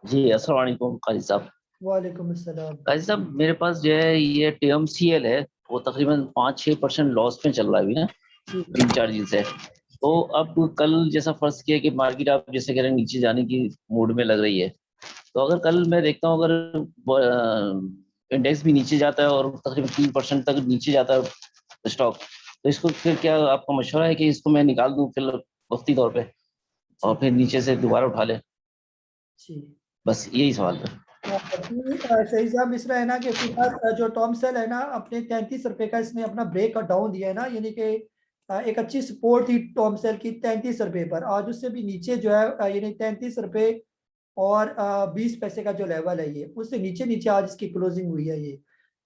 जी अस्सलाम वालेकुम काजी साहब। वालेकुम अस्सलाम। काजी साहब मेरे पास जो है ये TMCL है, वो तकरीबन 5-6% लॉस में चल रहा है अभी ना 3-4 दिन से। तो अब कल जैसा फर्ज किया कि मार्केट आप जैसे कह रहे हैं नीचे जाने की मूड में लग रही है, तो अगर कल मैं देखता हूँ अगर इंडेक्स भी नीचे जाता है और तकरीबन 3% तक नीचे जाता है स्टॉक, तो इसको फिर क्या आपका मशवरा है कि इसको मैं निकाल दूं फिर वक्ती तौर पे और फिर नीचे से दोबारा उठा ले? बस यही सवाल था। सही साहब इस तरह है ना कि जो टॉमसेल है ना अपने 33 रुपए का इसने अपना ब्रेक डाउन दिया है ना, यानी कि एक अच्छी सपोर्ट थी टॉम सेल की 33 रुपये पर, आज उससे भी नीचे जो है यानी 33 रुपये और 20 पैसे का जो लेवल है ये, उससे नीचे नीचे आज इसकी क्लोजिंग हुई है ये।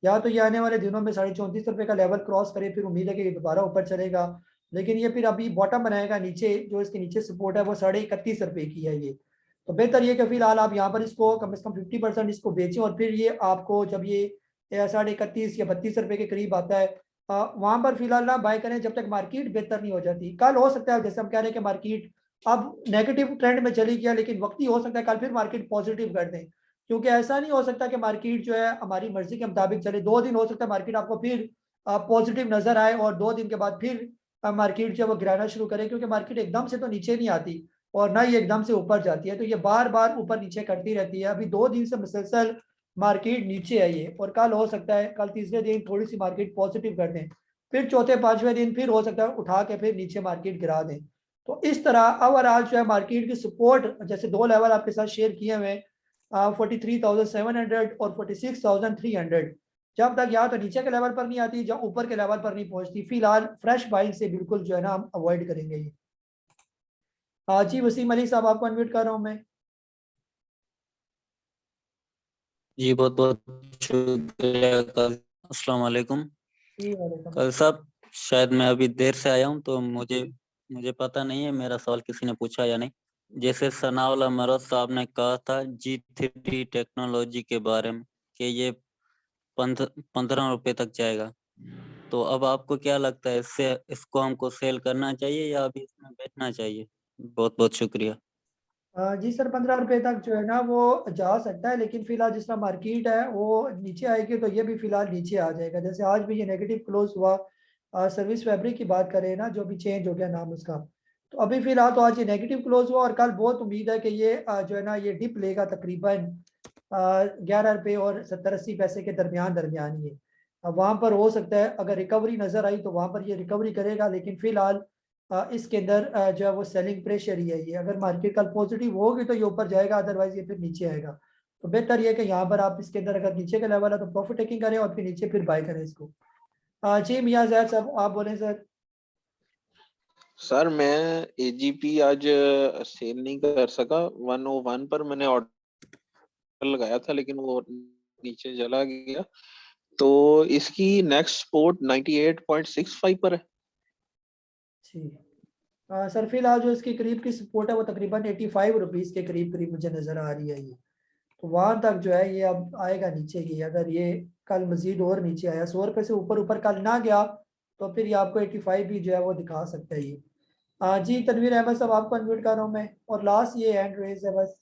या तो ये आने वाले दिनों में 34.5 रुपये का लेवल क्रॉस करे, फिर उम्मीद है कि ये दोबारा ऊपर चलेगा, लेकिन ये फिर अभी बॉटम बनाएगा नीचे, जो इसके नीचे सपोर्ट है वो 31.5 रुपये की है ये। तो बेहतर ये कि फिलहाल आप यहाँ पर इसको कम से कम 50% इसको बेचें, और फिर ये आपको जब ये 31.5 या 32 रुपये के करीब आता है वहां पर फिलहाल ना बाय करें जब तक मार्केट बेहतर नहीं हो जाती। कल हो सकता है जैसे हम कह रहे हैं कि मार्केट अब नेगेटिव ट्रेंड में चली गया, लेकिन वक्ती हो सकता है कल फिर मार्केट पॉजिटिव कर दें, क्योंकि ऐसा नहीं हो सकता कि मार्केट जो है हमारी मर्जी के मुताबिक चले। 2 दिन हो सकता है मार्केट आपको फिर पॉजिटिव नजर आए और 2 दिन के बाद फिर मार्केट जो है वो गिराना शुरू करे, क्योंकि मार्केट एकदम से तो नीचे नहीं आती और ना ही एकदम से ऊपर जाती है, तो ये बार बार ऊपर नीचे करती रहती है। अभी 2 दिन से मुसलसल मार्केट नीचे आई है और कल हो सकता है कल तीसरे दिन थोड़ी सी मार्केट पॉजिटिव कर दें, फिर चौथे पांचवें दिन फिर हो सकता है उठा के फिर नीचे मार्केट गिरा दें। तो इस तरह ओवरऑल जो है मार्केट की सपोर्ट जैसे 2 लेवल आपके साथ शेयर किए हुए 43,700 और 46,300, जब तक या तो नीचे के लेवल पर नहीं आती या ऊपर के लेवल पर नहीं पहुंचती, फिलहाल फ्रेश बाइंग से बिल्कुल जो है ना हम अवॉइड करेंगे ये। जी वसीम अली साहब आपको अनम्यूट कर रहा हूँ मैं। जी बहुत बहुत शुक्रिया। अस्सलाम वालेकुम। कल साहब शायद मैं अभी देर से आया हूँ तो मुझे पता नहीं है मेरा सवाल किसी ने पूछा या नहीं। जैसे सनाउल्लाह मरोज साहब ने कहा था G3 टेक्नोलॉजी के बारे में कि ये 15 रुपए तक जाएगा, तो अब आपको क्या लगता है इसको हमको सेल करना चाहिए या अभी इसमें बेचना चाहिए? बहुत बहुत शुक्रिया। जी सर 15 रुपए तक जो है ना वो जा सकता है, लेकिन फिलहाल जिस तरह मार्केट है वो नीचे आएगी तो ये भी फिलहाल नीचे आ जाएगा। जैसे आज भी ये नेगेटिव क्लोज हुआ, सर्विस फैब्रिक की बात करें ना जो भी चेंज हो गया नाम उसका, तो अभी फिलहाल तो आज ये नेगेटिव क्लोज हुआ और कल बहुत उम्मीद है कि ये जो है ना ये डिप लेगा तकरीबन 11 रुपये और 70-80 पैसे के दरमियान ही है। अब वहाँ पर हो सकता है अगर रिकवरी नजर आई तो वहाँ पर ये रिकवरी करेगा, लेकिन फिलहाल इसके अंदर जो है वो सेलिंग प्रेशर ही है ये। अगर मार्केट कल पॉजिटिव होगी तो ये ऊपर जाएगा, अदरवाइज ये फिर नीचे आएगा। तो बेहतर ये है कि यहाँ पर आप इसके अंदर अगर नीचे का लेवल है तो प्रॉफिट टेकिंग करें और फिर नीचे फिर बाय करें इसको। जी मियां ज़ैद साहब आप बोलें सर। सर मैं AGP आज सेल नहीं कर सका, 101 पर मैंने ऑर्डर लगाया था लेकिन वो नीचे चला गया, तो इसकी नेक्स्ट सपोर्ट 98.65 पर है। सर फिलहाल जो इसके करीब की सपोर्ट है वो तकरीबन 85 रुपीज़ के करीब मुझे नज़र आ रही है ये, तो वहाँ तक जो है ये अब आएगा नीचे की। अगर ये कल मजीद और नीचे आया 100 रुपये से ऊपर कल ना गया तो फिर ये आपको 85 भी जो है वो दिखा सकता है ये। जी तनवीर अहमद साहब आपको अनम्यूट कर रहा हूँ मैं, और लास्ट ये हैंड रेज है बस।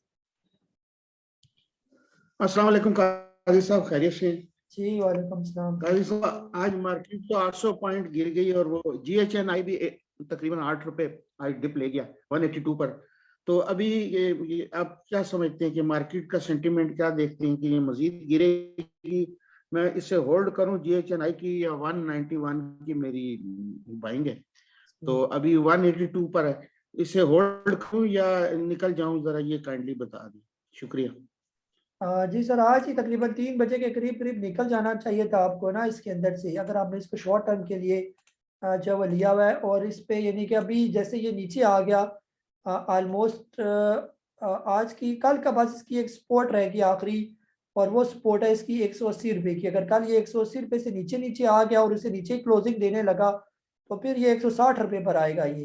अस्सलाम वालेकुम काजी साहब, खैरियत से? जी वालेकुम सलाम। काजी साहब आज मार्केट तो 800 पॉइंट गिर गई और वो GHNI भी तकरीबन 8 रुपए आज डिप ले गया 182 पर। तो अभी ये आप क्या समझते हैं कि मार्केट का सेंटीमेंट क्या देखते हैं कि ये मजीद गिरेगी? मैं इसे होल्ड करूं GHNI की या 191 की मेरी बाइंग है, तो अभी 182 पर है, इसे होल्ड करूं या निकल जाऊं? जरा ये काइंडली बता दें, शुक्रिया। जी सर आज ही तकरीबन 3 बजे के करीब निकल जाना चाहिए था आपको ना इसके अंदर से, अगर आपने इसको शॉर्ट टर्म के लिए जो वो लिया हुआ है। और इस पे यानी कि अभी जैसे ये नीचे आ गया ऑलमोस्ट आज की कल का बस इसकी एक सपोर्ट रहेगी आखिरी, और वो सपोर्ट है इसकी 180 रुपये की। अगर कल ये 180 रुपये से नीचे आ गया और इसे नीचे क्लोजिंग देने लगा तो फिर ये 160 रुपये पर आएगा ये।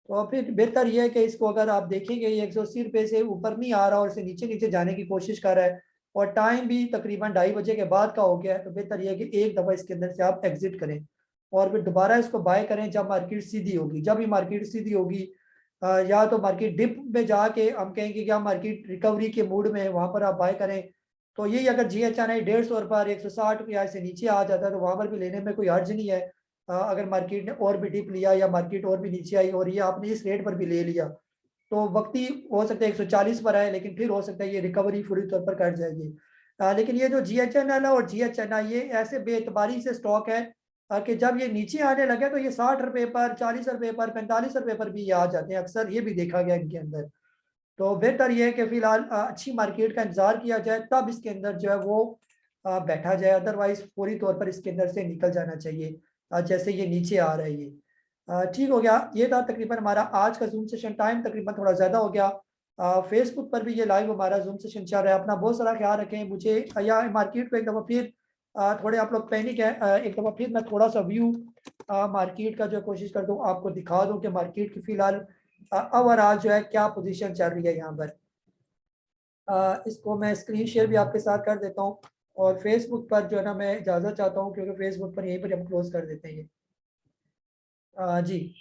तो फिर बेहतर ये है कि इसको अगर आप देखेंगे ये 180 रुपये से ऊपर नहीं आ रहा और इसे नीचे जाने की कोशिश कर रहा है और टाइम भी तकरीबन 2:30 बजे के बाद का हो गया है, तो बेहतर ये है कि एक दफ़ा इसके अंदर से आप एग्जिट करें और फिर दोबारा इसको बाय करें जब मार्केट सीधी होगी। जब भी मार्केट सीधी होगी या तो मार्केट डिप में जाके हम कहेंगे कि हम मार्केट रिकवरी के मूड में है, वहाँ पर आप बाय करें। तो यही अगर GHNI 150 पर 160 या से नीचे आ जाता है तो वहाँ पर भी लेने में कोई हर्ज नहीं है। अगर मार्केट ने और भी डिप लिया या मार्केट और भी नीचे आई और ये आपने इस रेट पर भी ले लिया तो वक्ती हो सकता है 140 पर आए, लेकिन फिर हो सकता है ये रिकवरी पूरी तौर पर कर जाएगी। लेकिन ये जो GHNL और GHNI ये ऐसे बेतबारी से स्टॉक है कि जब ये नीचे आने लगे तो ये 60 रुपये पर, 40 रुपये पर, 45 रुपये पर भी ये आ जाते हैं, अक्सर ये भी देखा गया इनके अंदर। तो बेहतर ये है कि फिलहाल अच्छी मार्केट का इंतजार किया जाए तब इसके अंदर जो है वो बैठा जाए, अदरवाइज पूरी तौर पर इसके अंदर से निकल जाना चाहिए जैसे ये नीचे आ रहा है ये। ठीक हो गया। ये था तकरीबन हमारा आज का जूम सेशन। टाइम तकरीबन थोड़ा ज़्यादा हो गया। फेसबुक पर भी ये लाइव हमारा जूम सेशन चल रहा है। अपना बहुत सारा ख्याल रखें। मुझे या मार्केट को एक दफ़ा फिर थोड़े आप लोग पैनिक है, एक दफ़ा फिर मैं थोड़ा सा व्यू मार्केट का जो कोशिश करता हूँ आपको दिखा दूँ कि मार्केट की फ़िलहाल ओवरऑल जो है क्या पोजीशन चल रही है यहाँ पर। इसको मैं स्क्रीन शेयर भी आपके साथ कर देता हूँ और फेसबुक पर जो है ना मैं इजाज़त चाहता हूँ क्योंकि फेसबुक पर यहीं पर हम क्लोज कर देते हैं ये। जी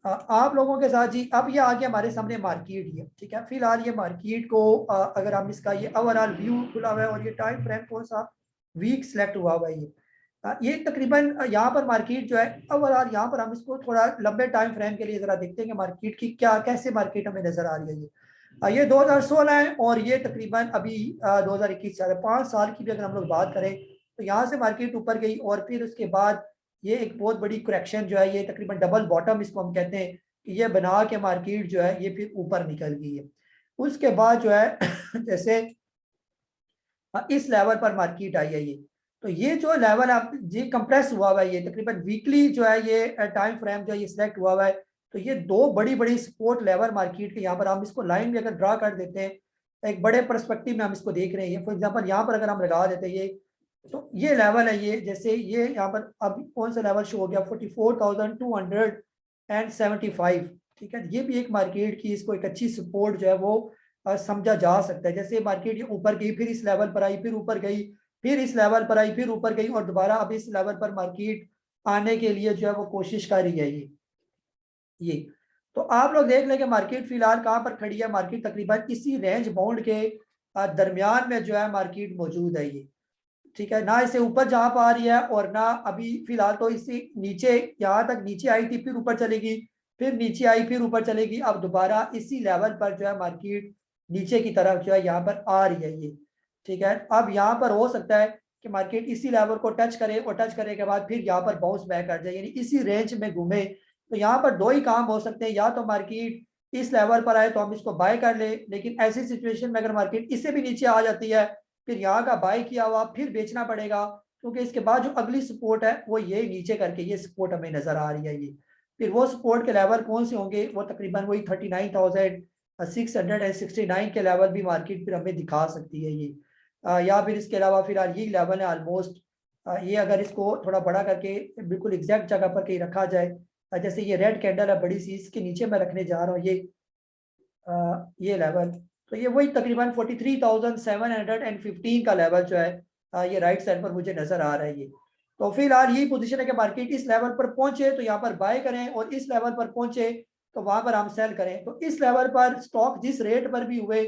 आप लोगों के साथ जी अब ये आ गया हमारे सामने मार्केट ही है, ठीक है। फिलहाल ये मार्केट को अगर हम इसका ये ओवरऑल व्यू खुला हुआ है और ये टाइम फ्रेम कौन सा वीक सेलेक्ट हुआ हुआ है ये तकरीबन यहाँ पर मार्केट जो है ओवरऑल यहाँ पर हम इसको थोड़ा लंबे टाइम फ्रेम के लिए जरा देखते हैं कि मार्केट की क्या कैसे मार्केट हमें नजर आ रही है। ये 2016 है और ये तकरीबन अभी 2021 चल रहा है। 5 साल की भी अगर हम लोग बात करें तो यहाँ से मार्केट ऊपर गई और फिर उसके बाद ये एक बहुत बड़ी करेक्शन जो है, ये तकरीबन डबल बॉटम इसको हम कहते हैं कि ये बना के मार्केट जो है ये फिर ऊपर निकल गई है। उसके बाद जो है जैसे इस लेवल पर मार्केट आई है ये, तो ये जो लेवल आप जी कंप्रेस हुआ हुआ है, ये तकरीबन वीकली जो है ये टाइम फ्रेम जो है ये सिलेक्ट हुआ हुआ है। तो ये दो बड़ी बड़ी सपोर्ट लेवल मार्केट के यहाँ पर हम इसको लाइन में अगर ड्रा कर देते हैं एक बड़े पर्सपेक्टिव में हम इसको देख रहे हैं। फॉर एग्जांपल यहाँ पर अगर हम लगा देते हैं ये, तो ये लेवल है ये, जैसे ये यहाँ पर अब कौन सा लेवल शो हो गया 44,275, ठीक है। ये भी एक मार्केट की इसको एक अच्छी सपोर्ट जो है वो समझा जा सकता है। जैसे मार्केट ये ऊपर गई फिर इस लेवल पर आई फिर ऊपर गई फिर इस लेवल पर आई फिर ऊपर गई और दोबारा अब इस लेवल पर मार्केट आने के लिए जो है वो कोशिश कर रही है ये। तो आप लोग देख लें कि मार्केट फिलहाल कहाँ पर खड़ी है। मार्केट तकरीबन इसी रेंज बाउंड के दरमियान में जो है मार्केट मौजूद है ये, ठीक है। ना इसे ऊपर जा पा रही है और ना अभी फिलहाल तो इसी नीचे यहाँ तक नीचे आई थी फिर ऊपर चलेगी फिर नीचे आई फिर ऊपर चलेगी। अब दोबारा इसी लेवल पर जो है मार्केट नीचे की तरफ जो है यहाँ पर आ रही है ये, ठीक है। अब यहाँ पर हो सकता है कि मार्केट इसी लेवल को टच करे और टच करने के बाद फिर यहाँ पर बाउंस बैक कर जाए, यानी इसी रेंज में घूमे। तो यहाँ पर दो ही काम हो सकते हैं, या तो मार्केट इस लेवल पर आए तो हम इसको बाय कर ले, लेकिन ऐसी सिचुएशन में अगर मार्केट इससे भी नीचे आ जाती है फिर यहाँ का बाय किया हुआ फिर बेचना पड़ेगा, क्योंकि इसके बाद जो अगली सपोर्ट है वो ये नीचे करके ये सपोर्ट हमें नजर आ रही है ये। फिर वो सपोर्ट के लेवल कौन से होंगे, वो तकरीबन वही 39,669 के लेवल भी मार्केट फिर हमें दिखा सकती है ये। या फिर इसके अलावा फिलहाल यही लेवल है ऑलमोस्ट। ये अगर इसको थोड़ा बड़ा करके बिल्कुल एग्जैक्ट जगह पर कहीं रखा जाए, जैसे ये रेड कैंडल है बड़ी सी, इसके नीचे मैं रखने जा रहा हूँ ये लेवल, तो ये वही तकरीबन 43,715 का लेवल जो है ये राइट साइड पर मुझे नजर आ रहा है ये। तो फिलहाल यही पोजीशन है कि मार्केट इस लेवल पर पहुंचे तो यहाँ पर बाय करें और इस लेवल पर पहुंचे तो वहां पर हम सेल करें। तो इस लेवल पर स्टॉक जिस रेट पर भी हुए,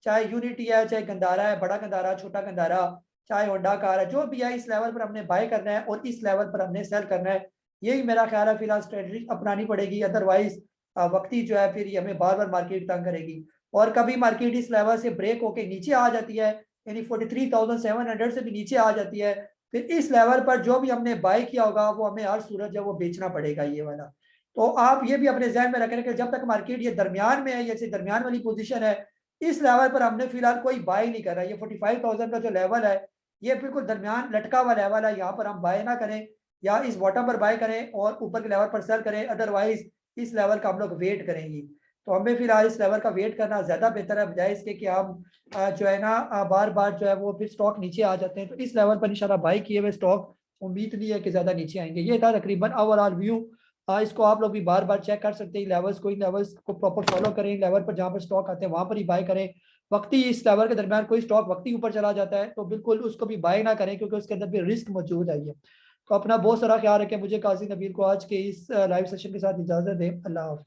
चाहे यूनिटी है चाहे गंदारा है, बड़ा गंदारा छोटा गंदारा, चाहे होंडा कार है, जो भी है इस लेवल पर हमने बाय करना है और इस लेवल पर हमने सेल करना है। यही मेरा ख्याल है फिलहाल स्ट्रेटजी अपनानी पड़ेगी, अदरवाइज वक्ती जो है फिर हमें बार बार मार्केट तंग करेगी। और कभी मार्केट इस लेवल से ब्रेक होके नीचे आ जाती है, यानी 43,700 से भी नीचे आ जाती है, फिर इस लेवल पर जो भी हमने बाय किया होगा वो हमें हर सूरत जो वो बेचना पड़ेगा ये वाला। तो आप ये भी अपने जहन में रखें कि जब तक मार्केट ये दरमियान में है, जैसे दरमियान वाली पोजीशन है, इस लेवल पर हमने फिलहाल कोई बाय नहीं कर रहा है। ये 45,000 का जो लेवल है ये बिल्कुल दरमियान लटका हुआ लेवल है, यहाँ पर हम बाय ना करें या इस बॉटम पर बाय करें और ऊपर के लेवल पर सेल करें, अदरवाइज इस लेवल का हम लोग वेट करेंगे। तो हमें फिलहाल इस लेवल का वेट करना ज्यादा बेहतर है, बजाय इसके कि हम जो है ना बार बार जो है वो फिर स्टॉक नीचे आ जाते हैं। तो इस लेवल पर इंशाल्लाह बाय किए हुए स्टॉक उम्मीद नहीं है कि ज्यादा नीचे आएंगे। ये था तकरीबन ओवरऑल व्यू। इसको आप लोग भी बार बार चेक कर सकते हैं, लेवल्स को, इन लेवल्स को प्रॉपर फॉलो करें, लेवल पर जहाँ पर स्टॉक आते हैं वहां पर ही बाय करें। वक्ती इस लेवल के दरमियान कोई स्टॉक वक्ती ऊपर चला जाता है तो बिल्कुल उसको भी बाय ना करें, क्योंकि उसके अंदर भी रिस्क मौजूद है ये। तो अपना बहुत सारा ख्याल रखें। मुझे काजी नबील को आज के इस लाइव सेशन के साथ इजाजत दें। अल्लाह हाफिज़।